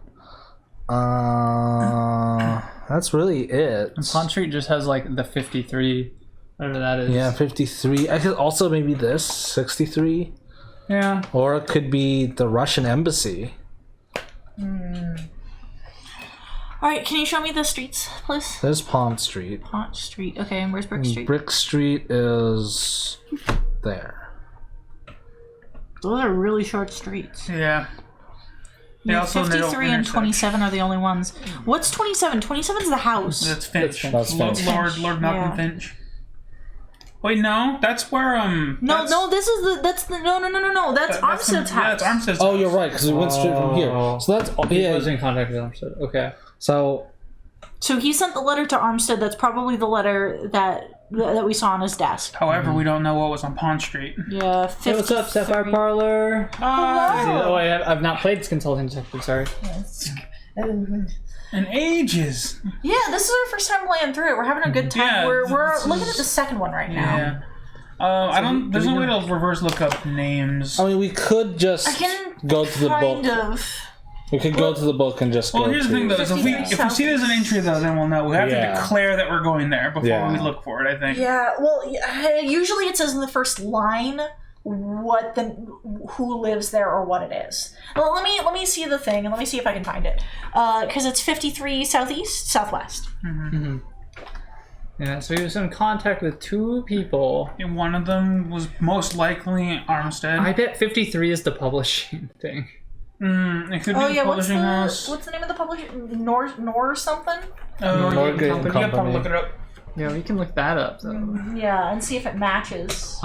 That's really it. And Pond Street just has like the 53, whatever that is. Yeah, 53. I could also maybe this 63. Yeah. Or it could be the Russian embassy. Alright, can you show me the streets, please? There's Pond Street. Pont Street. Okay, and where's Brick Street? Brick Street is there. Those are really short streets. Yeah. They Yeah, also 53 and intersect. 27 are the only ones. What's 27? 27's the house. That's Finch. That's Finch. Lord Malcolm Yeah. Finch. Wait, no, that's where No, this is the no. That's Armstead's house. That's Armstead's Oh, house. you're right, because we went straight from here. So that's He yeah. was in contact with Armstead. Okay. So So he sent the letter to Armstead. That's probably the letter that we saw on his desk. However, we don't know what was on Pond Street. Yeah, Hey, what's up, Sapphire Parlor? Oh, I've not played Consulting Detective, sorry. In ages. Yeah, this is our first time playing through it. We're having a good time. Yeah, we're this looking is- at the second one right now. Yeah. I don't. There's no way to reverse look up names. I mean, we could just I can go to the kind book. of. We could go to the book and just Well, go here's the to. thing though: is if we see there's an entry though, then we'll know. We have Yeah. to declare that we're going there before Yeah. we look for it. I think. Yeah, well, usually it says in the first line who lives there or what it is. Well, let me see the thing and let me see if I can find it. Because it's 53 southwest. Yeah, so he was in contact with 2 people. And one of them was most likely Armstead. I bet 53 is the publishing thing. It could Oh be yeah, the publishing house. what's the name of the publisher? Nor something? Norgate Company. Yeah, probably Company. look it up. Yeah, we can look that up though. Yeah, and see if it matches.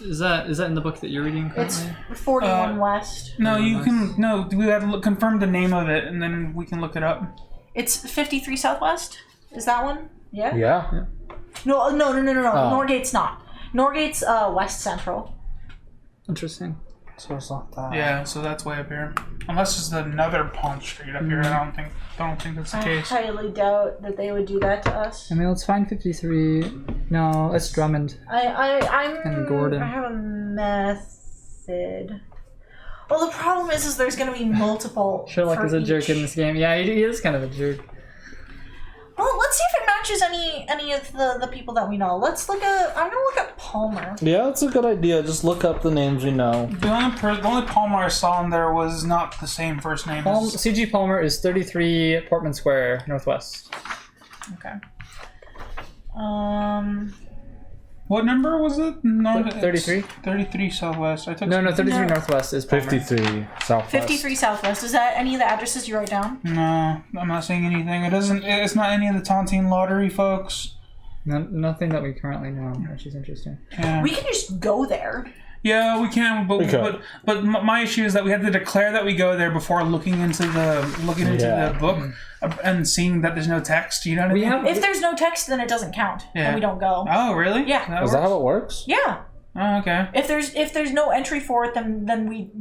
Is that in the book that you're reading It's currently? 41 West. No, you can. No, we have to confirm the name of it, and then we can look it up. It's 53 Southwest? Is that one? Yeah? Yeah. No. Oh. Norgate's not. Norgate's West Central. Interesting. So it's not that. Yeah, so that's way up here. Unless it's another Pawn Street up here. I don't think that's the I case. highly doubt that they would do that to us. I mean, let's find 53. No, that's Drummond. I'm And Gordon. I have a method. Well, the problem is there's going to be multiple. Sherlock for is a jerk each. in this game. Yeah, he is kind of a jerk. Well, let's see if it matches any of the people that we know. Let's look at. I'm gonna look at Palmer. Yeah, that's a good idea. Just look up the names we know. The only Palmer I saw in there was not the same first name. as... C.G. Palmer is 33 Portman Square, Northwest. Okay. What number was it? 33? 33 Southwest. I took No, 33 No. Northwest is Palmer. 53 Southwest. 53 Southwest. Is that any of the addresses you write down? No, I'm not saying anything. It doesn't. It's not any of the Tontine lottery folks. Nothing that we currently know, which is interesting. Yeah. We can just go there. Yeah, we can, but We could. but my issue is that we had to declare that we go there before looking into Yeah. the book and seeing that there's no text. You know what I We mean? have If there's no text, then it doesn't count, Yeah. and we don't go. Oh, really? Yeah. Is that how it works? Yeah. Oh, okay. If there's no entry for it, then we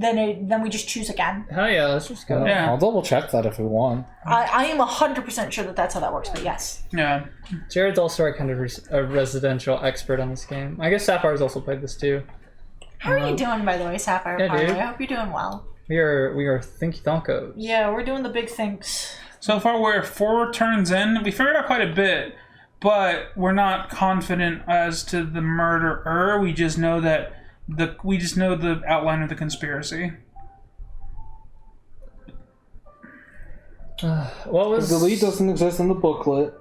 just choose again. hell yeah, let's just go. Yeah. I'll double check that if we want. I am 100% sure that that's how that works. But yes. Yeah. Jared's also a kind of a residential expert on this game. I guess Sapphire's also played this too. How are you doing, by the way, Sapphire? Yeah, Parlor? dude. I hope you're doing well. We are thinky thonkos. Yeah, we're doing the big things. So far, we're 4 turns in. We figured out quite a bit, but we're not confident as to the murderer. We just know that the outline of the conspiracy. What was The lead doesn't exist in the booklet.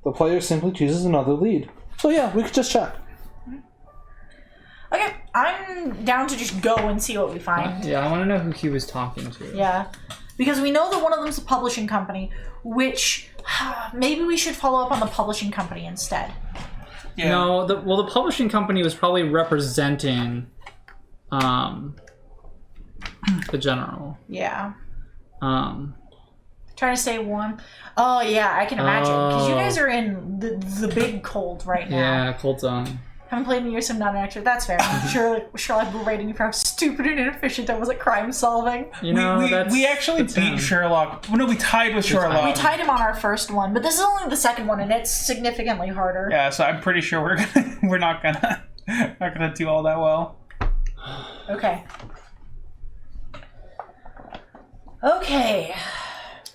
The player simply chooses another lead. So yeah, we could just check. Okay, I'm down to just go and see what we find. Yeah, I want to know who he was talking to. Yeah, because we know that one of them's a publishing company, which maybe we should follow up on the publishing company instead. Yeah. No, the publishing company was probably representing the general. Yeah. Trying to stay warm. Oh yeah, I can imagine because you guys are in the big cold right now. Yeah, cold zone. Haven't played in years, so I'm not an expert. That's fair. Sherlock berating you for how stupid and inefficient I was at crime solving. You know, we actually that's him. beat Sherlock. Well, no, we tied with Sherlock. We tied him on our first one, but this is only the second one, and it's significantly harder. Yeah, so I'm pretty sure we're not gonna do all that well. Okay. Okay.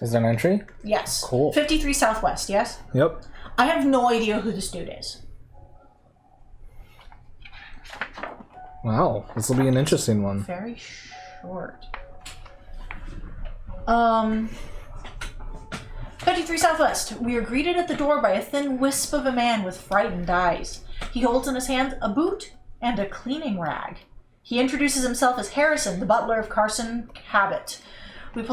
Is there an entry? Yes. Cool. 53 Southwest, yes? Yep. I have no idea who this dude is. Wow, this will be an interesting one. Very short. 53 Southwest. We are greeted at the door by a thin wisp of a man with frightened eyes. He holds in his hand a boot and a cleaning rag. He introduces himself as Harrison, the butler of Carson Cabot. We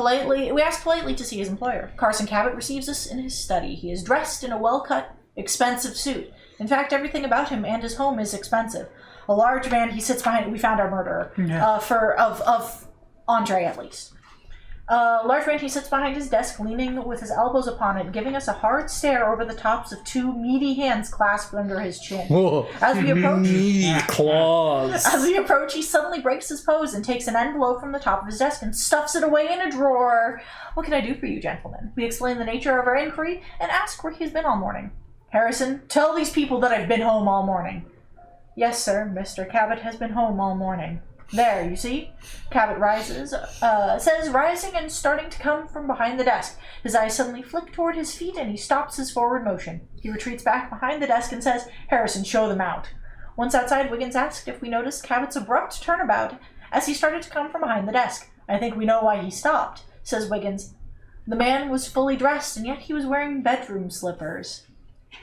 ask politely to see his employer. Carson Cabot receives us in his study. He is dressed in a well-cut, expensive suit. In fact, everything about him and his home is expensive. A large man, he sits behind. We found our murderer. Yeah. Of Andre, at least. Large man, he sits behind his desk, leaning with his elbows upon it, giving us a hard stare over the tops of 2 meaty hands clasped under his chin. Whoa. As we approach, Meaty claws. he suddenly breaks his pose and takes an envelope from the top of his desk and stuffs it away in a drawer. What can I do for you, gentlemen? We explain the nature of our inquiry and ask where he's been all morning. Harrison, tell these people that I've been home all morning. Yes, sir. Mr. Cabot has been home all morning. There, you see? Cabot says, rising and starting to come from behind the desk. His eyes suddenly flick toward his feet and he stops his forward motion. He retreats back behind the desk and says, Harrison, show them out. Once outside, Wiggins asked if we noticed Cabot's abrupt turnabout as he started to come from behind the desk. I think we know why he stopped, says Wiggins. The man was fully dressed, and yet he was wearing bedroom slippers.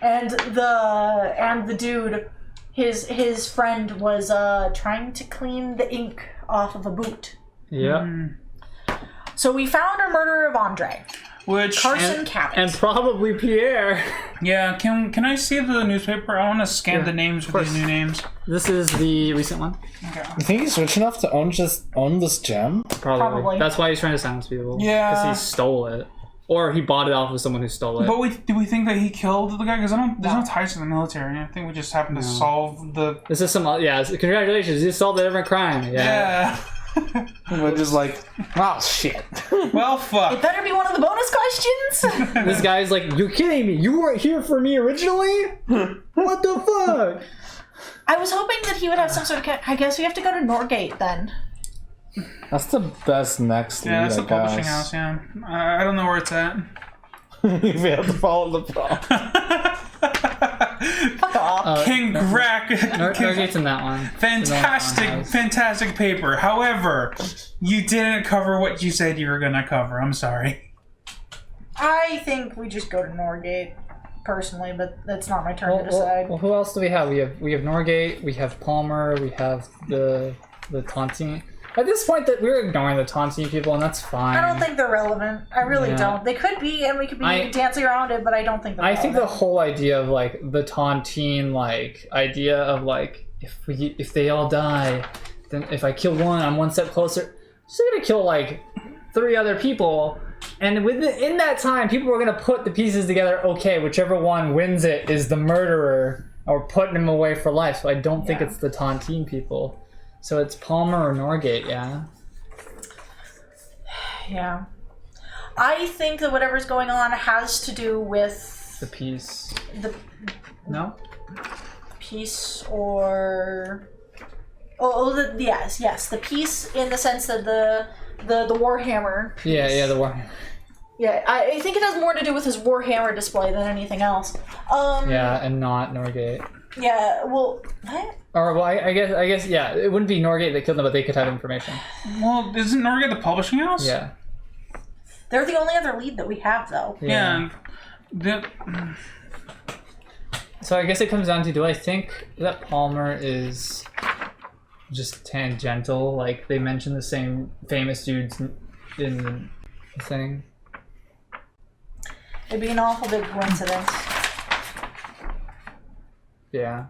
And the dude, his friend was trying to clean the ink off of a boot. Yeah. So we found our murderer of Andre. Which Carson Cabot. And probably Pierre. Yeah, can I see the newspaper? I want to scan the names for these new names. This is the recent one. Okay. You think he's rich enough to own this gem? Probably. That's why he's trying to silence people. Yeah. Because he stole it. Or he bought it off of someone who stole it. But do we think that he killed the guy? Because there's no ties to the military. I think we just happened to solve the... This is congratulations, you solved a different crime. Yeah. We're just like, oh shit. Well, fuck. It better be one of the bonus questions. This guy's like, you're kidding me. You weren't here for me originally? What the fuck? I was hoping that he would have some sort of... I guess we have to go to Norgate then. That's the best next lead, Yeah, that's the I publishing guess. house, yeah. I don't know where it's at. We have to follow the plot. Fuck off. Norgate's in that one. Fantastic paper. However, you didn't cover what you said you were going to cover. I'm sorry. I think we just go to Norgate, personally, but that's not my turn to decide. Well, who else do we have? We have Norgate, we have Palmer, we have the Tontine. At this point, that we're ignoring the Tontine people, and that's fine. I don't think they're relevant. I really don't. They could be, and we could be dancing around it, but I don't think they're relevant. I think the whole idea of like the Tontine idea of like if they all die, then if I kill one, I'm one step closer. So I'm gonna kill like 3 other people, and in that time, people were gonna put the pieces together. Okay, whichever one wins it is the murderer, or putting him away for life. So I don't think it's the Tontine people. So it's Palmer or Norgate, yeah? Yeah. I think that whatever's going on has to do with... The piece. No? Piece or... Yes. The piece in the sense that the Warhammer piece. Yeah, the Warhammer. Yeah, I think it has more to do with his Warhammer display than anything else. Yeah, and not Norgate. Yeah, well... What? Or, well, I guess, yeah, it wouldn't be Norgate that killed them, but they could have information. Well, isn't Norgate the publishing house? Yeah. They're the only other lead that we have, though. Yeah. So I guess it comes down to, do I think that Palmer is just tangential? Like, they mention the same famous dudes in the thing? It'd be an awful big coincidence. Yeah.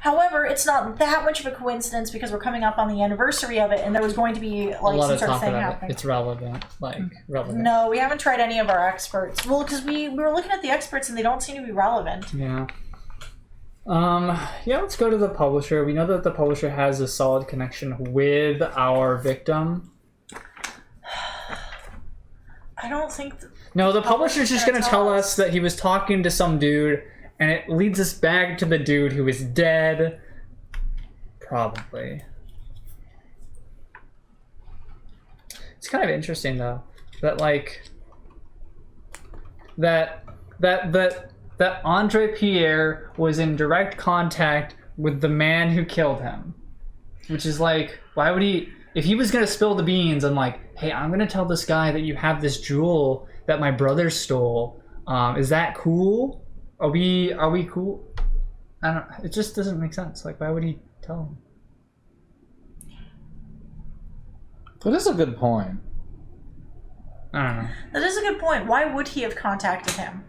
However, it's not that much of a coincidence because we're coming up on the anniversary of it, and there was going to be like some sort of thing happening. It's relevant, relevant. No, we haven't tried any of our experts. Well, because we were looking at the experts and they don't seem to be relevant. Yeah. Yeah, let's go to the publisher. We know that the publisher has a solid connection with our victim. I don't think... No, the publisher's just going to tell us that he was talking to some dude, and it leads us back to the dude who is dead. Probably. It's kind of interesting, though, that, like... That Andre Pierre was in direct contact with the man who killed him. Which is like, why would he... If he was going to spill the beans and like, hey, I'm going to tell this guy that you have this jewel that my brother stole, is that cool? Are we cool? I don't... It just doesn't make sense. Like, why would he tell him? That is a good point. I don't know. That is a good point. Why would he have contacted him?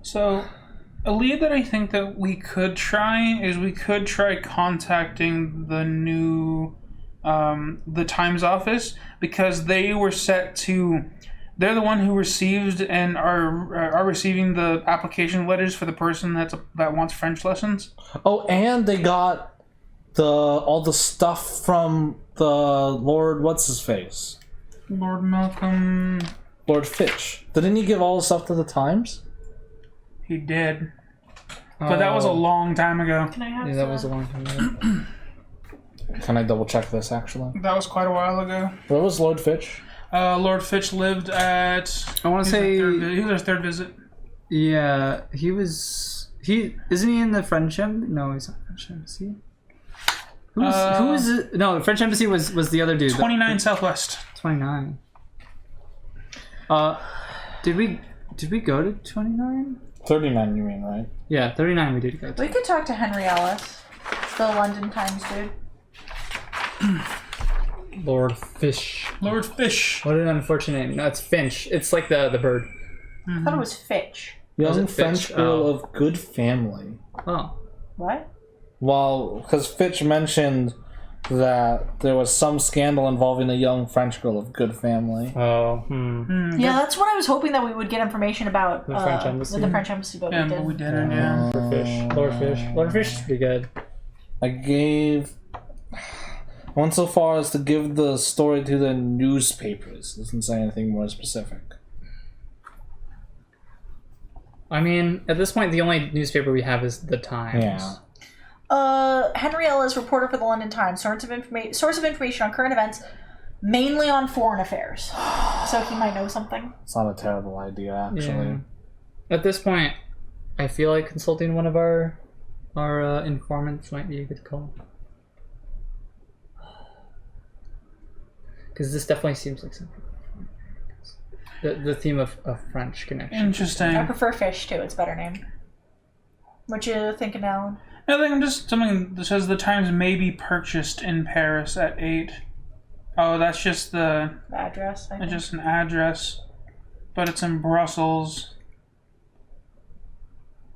So, a lead that I think that we could try is contacting the new, the Times office, because they were set to, they're the one who received and are receiving the application letters for the person that wants French lessons. Oh, and they got all the stuff from the Lord what's-his-face? Lord Malcolm... Lord Fitch. Didn't he give all the stuff to the Times? He did. But that was a long time ago. Can I have Yeah, that was a long time ago. Can I double check this, actually? That was quite a while ago. Where was Lord Fitch? Lord Fitch lived at... I want to say... He was our third visit. Yeah, he was Isn't he in the French embassy? No, he's not French embassy. Who's it? No, the French embassy was the other dude. 29 Southwest. 29. Did we go to 29? 39, you mean, right? Yeah, 39 we did go to. We could talk to Henry Ellis, the London Times dude. Lord Fish. Lord Fish. What an unfortunate name. No, it's Finch. It's like the bird. I thought it was Fitch. Young it French Fitch? girl Oh. of good family. Oh. What? Well, because Fitch mentioned that there was some scandal involving a young French girl of good family. Oh. Yeah, that's what I was hoping that we would get information about The French embassy? with the French embassy, but Yeah, we but didn't. we didn't, yeah. Lord Fish. Lord Fish is pretty good. I went so far as to give the story to the newspapers. Doesn't say anything more specific. I mean, at this point, the only newspaper we have is The Times. Yeah. Henry Ellis, reporter for the London Times, source of information on current events, mainly on foreign affairs. So he might know something. It's not a terrible idea, actually. Yeah. At this point, I feel like consulting one of our informants might be a good call. Because this definitely seems like something. The theme of French connection. Interesting. I prefer Fish too. It's a better name. What you thinking, Alan? I think I'm just something that says the Times may be purchased in Paris at 8. Oh, that's just The address. I think. it's just an address, but it's in Brussels.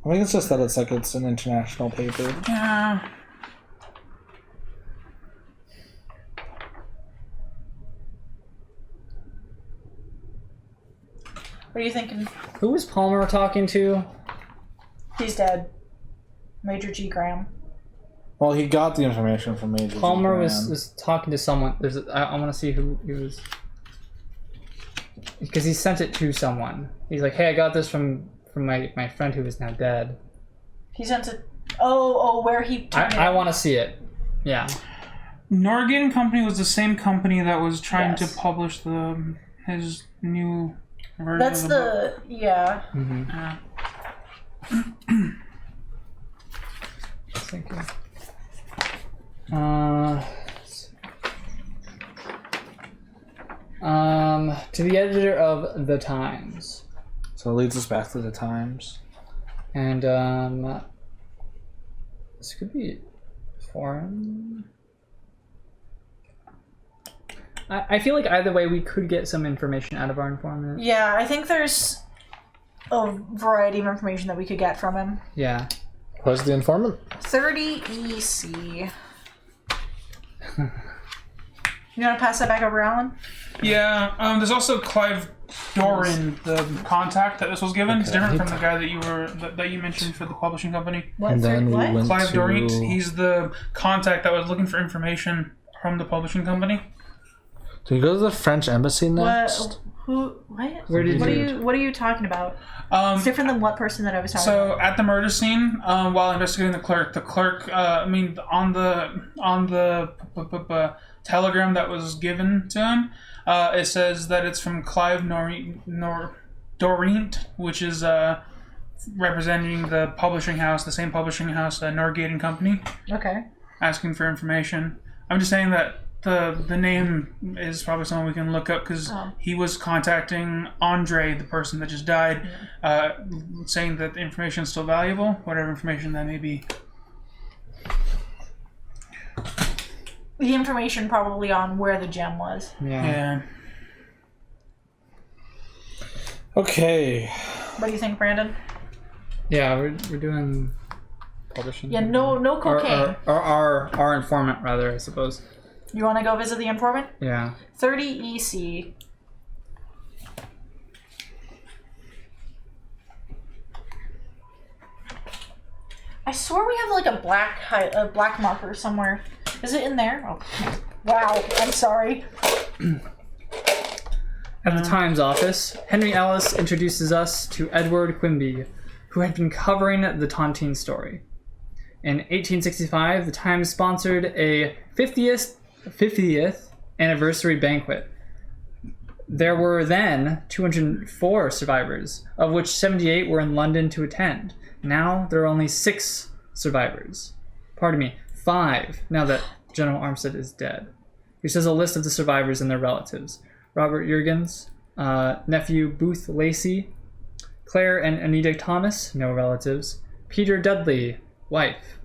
I think it's just that it's an international paper. Yeah. What are you thinking? Who was Palmer talking to? He's dead. Major G. Graham. Well, he got the information from Major Palmer G. was talking to someone. I want to see who he was. Because he sent it to someone. He's like, hey, I got this from my friend who is now dead. He sent it. Oh, where he. I want to see it. Yeah. Norgate and Company was the same company that was trying Yes. to publish his new version That's of the book. yeah. Yeah. Thank you. To the editor of The Times. So it leads us back to the Times. And this could be foreign. I feel like either way we could get some information out of our informant. Yeah, I think there's a variety of information that we could get from him. Yeah. Where's the informant? 30 EC. You want to pass that back over, Alan? Yeah, there's also Clive Doran, the contact that this was given. It's different from the guy that you mentioned for the publishing company. What? And then we what? went Clive to... Doran, he's the contact that was looking for information from the publishing company. Do we go to the French embassy next? What? Who? What? Where did you- What are you talking about? It's different than what person that I was talking about. So at the murder scene, while investigating the clerk, on the telegram that was given to him, it says that it's from Clive Dorint, which is representing the publishing house, the same publishing house, Norgate and Company, Okay. asking for information. I'm just saying that the name is probably someone we can look up because he was contacting Andre, the person that just died, saying that the information is still valuable, whatever information that may be. The information probably on where the gem was. Yeah. Okay. What do you think, Brandon? Yeah, we're doing publishing. Yeah, no cocaine. Or our informant, rather, I suppose. You want to go visit the informant? Yeah. 30 EC. I swear we have like a black marker somewhere. Is it in there? Oh, wow. I'm sorry. At the Times office, Henry Ellis introduces us to Edward Quimby, who had been covering the Tontine story. In 1865, the Times sponsored a 50th anniversary banquet. There were then 204 survivors, of which 78 were in London to attend. Now there are only 6 survivors. Pardon me, 5, now that General Armstead is dead. He says a list of the survivors and their relatives. Robert Jurgens, nephew Booth Lacey, Claire and Anita Thomas, no relatives. Peter Dudley, wife.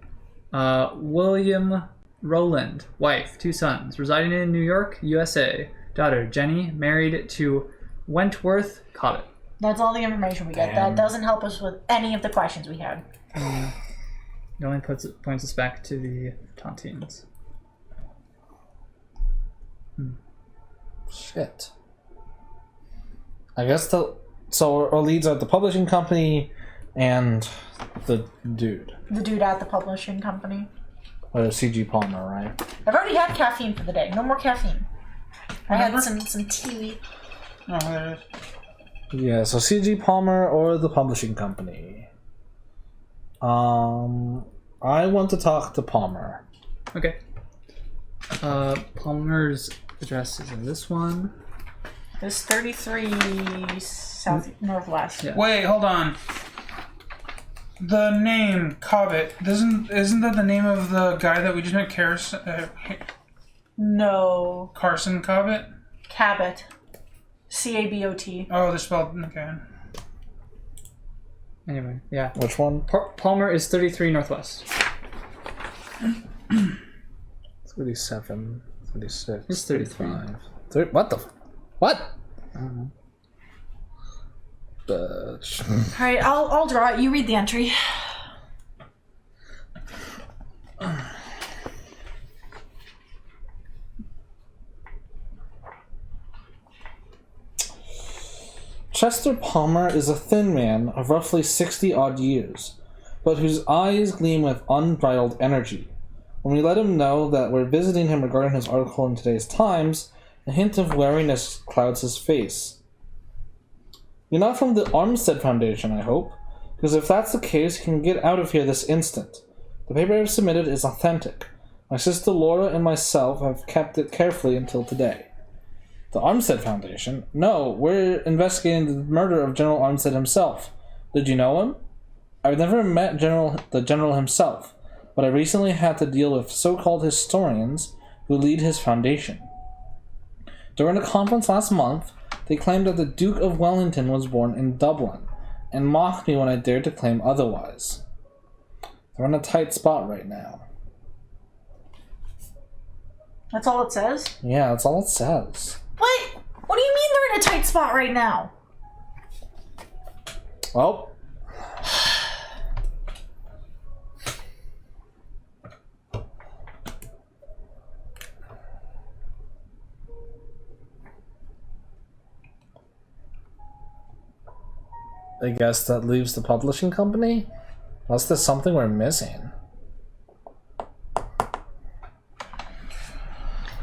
William Rowland, wife, 2 sons, residing in New York, USA. Daughter, Jenny, married to Wentworth Cobbett. That's all the information we get. Damn. That doesn't help us with any of the questions we had. It only points us back to the Tontines. Shit. I guess so our leads are the publishing company and the dude. The dude at the publishing company. Or CG Palmer, right? I've already had caffeine for the day. No more caffeine. I had some tea. Oh, there it is. Yeah, so CG Palmer or the publishing company. I want to talk to Palmer. Okay. Palmer's address is in this one. It's 33 south northwest. Yeah. Wait, hold on. The name Cobbett isn't that the name of the guy that we just met, No. Carson Cobbett? Cabot. Cabot. Oh, they're spelled okay. Anyway, yeah. Which one? Palmer is 33 northwest. 37, 36. It's 33. 35. What the? What? Bitch. Alright, I'll draw it. You read the entry. Chester Palmer is a thin man of roughly 60-odd years, but whose eyes gleam with unbridled energy. When we let him know that we're visiting him regarding his article in today's Times, a hint of wariness clouds his face. You're not from the Armstead Foundation, I hope, because if that's the case, you can get out of here this instant. The paper I've submitted is authentic. My sister Laura and myself have kept it carefully until today. The Armstead Foundation? No, we're investigating the murder of General Armstead himself. Did you know him? I've never met the General himself, but I recently had to deal with so-called historians who lead his foundation. During a conference last month, they claimed that the Duke of Wellington was born in Dublin, and mocked me when I dared to claim otherwise. They're in a tight spot right now. That's all it says? Yeah, that's all it says. What? What do you mean they're in a tight spot right now? Well, I guess that leaves the publishing company? Unless there's something we're missing.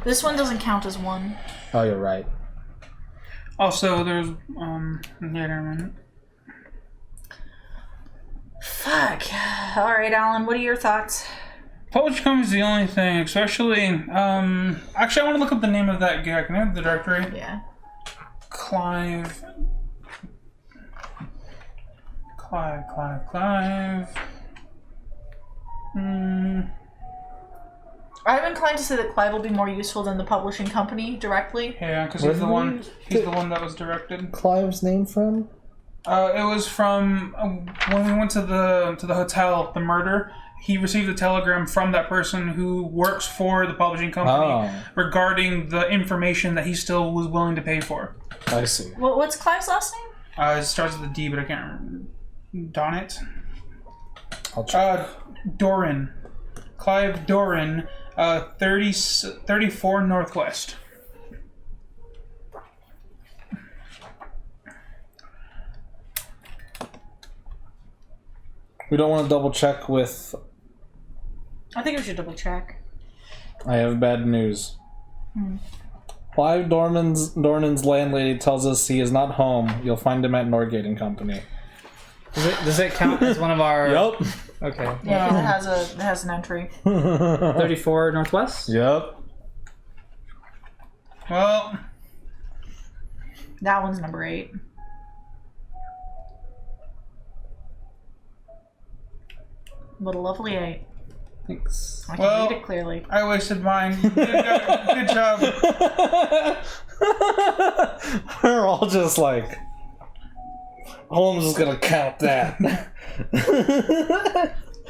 This one doesn't count as one. Oh, you're right. Also, there's yeah, never mind. Fuck. Alright, Alan, what are your thoughts? Publishing company is the only thing, especially actually I want to look up the name of that guy. Can I have the directory? Yeah. Clive. I'm inclined to say that Clive will be more useful than the publishing company directly. Yeah, because he's the one that was directed. Clive's name from? It was from when we went to the hotel, the murder. He received a telegram from that person who works for the publishing company regarding the information that he still was willing to pay for. I see. What's Clive's last name? It starts with a D, but I can't remember. Donnet? I'll check. Doran. Clive Doran, 34 Northwest. We don't want to double check with... I think we should double check. I have bad news. Clive Dornan's landlady tells us he is not home. You'll find him at Norgate and Company. Does it count as one of our... Yup. Okay. Yeah, it has an entry. 34 northwest? Yup. Well, That one's number 8. What a lovely 8. Thanks. I can read it clearly. I wasted mine. Good job. We're all just like, Holmes is gonna count that.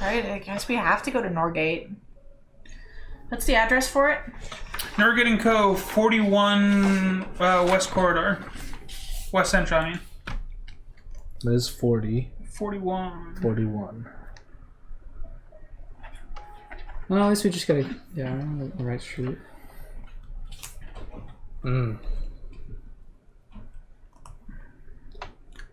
Alright, I guess we have to go to Norgate. What's the address for it? Norgate and Co. 41 West Corridor. West Central, I mean. It is 40. 41. 41. Well, at least we just gotta, yeah, we're on the right street.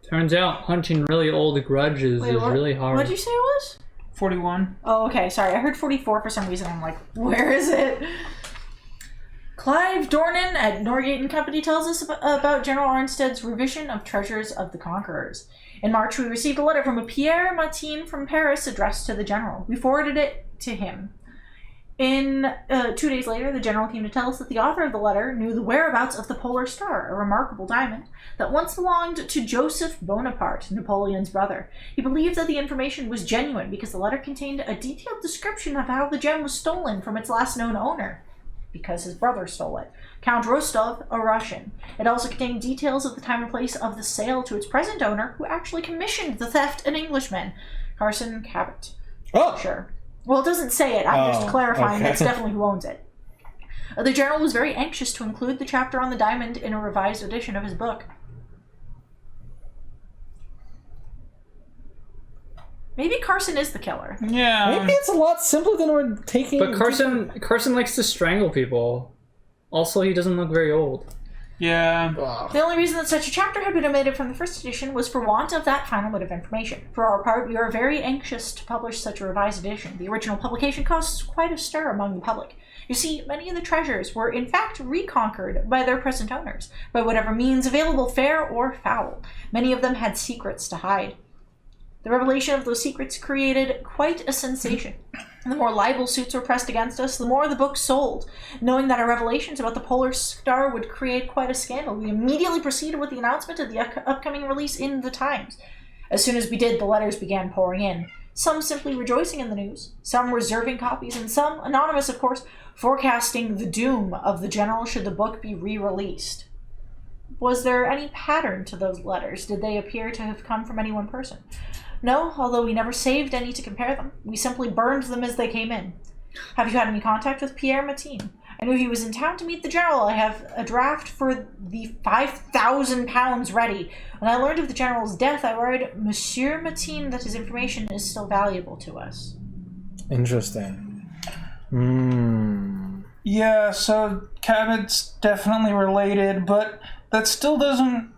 Turns out hunting really old grudges is really hard. What did you say it was? 41. Oh, okay. Sorry, I heard 44 for some reason. I'm like, where is it? Clive Dornan at Norgate and Company tells us about General Arnstead's revision of Treasures of the Conquerors. In March, we received a letter from a Pierre Matin from Paris addressed to the General. We forwarded it to him. 2 days later, the General came to tell us that the author of the letter knew the whereabouts of the Polar Star, a remarkable diamond that once belonged to Joseph Bonaparte, Napoleon's brother. He believed that the information was genuine because the letter contained a detailed description of how the gem was stolen from its last known owner, because his brother stole it, Count Rostov, a Russian. It also contained details of the time and place of the sale to its present owner, who actually commissioned the theft, an Englishman, Carson Cabot. Oh! Sure. Well, it doesn't say it. I'm just clarifying that's definitely who owns it. The General was very anxious to include the chapter on the diamond in a revised edition of his book. Maybe Carson is the killer. Yeah. Maybe it's a lot simpler than we're taking. But Carson likes to strangle people. Also, he doesn't look very old. Yeah. The only reason that such a chapter had been omitted from the first edition was for want of that final bit of information. For our part, we are very anxious to publish such a revised edition. The original publication caused quite a stir among the public. You see, many of the treasures were in fact reconquered by their present owners, by whatever means available, fair or foul. Many of them had secrets to hide. The revelation of those secrets created quite a sensation. The more libel suits were pressed against us, the more the book sold. Knowing that our revelations about the Polar Star would create quite a scandal, we immediately proceeded with the announcement of the upcoming release in the Times. As soon as we did, the letters began pouring in. Some simply rejoicing in the news, some reserving copies, and some, anonymous of course, forecasting the doom of the General should the book be re-released. Was there any pattern to those letters? Did they appear to have come from any one person? No, although we never saved any to compare them. We simply burned them as they came in. Have you had any contact with Pierre Matin? I knew he was in town to meet the General. I have a draft for the £5,000 ready. When I learned of the General's death, I worried Monsieur Matin that his information is still valuable to us. Interesting. Yeah, so Cabot's definitely related, but that still doesn't...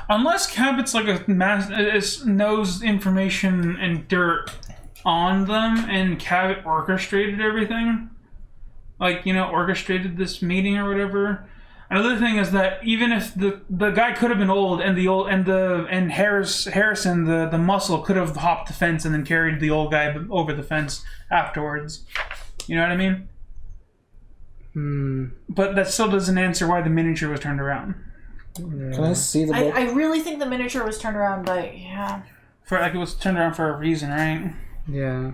Unless Cabot's like knows information and dirt on them, and Cabot orchestrated everything, orchestrated this meeting or whatever. Another thing is that even if the guy could have been old, and Harrison, the muscle, could have hopped the fence and then carried the old guy over the fence afterwards. You know what I mean? But that still doesn't answer why the miniature was turned around. Can I see the book? I really think the miniature was turned around, but yeah. It was turned around for a reason, right? Yeah.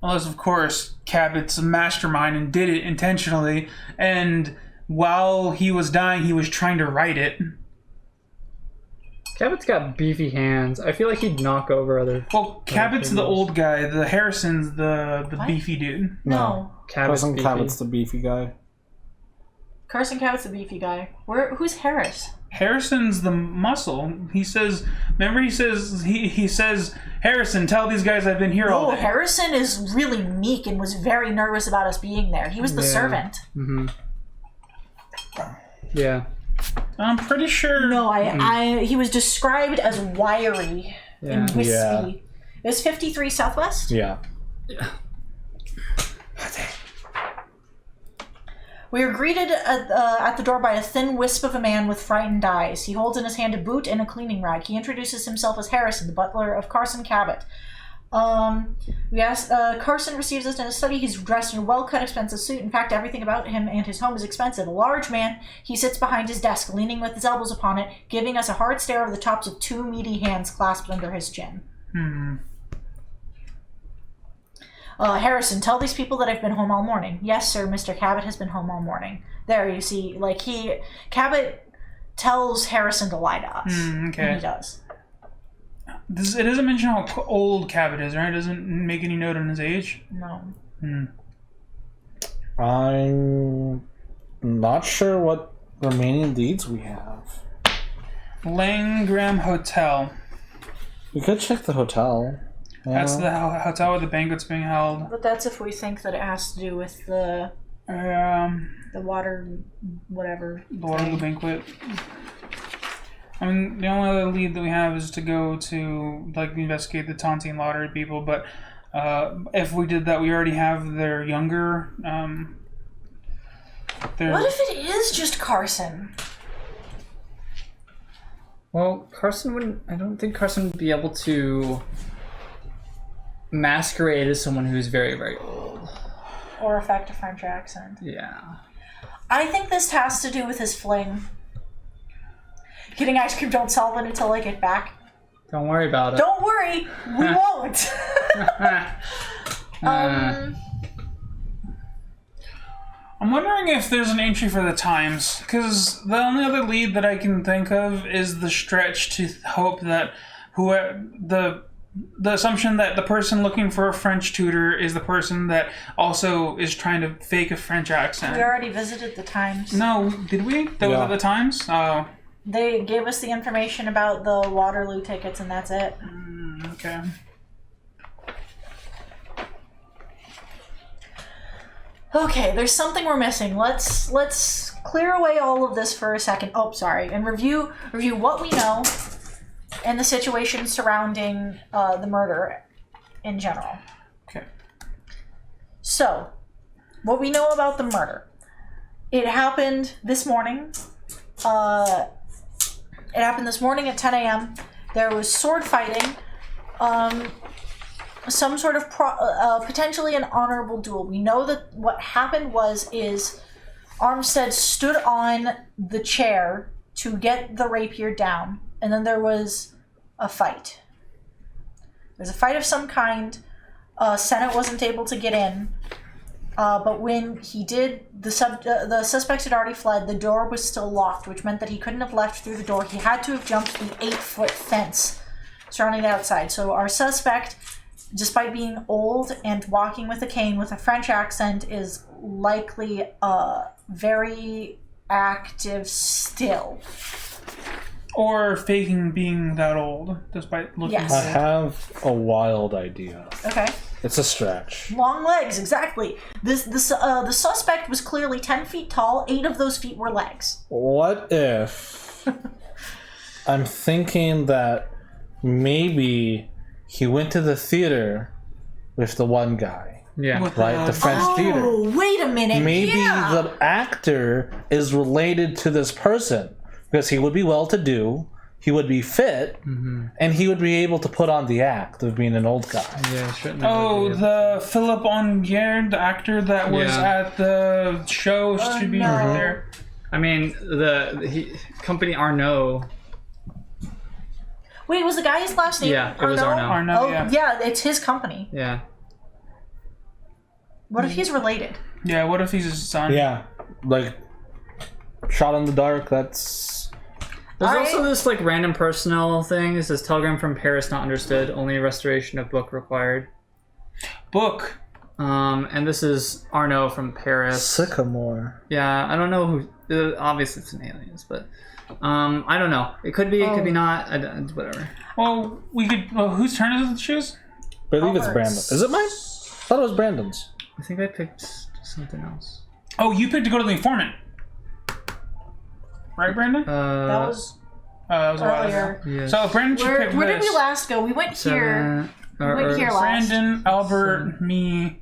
Unless, of course, Cabot's a mastermind and did it intentionally, and while he was dying, he was trying to write it. Cabot's got beefy hands. I feel like he'd knock over other... Well, Cabot's the old guy. The Harrison's the beefy dude. No. Carson Cabot's the beefy guy. Carson Cabot's the beefy guy. Who's Harris? Harrison's the muscle. He says, remember he says, Harrison, tell these guys I've been here all day. Harrison is really meek and was very nervous about us being there. He was the servant. Mm-hmm. Yeah. I'm pretty sure. No, he was described as wiry and wispy. Yeah. It was 53 Southwest? Yeah. We are greeted at the door by a thin wisp of a man with frightened eyes. He holds in his hand a boot and a cleaning rag. He introduces himself as Harrison, the butler of Carson Cabot. We asked, Carson receives us in a study. He's dressed in a well-cut, expensive suit. In fact, everything about him and his home is expensive. A large man, he sits behind his desk, leaning with his elbows upon it, giving us a hard stare over the tops of 2 meaty hands clasped under his chin. Harrison, tell these people that I've been home all morning. Yes, sir, Mr. Cabot has been home all morning. There, you see, Cabot tells Harrison to lie to us. Okay. And he does. It doesn't mention how old Cabot is, right? It doesn't make any note on his age. No. I'm not sure what remaining leads we have. Langram Hotel. We could check the hotel. That's the hotel where the banquet's being held. But that's if we think that it has to do with the water, whatever. The Waterloo banquet. I mean, the only other lead that we have is to go to, investigate the Tontine lottery people, but if we did that, we already have their younger, What if it is just Carson? Well, I don't think Carson would be able to masquerade as someone who's very, very old. Or affect a French accent. Yeah. I think this has to do with his fling. Getting ice cream don't solve it until I get back. Don't worry about it. Don't worry, we won't. I'm wondering if there's an entry for the Times, because the only other lead that I can think of is the stretch to hope that the assumption that the person looking for a French tutor is the person that also is trying to fake a French accent. We already visited the Times. No, did we? That was at the Times? Oh. They gave us the information about the Waterloo tickets, and that's it. Okay. Okay, there's something we're missing. Let's clear away all of this for a second. Oh, sorry, and review what we know and the situation surrounding the murder in general. Okay. So, what we know about the murder. It happened this morning. It happened this morning at 10 a.m. There was sword fighting. Some sort of potentially an honorable duel. We know that what happened is Armstead stood on the chair to get the rapier down, and then there was a fight. There's a fight of some kind. Senate wasn't able to get in, but when he did, the suspects had already fled. The door was still locked, which meant that he couldn't have left through the door. He had to have jumped the 8-foot fence surrounding the outside. So our suspect, despite being old and walking with a cane with a French accent, is likely very active still. Or faking being that old, despite looking Yes. I have a wild idea. Okay. It's a stretch. Long legs, exactly. The suspect was clearly 10 feet tall. 8 of those feet were legs. What if I'm thinking that maybe he went to the theater with the one guy, Yeah. right? The French theater. Oh, wait a minute. Maybe yeah. the actor is related to this person because he would be well-to-do, he would be fit, and he would be able to put on the act of being an old guy. Yeah, shouldn't the Philippe Onguier, the actor that was Yeah. at the show, should be no. right there. I mean, the company Arnaud. Wait, was the guy's last name Yeah, it was Arnaud. Arnaud, Oh, yeah. yeah, it's his company. Yeah. What if he's related? Yeah, what if he's his son? Yeah, like shot in the dark. That's There's Alright. also this random personnel thing. It says telegram from Paris not understood. Only restoration of book required. Book. And this is Arnaud from Paris. Sycamore. Yeah, I don't know who. Obviously, it's an aliens, but I don't know. It could be. It could be not. Whatever. Well, we could. Well, whose turn is it to choose? I believe it's Brandon. Is it mine? I thought it was Brandon's. I think I picked something else. Oh, you picked to go to the informant. Right, Brandon? That was that was a while ago. earlier. Yes. So Brandon should pick Where did this. we last go? We went here. We went here last. Brandon, Albert, me,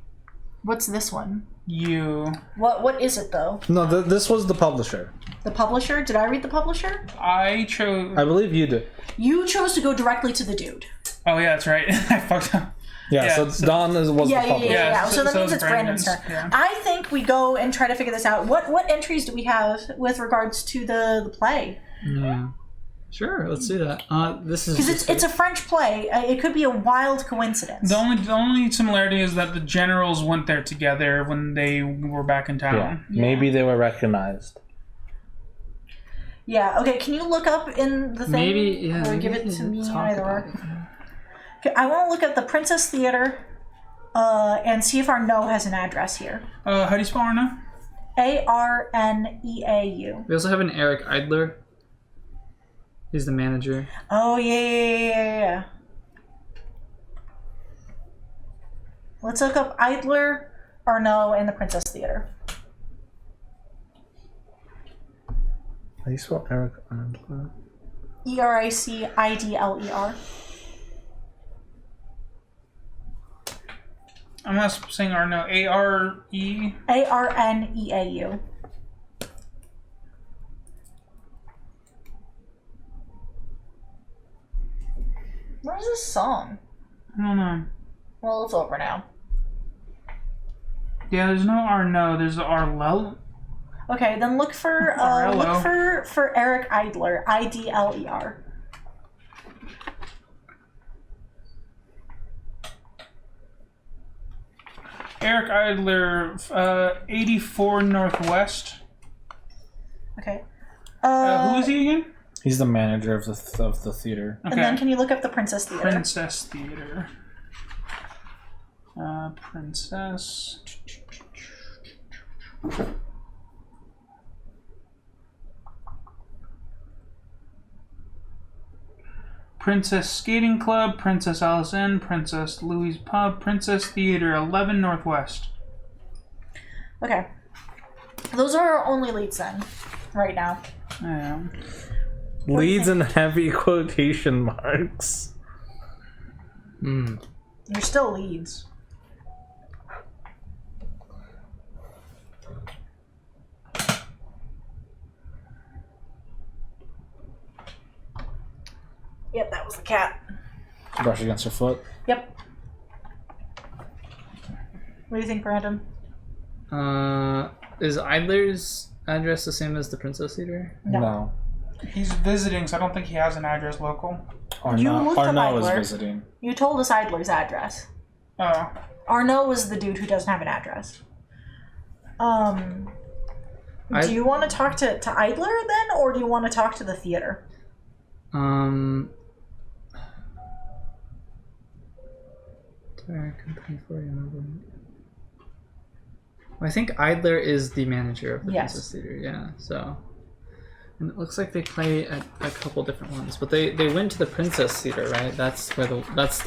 What's this one? you. What is it though? No, this was the publisher. The publisher? Did I read the publisher? I chose. I believe you did. You chose to go directly to the dude. Oh yeah, that's right. I fucked up. Yeah, so Don was the publisher. Yeah. So that so means it's it's Brandon's turn. Yeah. I think we go and try to figure this out. What entries do we have with regards to the play? Yeah. Sure, let's do that. This is Because it's a French play. It could be a wild coincidence. The only similarity is that the generals went there together when they were back in town. Yeah. Maybe they were recognized. Yeah. Okay. Can you look up in the thing? Maybe, yeah. Or give it to me either. Okay, I want to look at the Princess Theater, and see if Arnaud has an address here. How do you spell Arnaud? Arneau. We also have an Eric Idler. He's the manager. Oh yeah. Let's look up Idler, Arnaud, and the Princess Theater. How do you spell Eric Idler? Ericidler. I'm not saying Arnaud. A-R-E. Arneau. Where's this song? I don't know. Well, it's over now. Yeah, there's no Arnaud. There's Arlel. Okay, then look for Eric Idler. Idler. Eric Idler, 84 Northwest. Okay. Who is he again? He's the manager of the theater. And then can you look up the Princess Theater? Princess Theater. Princess. Princess Skating Club, Princess Alice Inn, Princess Louis Pub, Princess Theater, 11 Northwest. Okay. Those are our only leads then, right now. Yeah. Leads in heavy quotation marks. You're still leads. Yep, that was the cat. Brush against her foot. Yep. What do you think, Brandon? Is Idler's address the same as the Princess Theater? No. He's visiting, so I don't think he has an address local. You looked up Arnaud was Idler. visiting. You told us Idler's address. Oh. Arnaud was the dude who doesn't have an address. Do you want to talk to Idler then, or do you want to talk to the theater? I think Idler is the manager of the Yes. Princess Theater, yeah. So, and it looks like they play at a couple different ones, but they went to the Princess Theater, right? That's the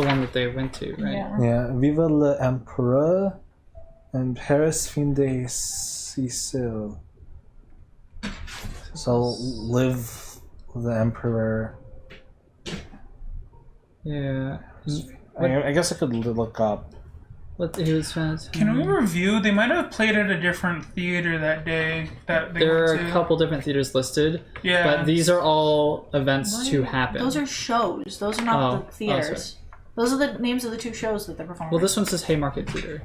one that they went to, right? Yeah. Yeah. Vive l'Empereur and Paris fin de Sicile. So live the Emperor. Yeah. I guess I could look up. What he was fast. Can we review? They might have played at a different theater that day. That they There are went a to. couple different theaters listed, Yeah. but these are all events to happen. Those are shows. Those are not Oh, the theaters. Those are the names of the two shows that they're performing. Well, this one says Haymarket Theater.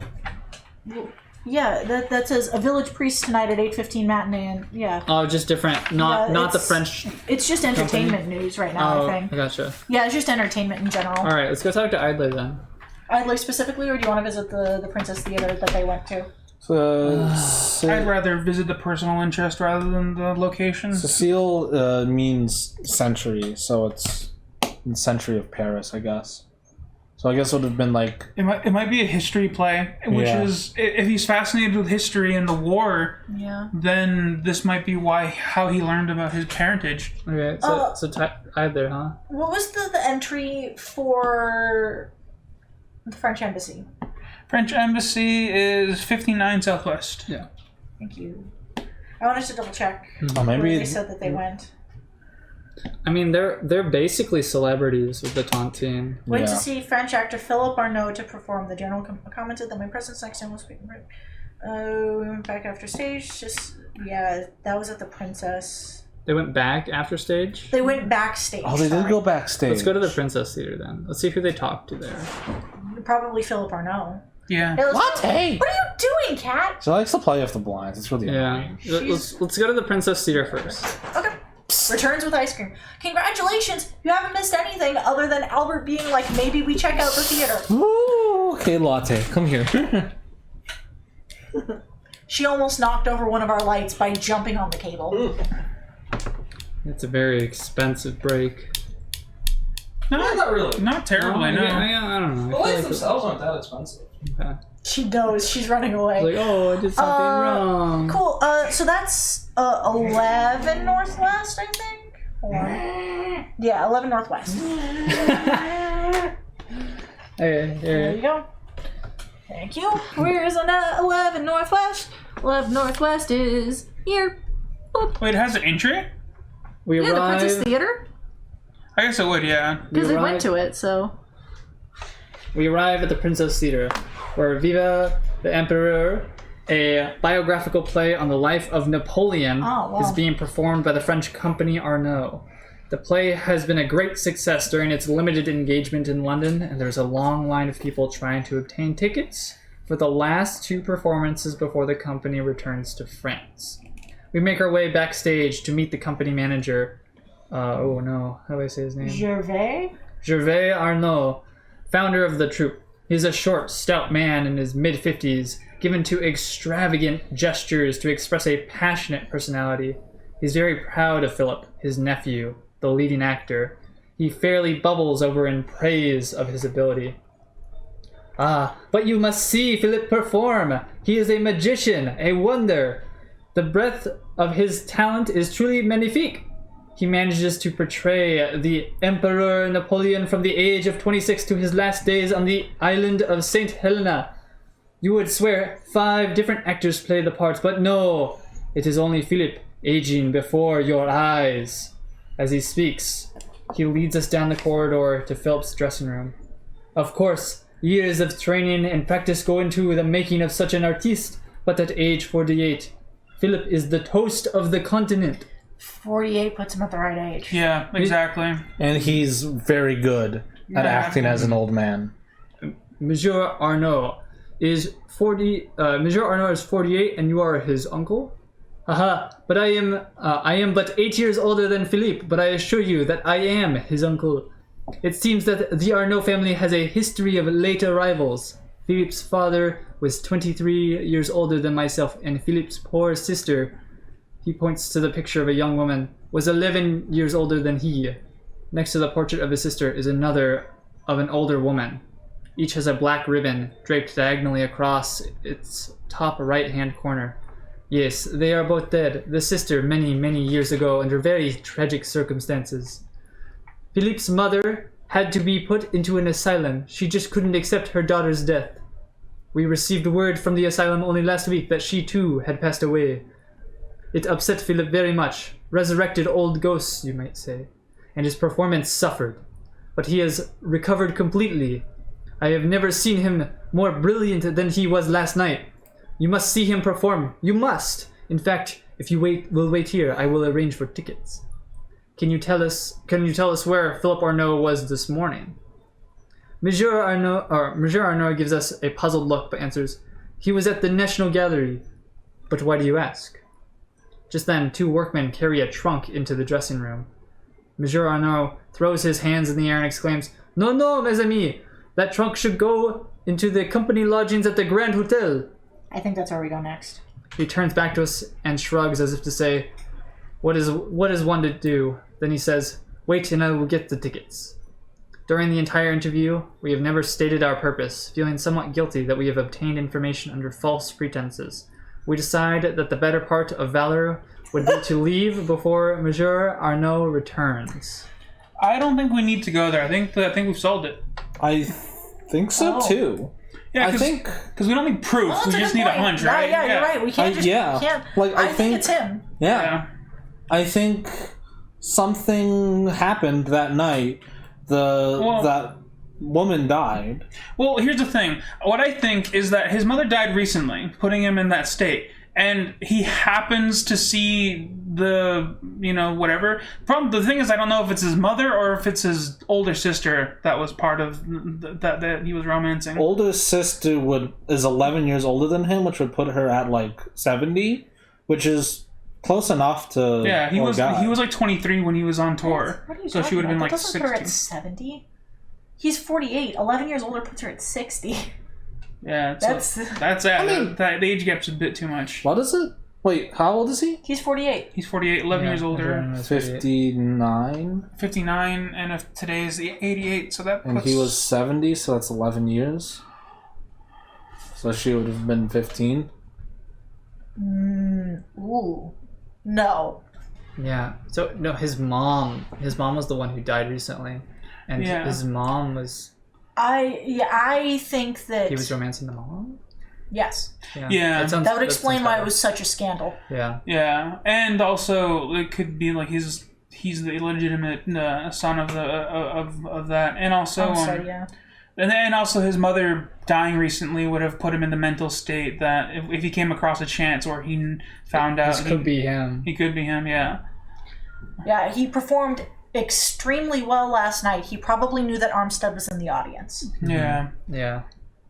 Yeah, that says a village priest tonight at 8:15 matinee, and yeah. Oh, just different. Not Yeah, not the it's- French. It's just entertainment news right now, Oh, I I think. gotcha. Yeah, it's just entertainment in general. All right, let's go talk to Idler then. Idler specifically, or do you want to visit the Princess Theater that they went to? I'd rather visit the personal interest rather than the location. Cecile means century, so it's the century of Paris, I guess. So I guess it would have been like... It might be a history play, which Yeah. is, if he's fascinated with history and the war, Yeah. then this might be how he learned about his parentage. Okay, so Idler, huh? What was the entry for the French Embassy? French Embassy is 59 Southwest. Yeah. Thank you. I wanted to double check Oh, where maybe... they said that they went. I mean, they're basically celebrities with the Tontine. Went to Yeah. see French actor Philippe Arnaud to perform. The general commented that my presence next time was speaking. We went back after stage. That was at the Princess. They went back after stage? They went backstage. Oh, they did sorry. go backstage. Let's go to the Princess Theater then. Let's see who they talked to there. Probably Philip Arnaud. Yeah. Hey, Latte! What are you doing, cat? She likes to play off the blinds. It's really Yeah. annoying. Let's go to the Princess Theater first. Okay. Returns with ice cream. Congratulations! You haven't missed anything other than Albert being like, maybe we check out the theater. Ooh, okay, Latte, come here. She almost knocked over one of our lights by jumping on the cable. It's a very expensive break. No, not really. Not terribly, no. I don't know. The lights themselves aren't that expensive. Okay. She knows. She's running away. Like, oh, I did something wrong. Cool. So that's 11 Northwest, I think? Or... Yeah, 11 Northwest. Hey, There you go. Thank you. Where's 11 Northwest? 11 Northwest is here. Boop. Wait, it has an entry? we Yeah, the Princess arrive. Theater. I guess it would, yeah. Because they arrive- went to it, so... We arrive at the Princess Theater, where Viva the Emperor, a biographical play on the life of Napoleon, Oh, wow. is being performed by the French company Arnaud. The play has been a great success during its limited engagement in London, and there's a long line of people trying to obtain tickets for the last 2 performances before the company returns to France. We make our way backstage to meet the company manager. Oh no, how do I say his name? Gervais? Gervais Arnaud, founder of the troupe. He's a short, stout man in his mid-50s, given to extravagant gestures to express a passionate personality. He's very proud of Philip, his nephew, the leading actor. He fairly bubbles over in praise of his ability. Ah, but you must see Philip perform. He is a magician, a wonder. The breadth of his talent is truly magnifique. He manages to portray the Emperor Napoleon from the age of 26 to his last days on the island of St. Helena. You would swear 5 different actors play the parts, but no, it is only Philip aging before your eyes. As he speaks, he leads us down the corridor to Philip's dressing room. Of course, years of training and practice go into the making of such an artiste, but at age 48, Philip is the toast of the continent. 48 puts him at the right age. Yeah, exactly. And he's very good at Yeah. acting as an old man. Monsieur Arnaud is 48, and you are his uncle? Haha, but I am but 8 years older than Philippe, but I assure you that I am his uncle. It seems that the Arnaud family has a history of late arrivals. Philippe's father was 23 years older than myself, and Philippe's poor sister, he points to the picture of a young woman, was 11 years older than he. Next to the portrait of his sister is another of an older woman. Each has a black ribbon draped diagonally across its top right-hand corner. Yes, they are both dead. The sister many, many years ago under very tragic circumstances. Philippe's mother had to be put into an asylum. She just couldn't accept her daughter's death. We received word from the asylum only last week that she too had passed away. It upset Philip very much. Resurrected old ghosts, you might say. And his performance suffered. But he has recovered completely. I have never seen him more brilliant than he was last night. You must see him perform. You must. In fact, if you will wait here, I will arrange for tickets. Can you tell us where Philip Arnaud was this morning? Monsieur Arnaud gives us a puzzled look but answers, he was at the National Gallery. But why do you ask? Just then, 2 workmen carry a trunk into the dressing room. Monsieur Arnaud throws his hands in the air and exclaims, No, no, mes amis! That trunk should go into the company lodgings at the Grand Hotel. I think that's where we go next. He turns back to us and shrugs as if to say, What is one to do? Then he says, Wait and I will get the tickets. During the entire interview, we have never stated our purpose, feeling somewhat guilty that we have obtained information under false pretenses. We decide that the better part of valor would be to leave before Monsieur Arnaud returns. I don't think we need to go there. I think we've solved it. I think so too. Yeah, I think because we don't need proof. Well, we that's just good need a point. hunch, right? Yeah, you're right. We can't just. yeah. We can't. Like, I think think- it's him. Yeah. I think something happened that night. That woman died. Well, here's the thing. What I think is that his mother died recently, putting him in that state. and he happens to see the, whatever. The thing is, I don't know if it's his mother or if it's his older sister that was part of that he was romancing. Older sister is 11 years older than him, which would put her at like 70, which is close enough to. Yeah, he was like 23 when he was on tour, What are you so she would have been like That doesn't put her at 60. 70. He's 48. 11 years older puts her at 60. Yeah, That's the age gap's a bit too much. What is it? Wait, how old is he? he's 48. He's 48, 11 years older, 59. 59, and if today is 88, so that puts... And he was 70, so that's 11 years. So she would have been 15. Ooh. No. Yeah. So no, his mom was the one who died recently, and Yeah. his mom was. I think that... He was romancing the mom. Yes. Yeah. That would explain why it was such a scandal. Yeah. Yeah, and also it could be like he's the illegitimate son of that, and also yeah. and also his mother dying recently would have put him in the mental state that if he came across a chance or he found out This could be him. he could be him. Yeah. Yeah, he performed extremely well last night. He probably knew that Armstead was in the audience. Yeah. Yeah.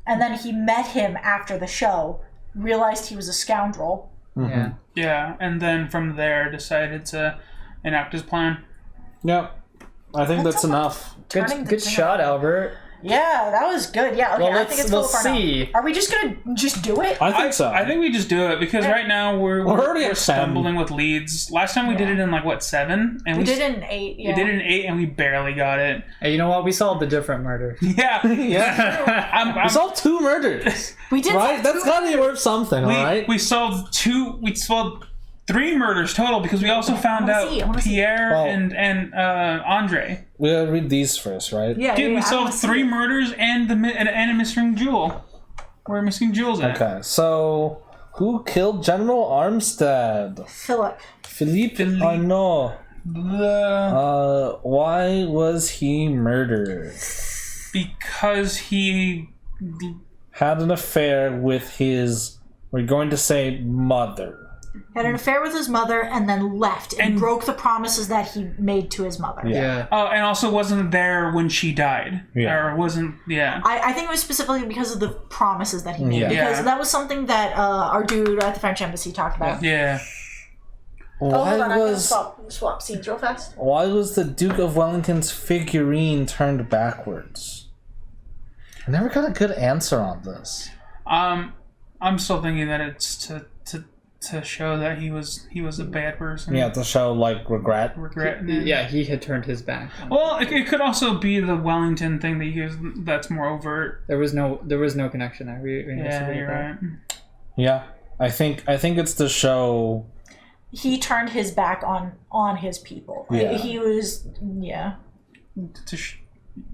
And then he met him after the show, realized he was a scoundrel. Yeah. Yeah, and then from there decided to enact his plan. Yep. I think that's enough. Turning the Good thing shot, around. Albert. Yeah, that was good. Yeah, okay, Well, I think it's we'll full of fun now. see. Are we just gonna just do it? I think so. I think we just do it because right now we're already at 10. stumbling with leads. Last time we did it in like what 7, and we did it in 8. Yeah. we did it in 8 and we barely got it. Hey, you know what? We solved a different murder. Yeah, yeah. We solved 2 murders. We did. Right? That's gotta be worth something, alright? we solved 3 murders total because we also found out I wanna see. Pierre Well- and Andre. We gotta read these first, right? Yeah, Dude, yeah, we I solved wanna see 3 it. murders and a missing jewel. Where are missing jewels at? Okay, so who killed General Armstead? Philip. Philippe Arnaud. Why was he murdered? Because he Had an affair with his, we're going to say, mother. Had an affair with his mother and then left and broke the promises that he made to his mother. Yeah. and also wasn't there when she died. Yeah. Or wasn't, yeah. I think it was specifically because of the promises that he made. Yeah. Because Yeah. that was something that our dude at the French embassy talked about. Yeah. Oh, hold on, I'm gonna was swap scenes real fast. why was the Duke of Wellington's figurine turned backwards? I never got a good answer on this. I'm still thinking that it's to show that he was a bad person. Yeah, to show like regret. Regret. Yeah, he had turned his back. Well, it could also be the Wellington thing that he was, that's more overt. There was no connection there. We Yeah, you're right. Yeah, I think it's to show. He turned his back on his people. Yeah. He was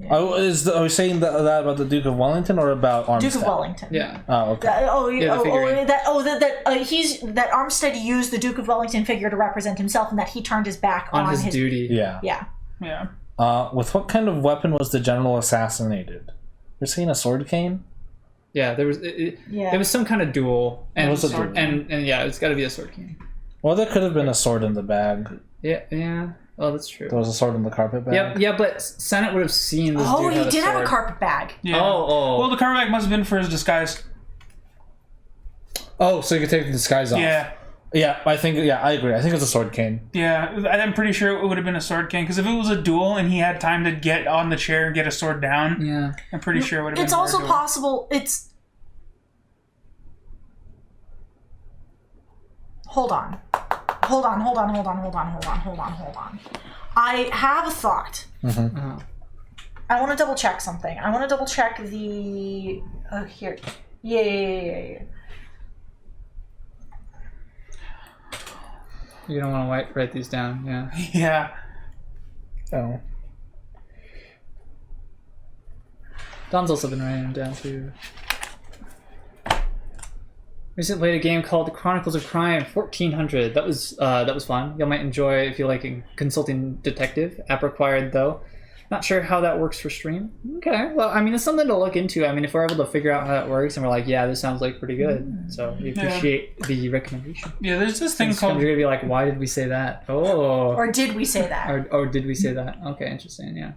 Are we saying that about the Duke of Wellington or about Armstead? Duke of Wellington. Yeah. Oh, okay. the figurine. That Armstead used the Duke of Wellington figure to represent himself, and that he turned his back On his duty. Yeah. Yeah. Yeah. With what kind of weapon was the general assassinated? You're saying a sword cane? Yeah, there was Yeah. it was some kind of duel, and It was a duel. and yeah, it's got to be a sword king. Well, there could have been a sword in the bag. Yeah. Oh, that's true. There was a sword in the carpet bag. Yep, yeah, but Senate would have seen this Oh, dude he have did have a sword. carpet bag. Yeah. Oh. Well, the carpet bag must have been for his disguise. Oh, so you could take the disguise off. Yeah. Yeah, I agree. I think it's a sword cane. Yeah, I'm pretty sure it would have been a sword king, because if it was a duel and he had time to get on the chair and get a sword down, Yeah. I'm pretty sure it would have been It's for a also duel. possible. Hold on. I have a thought. Uh-huh. I want to double check something. I want to double check the. Here. Yeah. You don't want to write these down, yeah. Yeah. Oh. Dom's also been writing them down too. Recently played a game called Chronicles of Crime 1400. That was fun. You might enjoy if you like a consulting detective. App required though. Not sure how that works for stream. Okay, well, I mean, it's something to look into. I mean, if we're able to figure out how that works, and we're like, yeah, this sounds like pretty good, so we appreciate the recommendation. Yeah, there's this thing Sometimes called. you're gonna be like, why did we say that? Oh, Or did we say that? or did we say that? Okay, interesting. Yeah.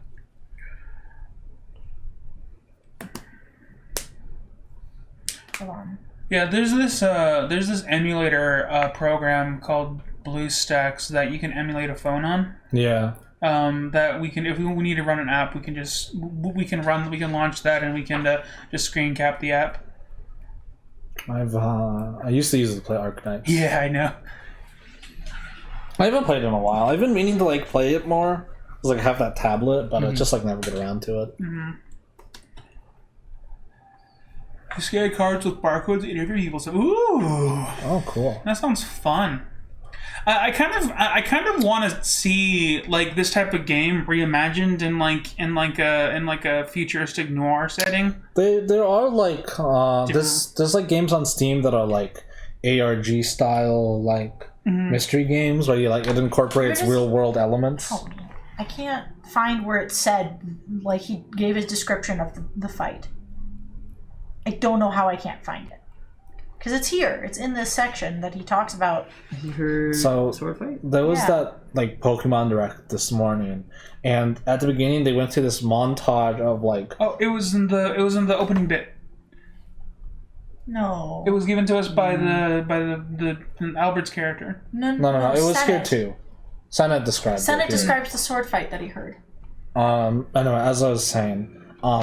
Hold on. Yeah, there's this emulator program called BlueStacks that you can emulate a phone on. Yeah. That we can, if we need to run an app, we can launch that, and we can just screen cap the app. I used to use it to play Arknights. Yeah, I know. I haven't played it in a while. I've been meaning to like play it more. Cause like I have that tablet, but I just like never get around to it. You scan cards with barcodes and interview people. So, ooh, Oh, cool. that sounds fun. I kind of want to see like this type of game reimagined in a futuristic noir setting. There are like there's like games on Steam that are like ARG style like mystery games where you like it incorporates Where does- real world elements. Help me. I can't find where it said, like, he gave his description of the fight. I don't know how I can't find it. Because it's here. It's in this section that he talks about. You heard So- sword fight? There was Yeah. that like Pokemon Direct this morning, and at the beginning they went through this montage of like Oh, it was in the opening bit. No. It was given to us by the Albert's character. No, no, it was here Senate. too. Senate described Senate it here. describes the sword fight that he heard. Anyway, as I was saying,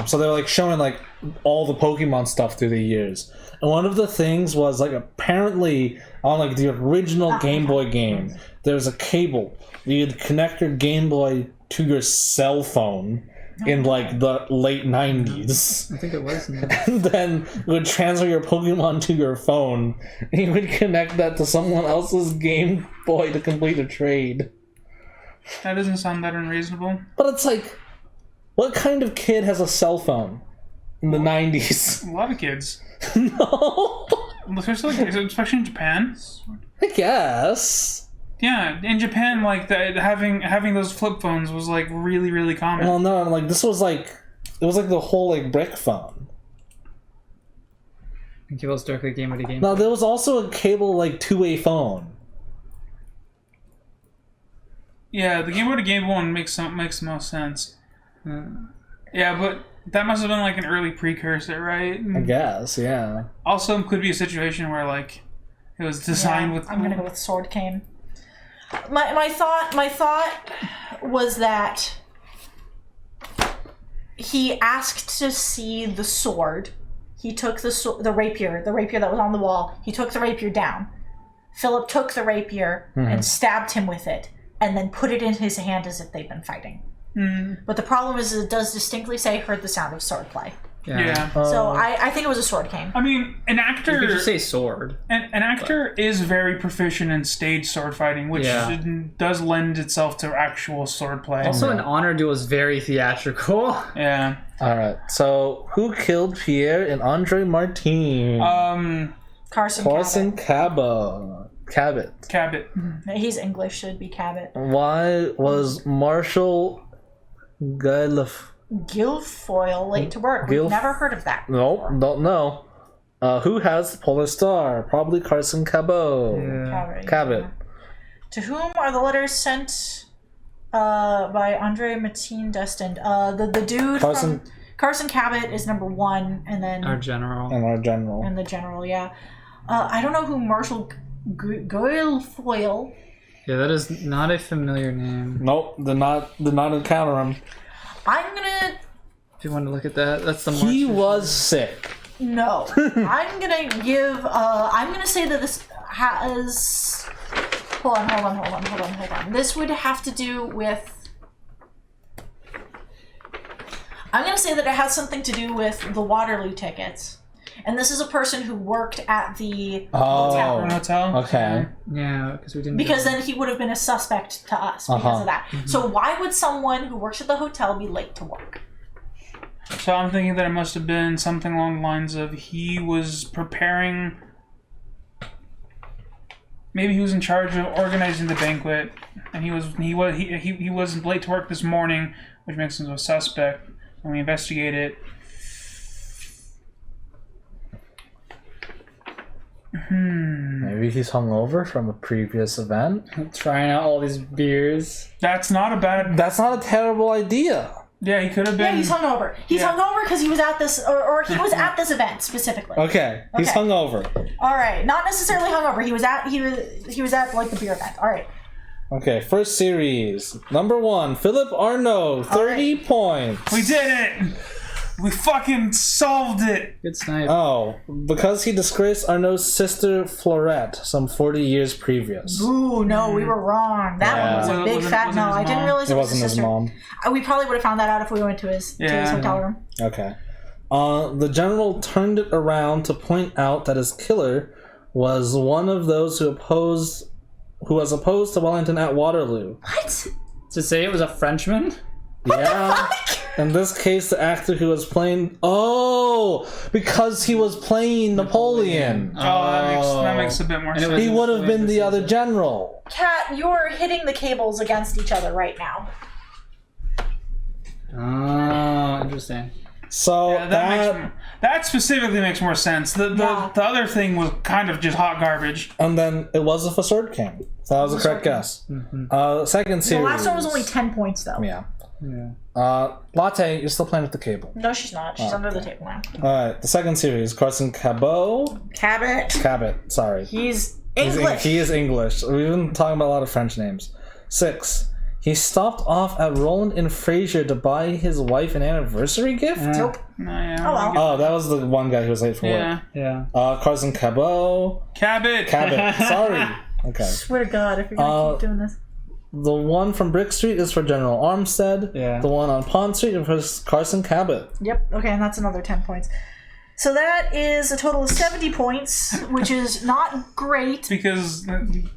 so they were like showing like all the Pokemon stuff through the years, and one of the things was like apparently on like the original Game Boy game, there's a cable you'd connect your Game Boy to your cell phone in like the late 90s, I think it was. and then you would transfer your Pokemon to your phone, and you would connect that to someone else's Game Boy to complete a trade. That doesn't sound that unreasonable. But it's like, what kind of kid has a cell phone in the 90s? A lot of kids, No, especially in Japan. I guess. Yeah, in Japan, like having those flip phones was like really, really common. Well, no, like this was like, it was like the whole like brick phone. And cables directly game to game. No, there was also a cable like two-way phone. Yeah, the Game Boy to Game Boy one makes the most sense. Yeah, but that must have been like an early precursor, right? I guess, yeah. Also, could be a situation where like it was designed with. I'm gonna go with sword cane. My thought was that he asked to see the sword. He took the rapier that was on the wall. He took the rapier down. Philip took the rapier and stabbed him with it, and then put it in his hand as if they'd been fighting. But the problem is, it does distinctly say heard the sound of swordplay. Yeah. So I think it was a sword cane. I mean, an actor. You could just say sword. An actor is very proficient in stage sword fighting, which does lend itself to actual swordplay. Also, an honor duel is very theatrical. Yeah. Alright, so who killed Pierre and Andre Martin? Carson Cabot. Cabot. He's English, should be Cabot. Why was Marshall Guilfoyle late to work. We've never heard of that. Nope, don't know. Who has the Polar Star? Probably Carson Cabot. Cabot. To whom are the letters sent by Andre Martin destined? The dude from Carson Cabot is number one, and then Our general. And our general. and the general. Yeah, I don't know who Marshall Guilfoyle. Yeah, that is not a familiar name. Nope, did not encounter him. I'm gonna If you want to look at that, that's the He March was sick. no. I'm gonna say that this has. Hold on. This would have to do with. I'm gonna say that it has something to do with the Waterloo tickets, and this is a person who worked at the hotel. Hotel. Okay. Yeah, because we didn't. Because then he would have been a suspect to us because of that. So why would someone who works at the hotel be late to work? So I'm thinking that it must have been something along the lines of he was preparing. Maybe he was in charge of organizing the banquet, and he was late to work this morning which makes him a suspect. When we investigate it, Maybe he's hungover from a previous event. Trying out all these beers. that's not a bad. That's not a terrible idea. Yeah, he could have been. Yeah, he's hungover. He's Yeah. hungover because he was at this, or he was at this event specifically. Okay, he's Okay. hungover. All right, not necessarily hungover. He was at like the beer event. All right. Okay, first series. Number 1, Philip Arnaud, 30 points. We did it. We fucking solved it. Good snipe. Oh, because he disgraced Arnaud's sister Florette some 40 years previous. Ooh, no, we were wrong. That one was Yeah. a big Wasn't- fat wasn't no. his I didn't mom. realize It it was wasn't his his sister. mom. We probably would have found that out if we went to his Yeah. hotel room. Okay. The general turned it around to point out that his killer was one of those who was opposed to Wellington at Waterloo. What? To say it was a Frenchman? Yeah. In this case, the actor who was playing... Oh! Because he was playing Napoleon. That makes a bit more And it sense. was- He would have been the other general. Kat, you're hitting the cables against each other right now. Oh, interesting. So Yeah, that specifically makes more sense. The other thing was kind of just hot garbage. And then it was a Sword King. So that was a correct guess. Second The series. last one was only 10 points, though. Yeah. Yeah. Latte, you're still playing with the cable. No, she's not. She's under the table now. Alright, the second series, Carson Cabot, sorry. He's English. He is English. We've been talking about a lot of French names. 6. He stopped off at Roland and Fraser to buy his wife an anniversary gift? Nope. No, yeah, Oh, well. Oh, that was the one guy who was late for Yeah. work. Yeah. Carson Cabot. Cabot. Sorry. Okay. Swear to God, if you're gonna keep doing this. The one from Brick Street is for General Armstead. Yeah. The one on Pond Street is for Carson Cabot. Yep. Okay, and that's another 10 points. So that is a total of 70 points, which is not great. Because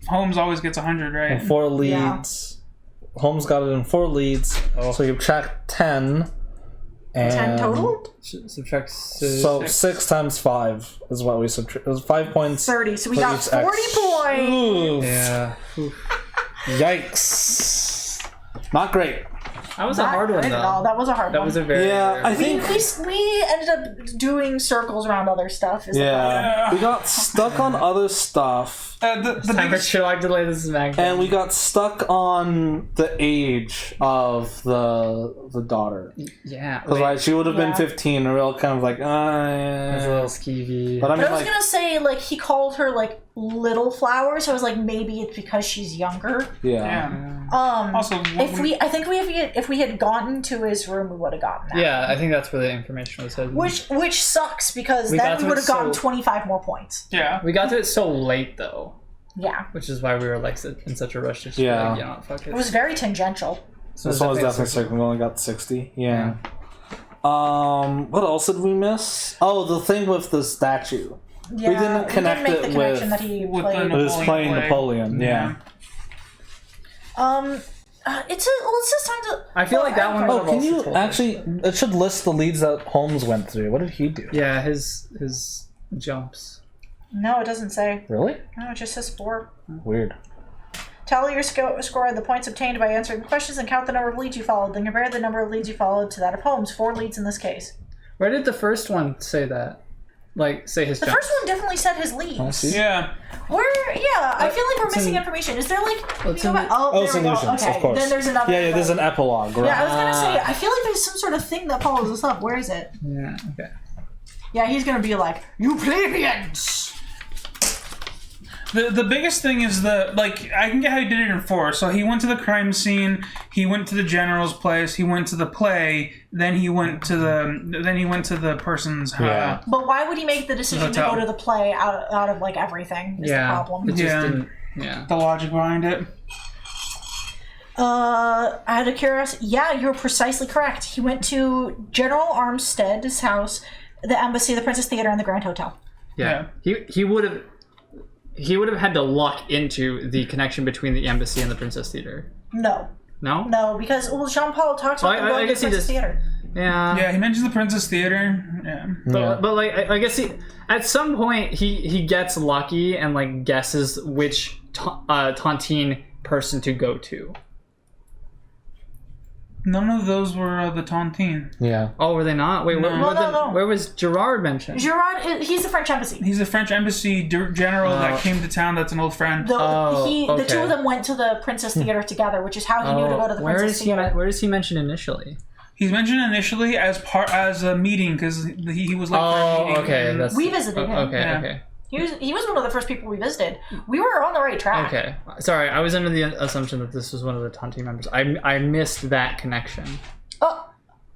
Holmes always gets 100, right? 4 leads. Holmes got it in 4 leads. So you track 10. And 10 total? Subtract 6. So 6 times 5 is what we subtract. It was 5 points. 30. So we for got each 40 X. points. Ooh, Yeah. yikes. Not great. That was a hard one, Not at all. though. That was a hard That one. was a very... Yeah, I we, think... we ended up doing circles around other stuff. Is the problem. Yeah, we got stuck on other stuff. The Time for biggest Sherlock to lay this smack And we got stuck on the age of the daughter. Yeah. Because like, she would have been Yeah. 15, and we're all kind of like, It's a little skeevy. But I mean, But I was like, gonna say, like, he called her, like, Little Flower, so I was like, maybe it's because she's younger. yeah. Also, If we had gotten to his room, we would have gotten that. Yeah, I think that's where the information was hidden. Which sucks, because We got then to we would have it gotten so- 25 more points. yeah. We got to it so late, though. Yeah. Which is why we were like in such a rush to just Yeah. be like, yeah, fuck it. It was very tangential. So This one was a definitely circle. sick. We only got 60. Yeah. What else did we miss? Oh, the thing with the statue. Yeah, didn't connect make it the connection with- that he with played. It was Napoleon playing play. Napoleon. Yeah. It's just time to. I feel like that one Oh, would've can also you told us. actually? It should list the leads that Holmes went through. What did he do? Yeah, his jumps. No, it doesn't say. Really? No, it just says 4. Weird. Tally your score the points obtained by answering the questions and count the number of leads you followed. Then compare the number of leads you followed to that of Holmes. 4 leads in this case. Where did the first one say that? Like, say his The jumps? first one definitely said his leads. I see. Yeah. I feel like we're missing in- information. Is there like It's you know in- what? Oh, Oh, there we go. solutions, Okay, of course. then there's another. Yeah, there's an epilogue. Right? Yeah, I was gonna say. I feel like there's some sort of thing that follows this up. Where is it? Yeah, okay. Yeah, he's gonna be like, "You plebeians." The biggest thing is I can get how he did it in 4. So he went to the crime scene, he went to the general's place, he went to the play, then he went to the person's Yeah. But why would he make the decision to Hotel. go to the play out of like everything? Is Yeah. the problem. It just Yeah. didn't... Yeah. the logic behind it. Out of curiosity, yeah, you're precisely correct. He went to General Armstead's house, the embassy, the Princess Theater, and the Grand Hotel. Yeah. He would have had to luck into the connection between the embassy and the Princess Theater. No, No? because Jean-Paul talks about I going to guess the he Princess just- Theater. Yeah. Yeah, he mentions the Princess Theater. Yeah. But like, I guess at some point he gets lucky and like guesses which tontine person to go to. None of those were the Tontine. Yeah. Oh, were they not? Wait, No. where was Gerard mentioned? Gerard, he's the French embassy. He's the French embassy general that came to town. That's an old friend. The two of them went to the Princess Theater together, which is how he knew to go to the Princess Theater. Where is he mentioned initially? He's mentioned initially as a meeting because he was like for a meeting. Okay. We visited him. Okay, Yeah. okay. He was one of the first people we visited. We were on the right track. Okay. Sorry, I was under the assumption that this was one of the Tontine members. I missed that connection. Oh,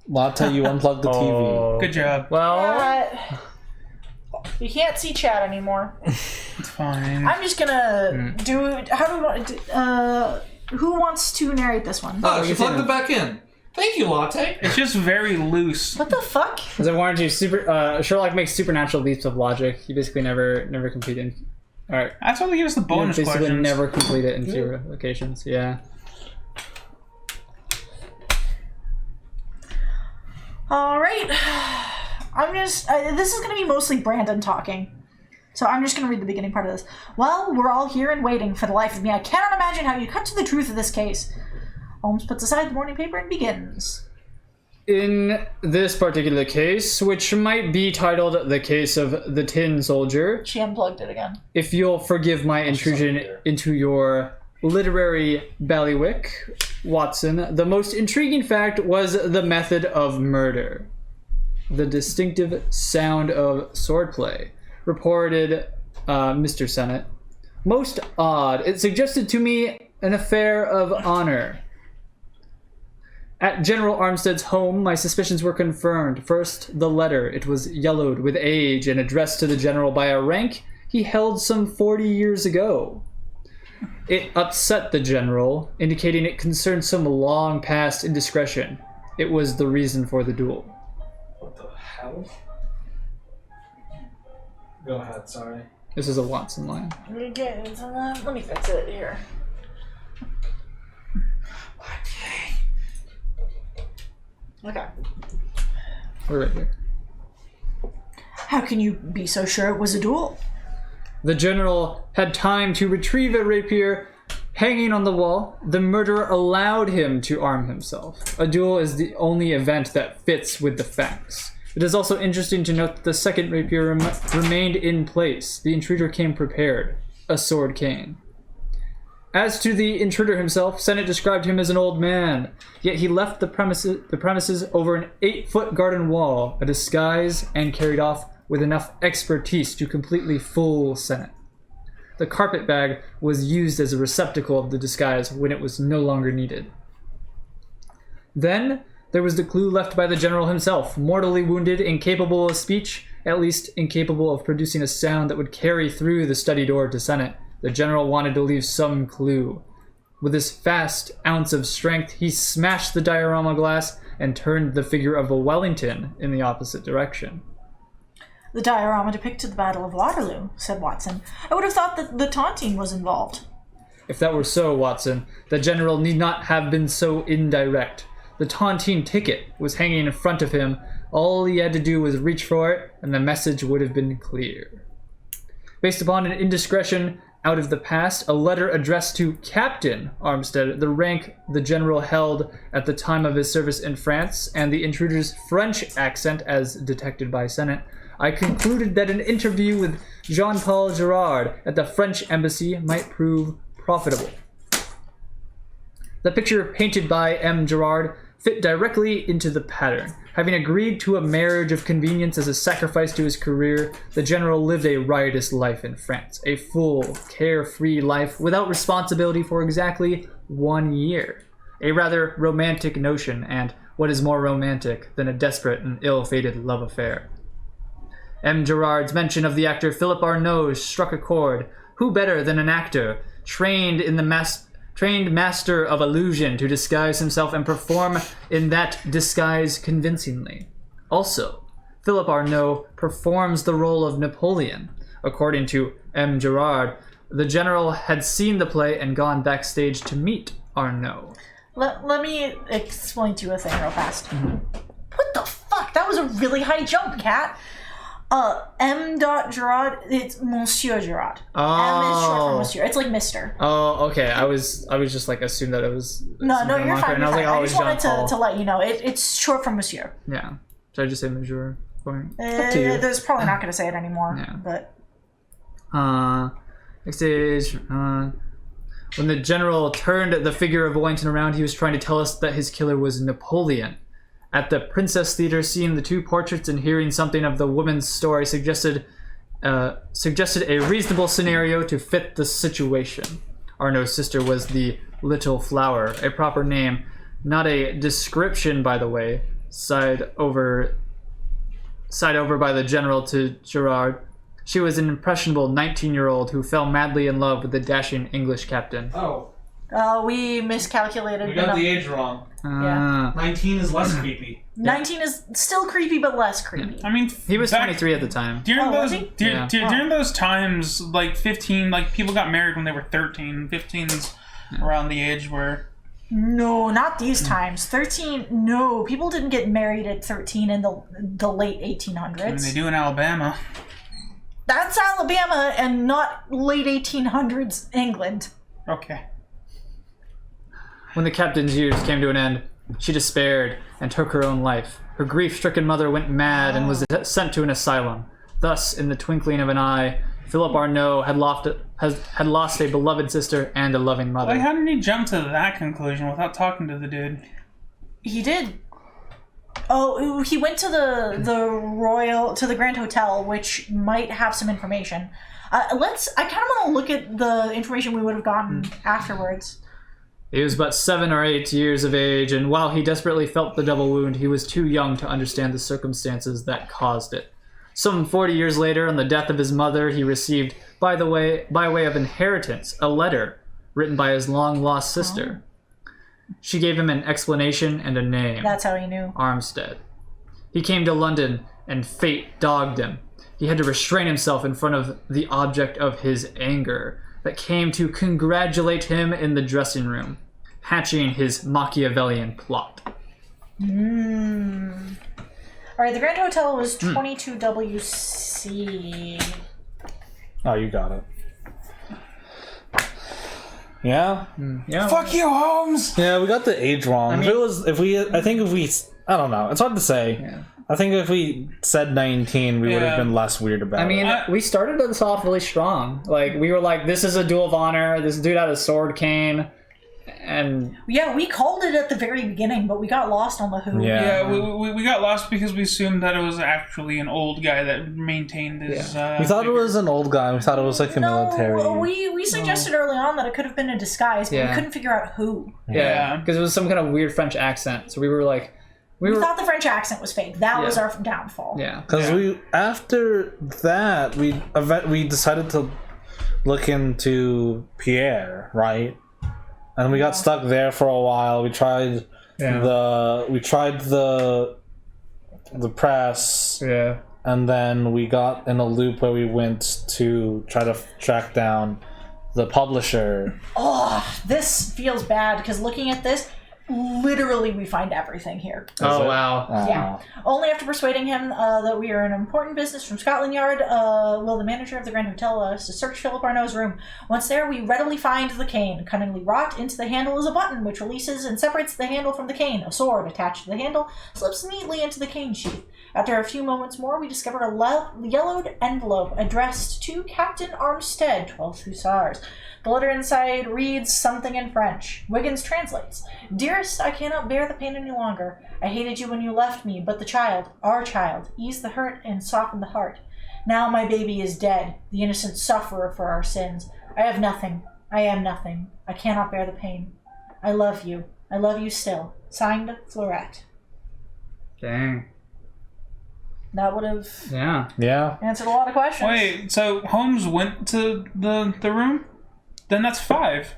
Latte, you unplugged the TV. Good job. Well, you can't see chat anymore. It's fine. I'm just gonna do. How do we want to? Who wants to narrate this one? Oh, she plugged it back in. Thank you, Latte. It's just very loose. What the fuck? as I wanted to, Sherlock makes supernatural leaps of logic. He basically never completed. All right. That's why they give us the bonus basically questions. never complete it in fewer locations. Yeah. All right. I'm just. This is gonna be mostly Brandon talking. So I'm just going to read the beginning part of this. Well, we're all here and waiting. For the life of me, I cannot imagine how you cut to the truth of this case. Holmes puts aside the morning paper and begins. In this particular case, which might be titled The Case of the Tin Soldier, She unplugged it again. if you'll forgive my intrusion into your literary bailiwick, Watson, the most intriguing fact was the method of murder. The distinctive sound of swordplay, reported Mr. Sennett. Most odd. It suggested to me an affair of honor. At General Armstead's home, my suspicions were confirmed. First, the letter. It was yellowed with age and addressed to the general by a rank he held some 40 years ago. It upset the general, indicating it concerned some long past indiscretion. It was the reason for the duel. What the hell? Go ahead, sorry. This is a Watson line. Let me fix it here. Okay. We're right here. How can you be so sure it was a duel? The general had time to retrieve a rapier hanging on the wall. The murderer allowed him to arm himself. A duel is the only event that fits with the facts. It is also interesting to note that the second rapier remained in place. The intruder came prepared, a sword cane. As to the intruder himself, Sennett described him as an old man, yet he left the premises over an 8-foot garden wall, a disguise, and carried off with enough expertise to completely fool Sennett. The carpet bag was used as a receptacle of the disguise when it was no longer needed. Then there was the clue left by the general himself, mortally wounded, incapable of speech, at least incapable of producing a sound that would carry through the study door to Sennett. The general wanted to leave some clue. With his fast ounce of strength, he smashed the diorama glass and turned the figure of a Wellington in the opposite direction. The diorama depicted the Battle of Waterloo, said Watson. I would have thought that the Tontine was involved. If that were so, Watson, the general need not have been so indirect. The Tontine ticket was hanging in front of him. All he had to do was reach for it, and the message would have been clear. Based upon an indiscretion out of the past, a letter addressed to Captain Armstead, the rank the general held at the time of his service in France, and the intruder's French accent as detected by Sennett, I concluded that an interview with Jean-Paul Gerard at the French embassy might prove profitable. The picture painted by M. Gerard fit directly into the pattern. Having agreed to a marriage of convenience as a sacrifice to his career, the general lived a riotous life in France, a full, carefree life without responsibility for exactly 1 year. A rather romantic notion, and what is more romantic than a desperate and ill-fated love affair? M. Gerard's mention of the actor Philip Arnaud struck a chord. Who better than an actor, trained master of illusion to disguise himself and perform in that disguise convincingly? Also, Philip Arnaud performs the role of Napoleon. According to M. Gerard, the general had seen the play and gone backstage to meet Arnaud. Let me explain to you a thing real fast. What the fuck? That was a really high jump, Kat. M. Gerard. It's Monsieur Gerard. M is short for Monsieur. It's like Mister. Oh, okay. I was just like assumed that it was. No, some you're kind of fine. moniker, and You're I was fine. like, oh, I it's just wanted Jean-Paul. to let you know it's short for Monsieur. Yeah. Should I just say Monsieur? Fine. There's probably not going to say it anymore. Yeah. But Next stage. When the general turned the figure of Wellington around, he was trying to tell us that his killer was Napoleon. At the Princess Theater, seeing the two portraits and hearing something of the woman's story suggested a reasonable scenario to fit the situation. Arnaud's sister was the Little Flower, a proper name, not a description, by the way. Side over by the general to Gerard. She was an impressionable 19-year-old who fell madly in love with the dashing English captain. Oh, we miscalculated. we got the age wrong. Yeah. 19 is less creepy. 19 is still creepy, but less creepy. I mean, He was back 23 at the time. During was those he? Yeah. during those times, like 15, like people got married when they were 13. 15's around the age where. No, not these times. 13. No, people didn't get married at 13 in the late 1800s. I mean, they do in Alabama. That's Alabama and not late 1800s England. Okay. When the captain's years came to an end, she despaired and took her own life. Her grief-stricken mother went mad and was sent to an asylum. Thus, in the twinkling of an eye, Philip Arnaud had lost a beloved sister and a loving mother. Like, how did he jump to that conclusion without talking to the dude? He did. Oh, he went to the Grand Hotel, which might have some information. I kind of want to look at the information we would have gotten afterwards. He was but 7 or 8 years of age, and while he desperately felt the double wound, he was too young to understand the circumstances that caused it. Some 40 years later, on the death of his mother, he received, by way of inheritance, a letter written by his long-lost sister. She gave him an explanation and a name. That's how he knew. Armstead. He came to London, and fate dogged him. He had to restrain himself in front of the object of his anger that came to congratulate him in the dressing room, hatching his Machiavellian plot. Alright, the Grand Hotel was 22WC. Oh, you got it. Yeah. Yeah. Fuck you, Holmes! Yeah, we got the age wrong. I don't know. It's hard to say. Yeah. I think if we said 19, we would have been less weird about it. I mean, we started this off really strong. Like, we were like, this is a duel of honor. This dude had a sword cane. And Yeah, we called it at the very beginning, but we got lost on the who. Yeah. Yeah, we got lost because we assumed that it was actually an old guy that maintained his... we thought it was an old guy. We thought it was like a military. No, we suggested early on that it could have been a disguise, but we Yeah. couldn't figure out who. yeah, because it was some kind of weird French accent. So we were like, We thought the French accent was fake. That was our downfall. yeah. Because after that, we decided to look into Pierre, right? And we got stuck there for a while. We tried the press, Yeah. and then we got in a loop where we went to try to track down the publisher. Oh, this feels bad because looking at this, literally we find everything here. Oh, wow. Yeah. Only after persuading him that we are an important business from Scotland Yard will the manager of the Grand Hotel allow us to search Philip Arnaud's room. Once there, we readily find the cane. Cunningly wrought into the handle is a button which releases and separates the handle from the cane. A sword attached to the handle slips neatly into the cane sheath. After a few moments more, we discover a yellowed envelope addressed to Captain Armstead, 12th Hussars. The letter inside reads something in French. Wiggins translates. Dearest, I cannot bear the pain any longer. I hated you when you left me, but the child, our child, eased the hurt and softened the heart. Now my baby is dead, the innocent sufferer for our sins. I have nothing. I am nothing. I cannot bear the pain. I love you. I love you still. Signed, Fleurette. Dang. That would have Yeah. answered a lot of questions. Wait, so Holmes went to the room? Then that's 5.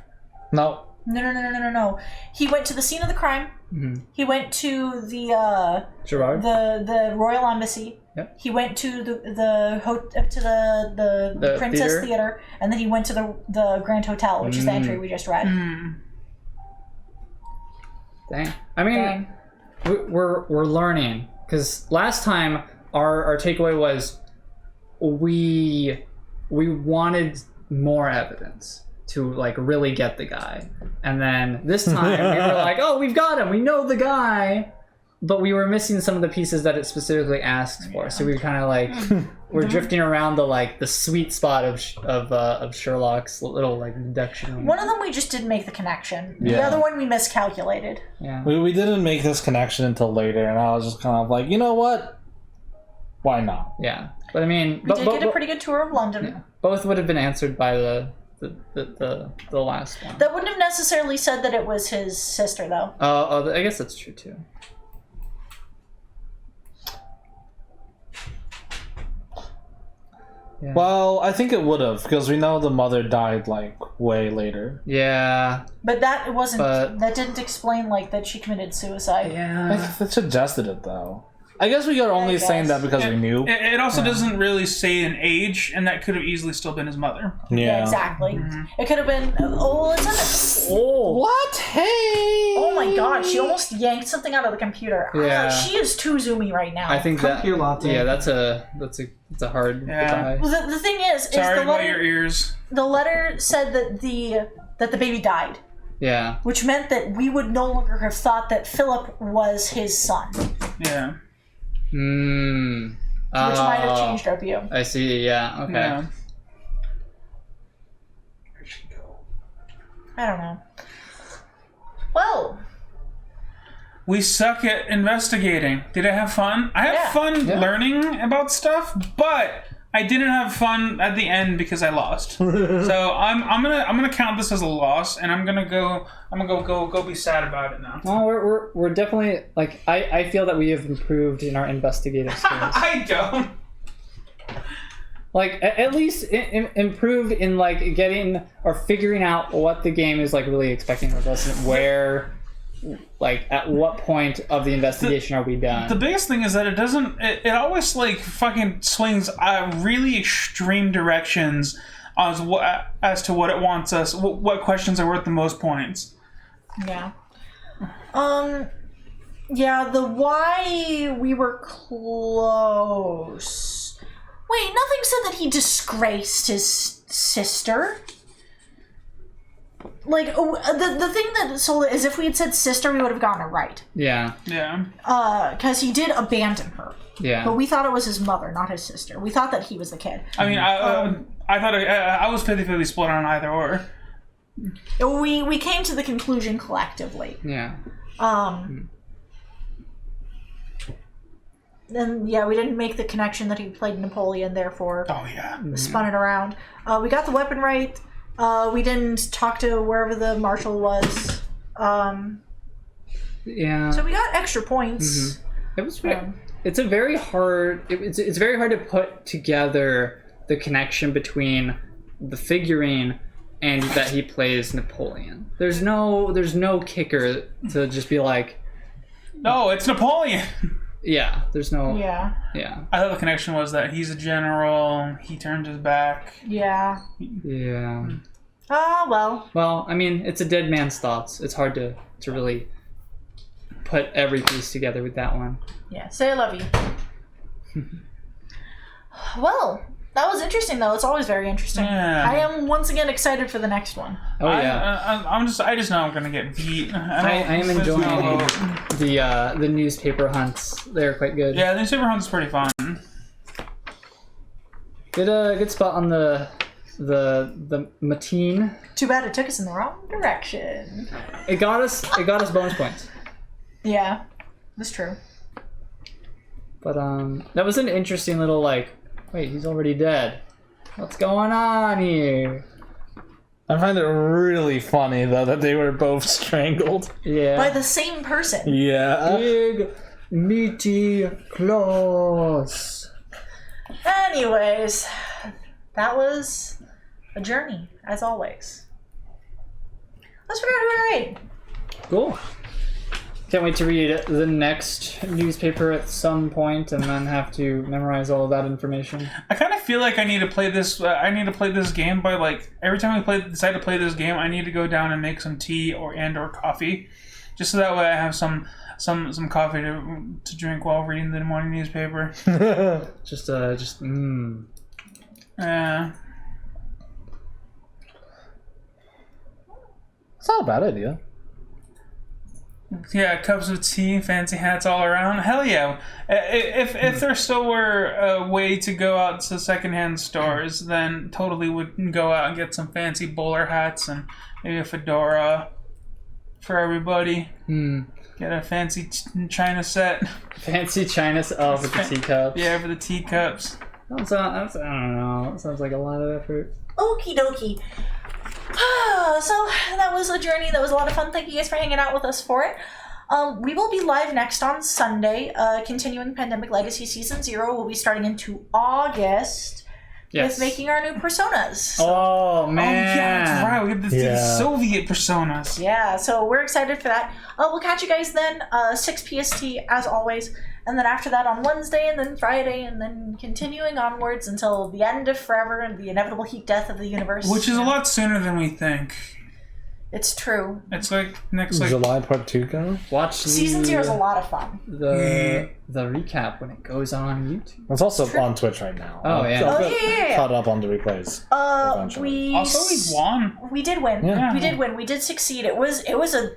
No. No. He went to the scene of the crime. Mm-hmm. He went to the Gerard? the royal embassy. Yep. He went to the Princess Theater, and then he went to the Grand Hotel, which is the entry we just read. Dang. I mean, we're learning. Because last time, our takeaway was we wanted more evidence to like really get the guy, and then this time we were like, oh, we've got him, we know the guy, but we were missing some of the pieces that it specifically asked for. So we were kind of like we're drifting around the sweet spot of Sherlock's little like deduction. One of them we just didn't make the connection. The Yeah. other one we miscalculated. Yeah. We didn't make this connection until later, and I was just kind of like, you know what? Why not? Yeah. But I mean, We did get a pretty good tour of London. both would have been answered by the last one. That wouldn't have necessarily said that it was his sister, though. I guess that's true too. Yeah. Well, I think it would have, because we know the mother died like way later. Yeah. But that wasn't. But- that didn't explain like that she committed suicide. Yeah. It suggested it though. I guess we are only guess. saying that because we knew. It also doesn't really say an age, and that could have easily still been his mother. Yeah, exactly. It could have been. Oh, it's in What? Hey! Oh my god, she almost yanked something out of the computer. Yeah. She is too zoomy right now. I think that. Cookie latte. Yeah, that's a hard Yeah. goodbye. Well, the thing is Sorry the about letter, your ears. the letter said that the baby died, Yeah. which meant that we would no longer have thought that Philip was his son, which Yeah. Hmm. might have changed our view. I see. Yeah. Okay. Yeah. I don't know. Well, We suck at investigating. Did I have fun? I had Yeah. fun Yeah. learning about stuff, but I didn't have fun at the end because I lost. So I'm gonna count this as a loss, and I'm gonna go be sad about it now. Well, we're definitely like I feel that we have improved in our investigative skills. I don't. Like at least improved in like getting or figuring out what the game is like really expecting of us and where, like at what point of the investigation are we done. The biggest thing is that it doesn't. It always like fucking swings really extreme directions as to what it wants us. What questions are worth the most points? yeah. Yeah, the why we were close. Wait, nothing said that he disgraced his sister. Like, the thing that sold it is if we had said sister, we would have gotten it right. Yeah. Yeah. Because he did abandon her. Yeah. But we thought it was his mother, not his sister. We thought that he was the kid. I mean, I thought I was 50-50 split on either or. We came to the conclusion collectively. Yeah. Then, yeah, we didn't make the connection that he played Napoleon, therefore Oh yeah. spun it around. We got the weapon right. We didn't talk to wherever the marshal was. Yeah. So we got extra points. It was it's a very hard it's very hard to put together the connection between the figurine and that he plays Napoleon. There's no kicker to just be like, No, it's Napoleon. yeah, there's no Yeah. yeah. I thought the connection was that he's a general. He turned his back. Yeah. Yeah. Oh, well. Well, I mean, it's a dead man's thoughts. It's hard to really put every piece together with that one. Yeah, say I love you. Well, that was interesting, though. It's always very interesting. Yeah. I am once again excited for the next one. Oh yeah. I just know I'm gonna get beat. I am there's enjoying no hope. the newspaper hunts. They're quite good. Yeah, the newspaper hunt's pretty fun. Good spot on the Mateen. Too bad it took us in the wrong direction. It got us bonus points. Yeah, that's true. But that was an interesting little like, wait, he's already dead. What's going on here? I find it really funny though that they were both strangled. Yeah. By the same person. Yeah. Big meaty claws. Anyways, that was a journey, as always. Let's figure out who we rate. Cool. Can't wait to read the next newspaper at some point and then have to memorize all of that information. I kind of feel like I need to play this. I need to play this game by like every time we decide to play this game. I need to go down and make some tea or coffee, just so that way I have some coffee to drink while reading the morning newspaper. Just Yeah. It's not a bad idea. Yeah, cups of tea, fancy hats all around. Hell yeah! If there still were a way to go out to secondhand stores, then totally would go out and get some fancy bowler hats and maybe a fedora for everybody. Get a fancy china set. Fancy China. Oh, with the teacups. Yeah, for the teacups. I don't know. That sounds like a lot of effort. Okie dokie. So that was a journey. That was a lot of fun. Thank you guys for hanging out with us for it. We will be live next on Sunday, continuing Pandemic Legacy Season 0. We'll be starting into August with making our new personas. Oh, man. Oh, yeah, that's right. We have the Soviet personas. Yeah, so we're excited for that. We'll catch you guys then, 6 PST as always. And then after that on Wednesday, and then Friday, and then continuing onwards until the end of forever and the inevitable heat death of the universe. Which is a lot sooner than we think. It's true. It's like next July Part 2 go? Watch Season 0 is a lot of fun. the recap when it goes on YouTube. It's also on Twitch right now. Oh, yeah. I'll Oh, get yeah. caught up on the replays. eventually. Also, we won. We did win. Yeah. We did win. We did succeed. It was a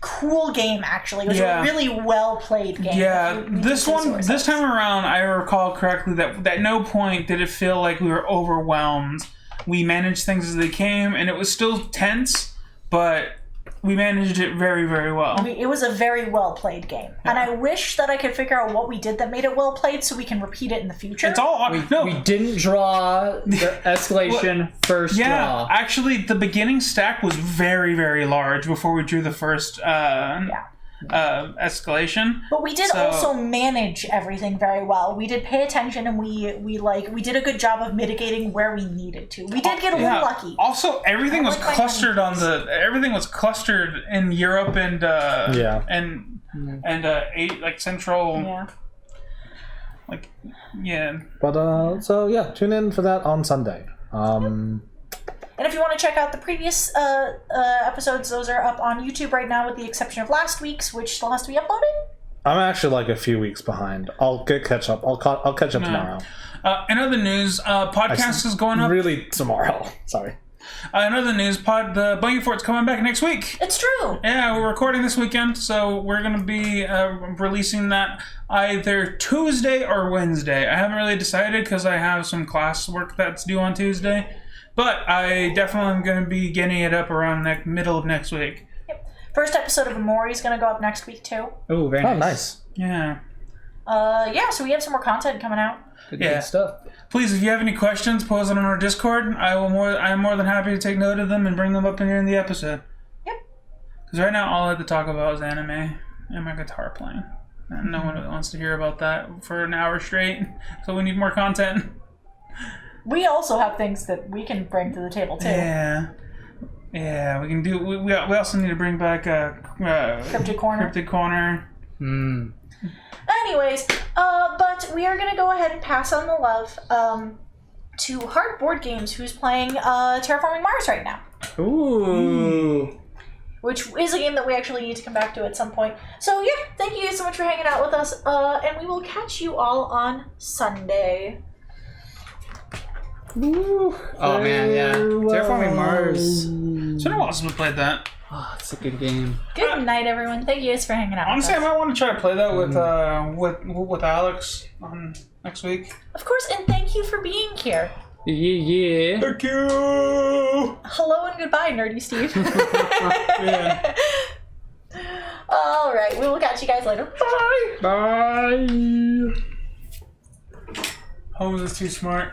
cool game, actually. It was Yeah. a really well played game. Yeah, We this did one, ourselves. this time around, I recall correctly that at no point did it feel like we were overwhelmed. We managed things as they came, and it was still tense, but we managed it very, very well. It was a very well played game, and I wish that I could figure out what we did that made it well played, so we can repeat it in the future. It's all no. We didn't draw the escalation first Yeah, draw. actually, the beginning stack was very, very large before we drew the first escalation. But we did also manage everything very well. We did pay attention, and we did a good job of mitigating where we needed to. We did get a little lucky. Also, everything was like my clustered everything was clustered in Europe and central. Yeah. But, so yeah, tune in for that on Sunday. And if you want to check out the previous episodes, those are up on YouTube right now, with the exception of last week's, which still has to be uploaded. I'm actually like a few weeks behind. I'll catch up. I'll catch up tomorrow. In other news, podcast is going up. Really tomorrow. Sorry. In other news, the Blanket Fort's coming back next week. It's true. Yeah, we're recording this weekend, so we're going to be releasing that either Tuesday or Wednesday. I haven't really decided because I have some classwork that's due on Tuesday. But I definitely am going to be getting it up around middle of next week. Yep. First episode of Amori is going to go up next week, too. Oh, very nice. Oh, nice. Yeah. So we have some more content coming out. Good stuff. Please, if you have any questions, post them on our Discord. I'm more than happy to take note of them and bring them up in here in the episode. Yep. Because right now, all I have to talk about is anime and my guitar playing. And no one really wants to hear about that for an hour straight. So we need more content. We also have things that we can bring to the table, too. Yeah, we can do. We also need to bring back Cryptic Corner. Cryptic Corner. Anyways, but we are going to go ahead and pass on the love to Hard Board Games, who's playing Terraforming Mars right now. Ooh. Which is a game that we actually need to come back to at some point. So yeah, thank you guys so much for hanging out with us, and we will catch you all on Sunday. Oh man, yeah. Terraforming Mars. It's been a while since we played that. Oh, it's a good game. Good night, everyone. Thank you guys for hanging out Honestly, I with us. might want to try to play that with Alex on next week. Of course, and thank you for being here. Yeah. Thank you. Hello and goodbye, Nerdy Steve. Yeah. All right, we will catch you guys later. Bye. Bye. Holmes is too smart.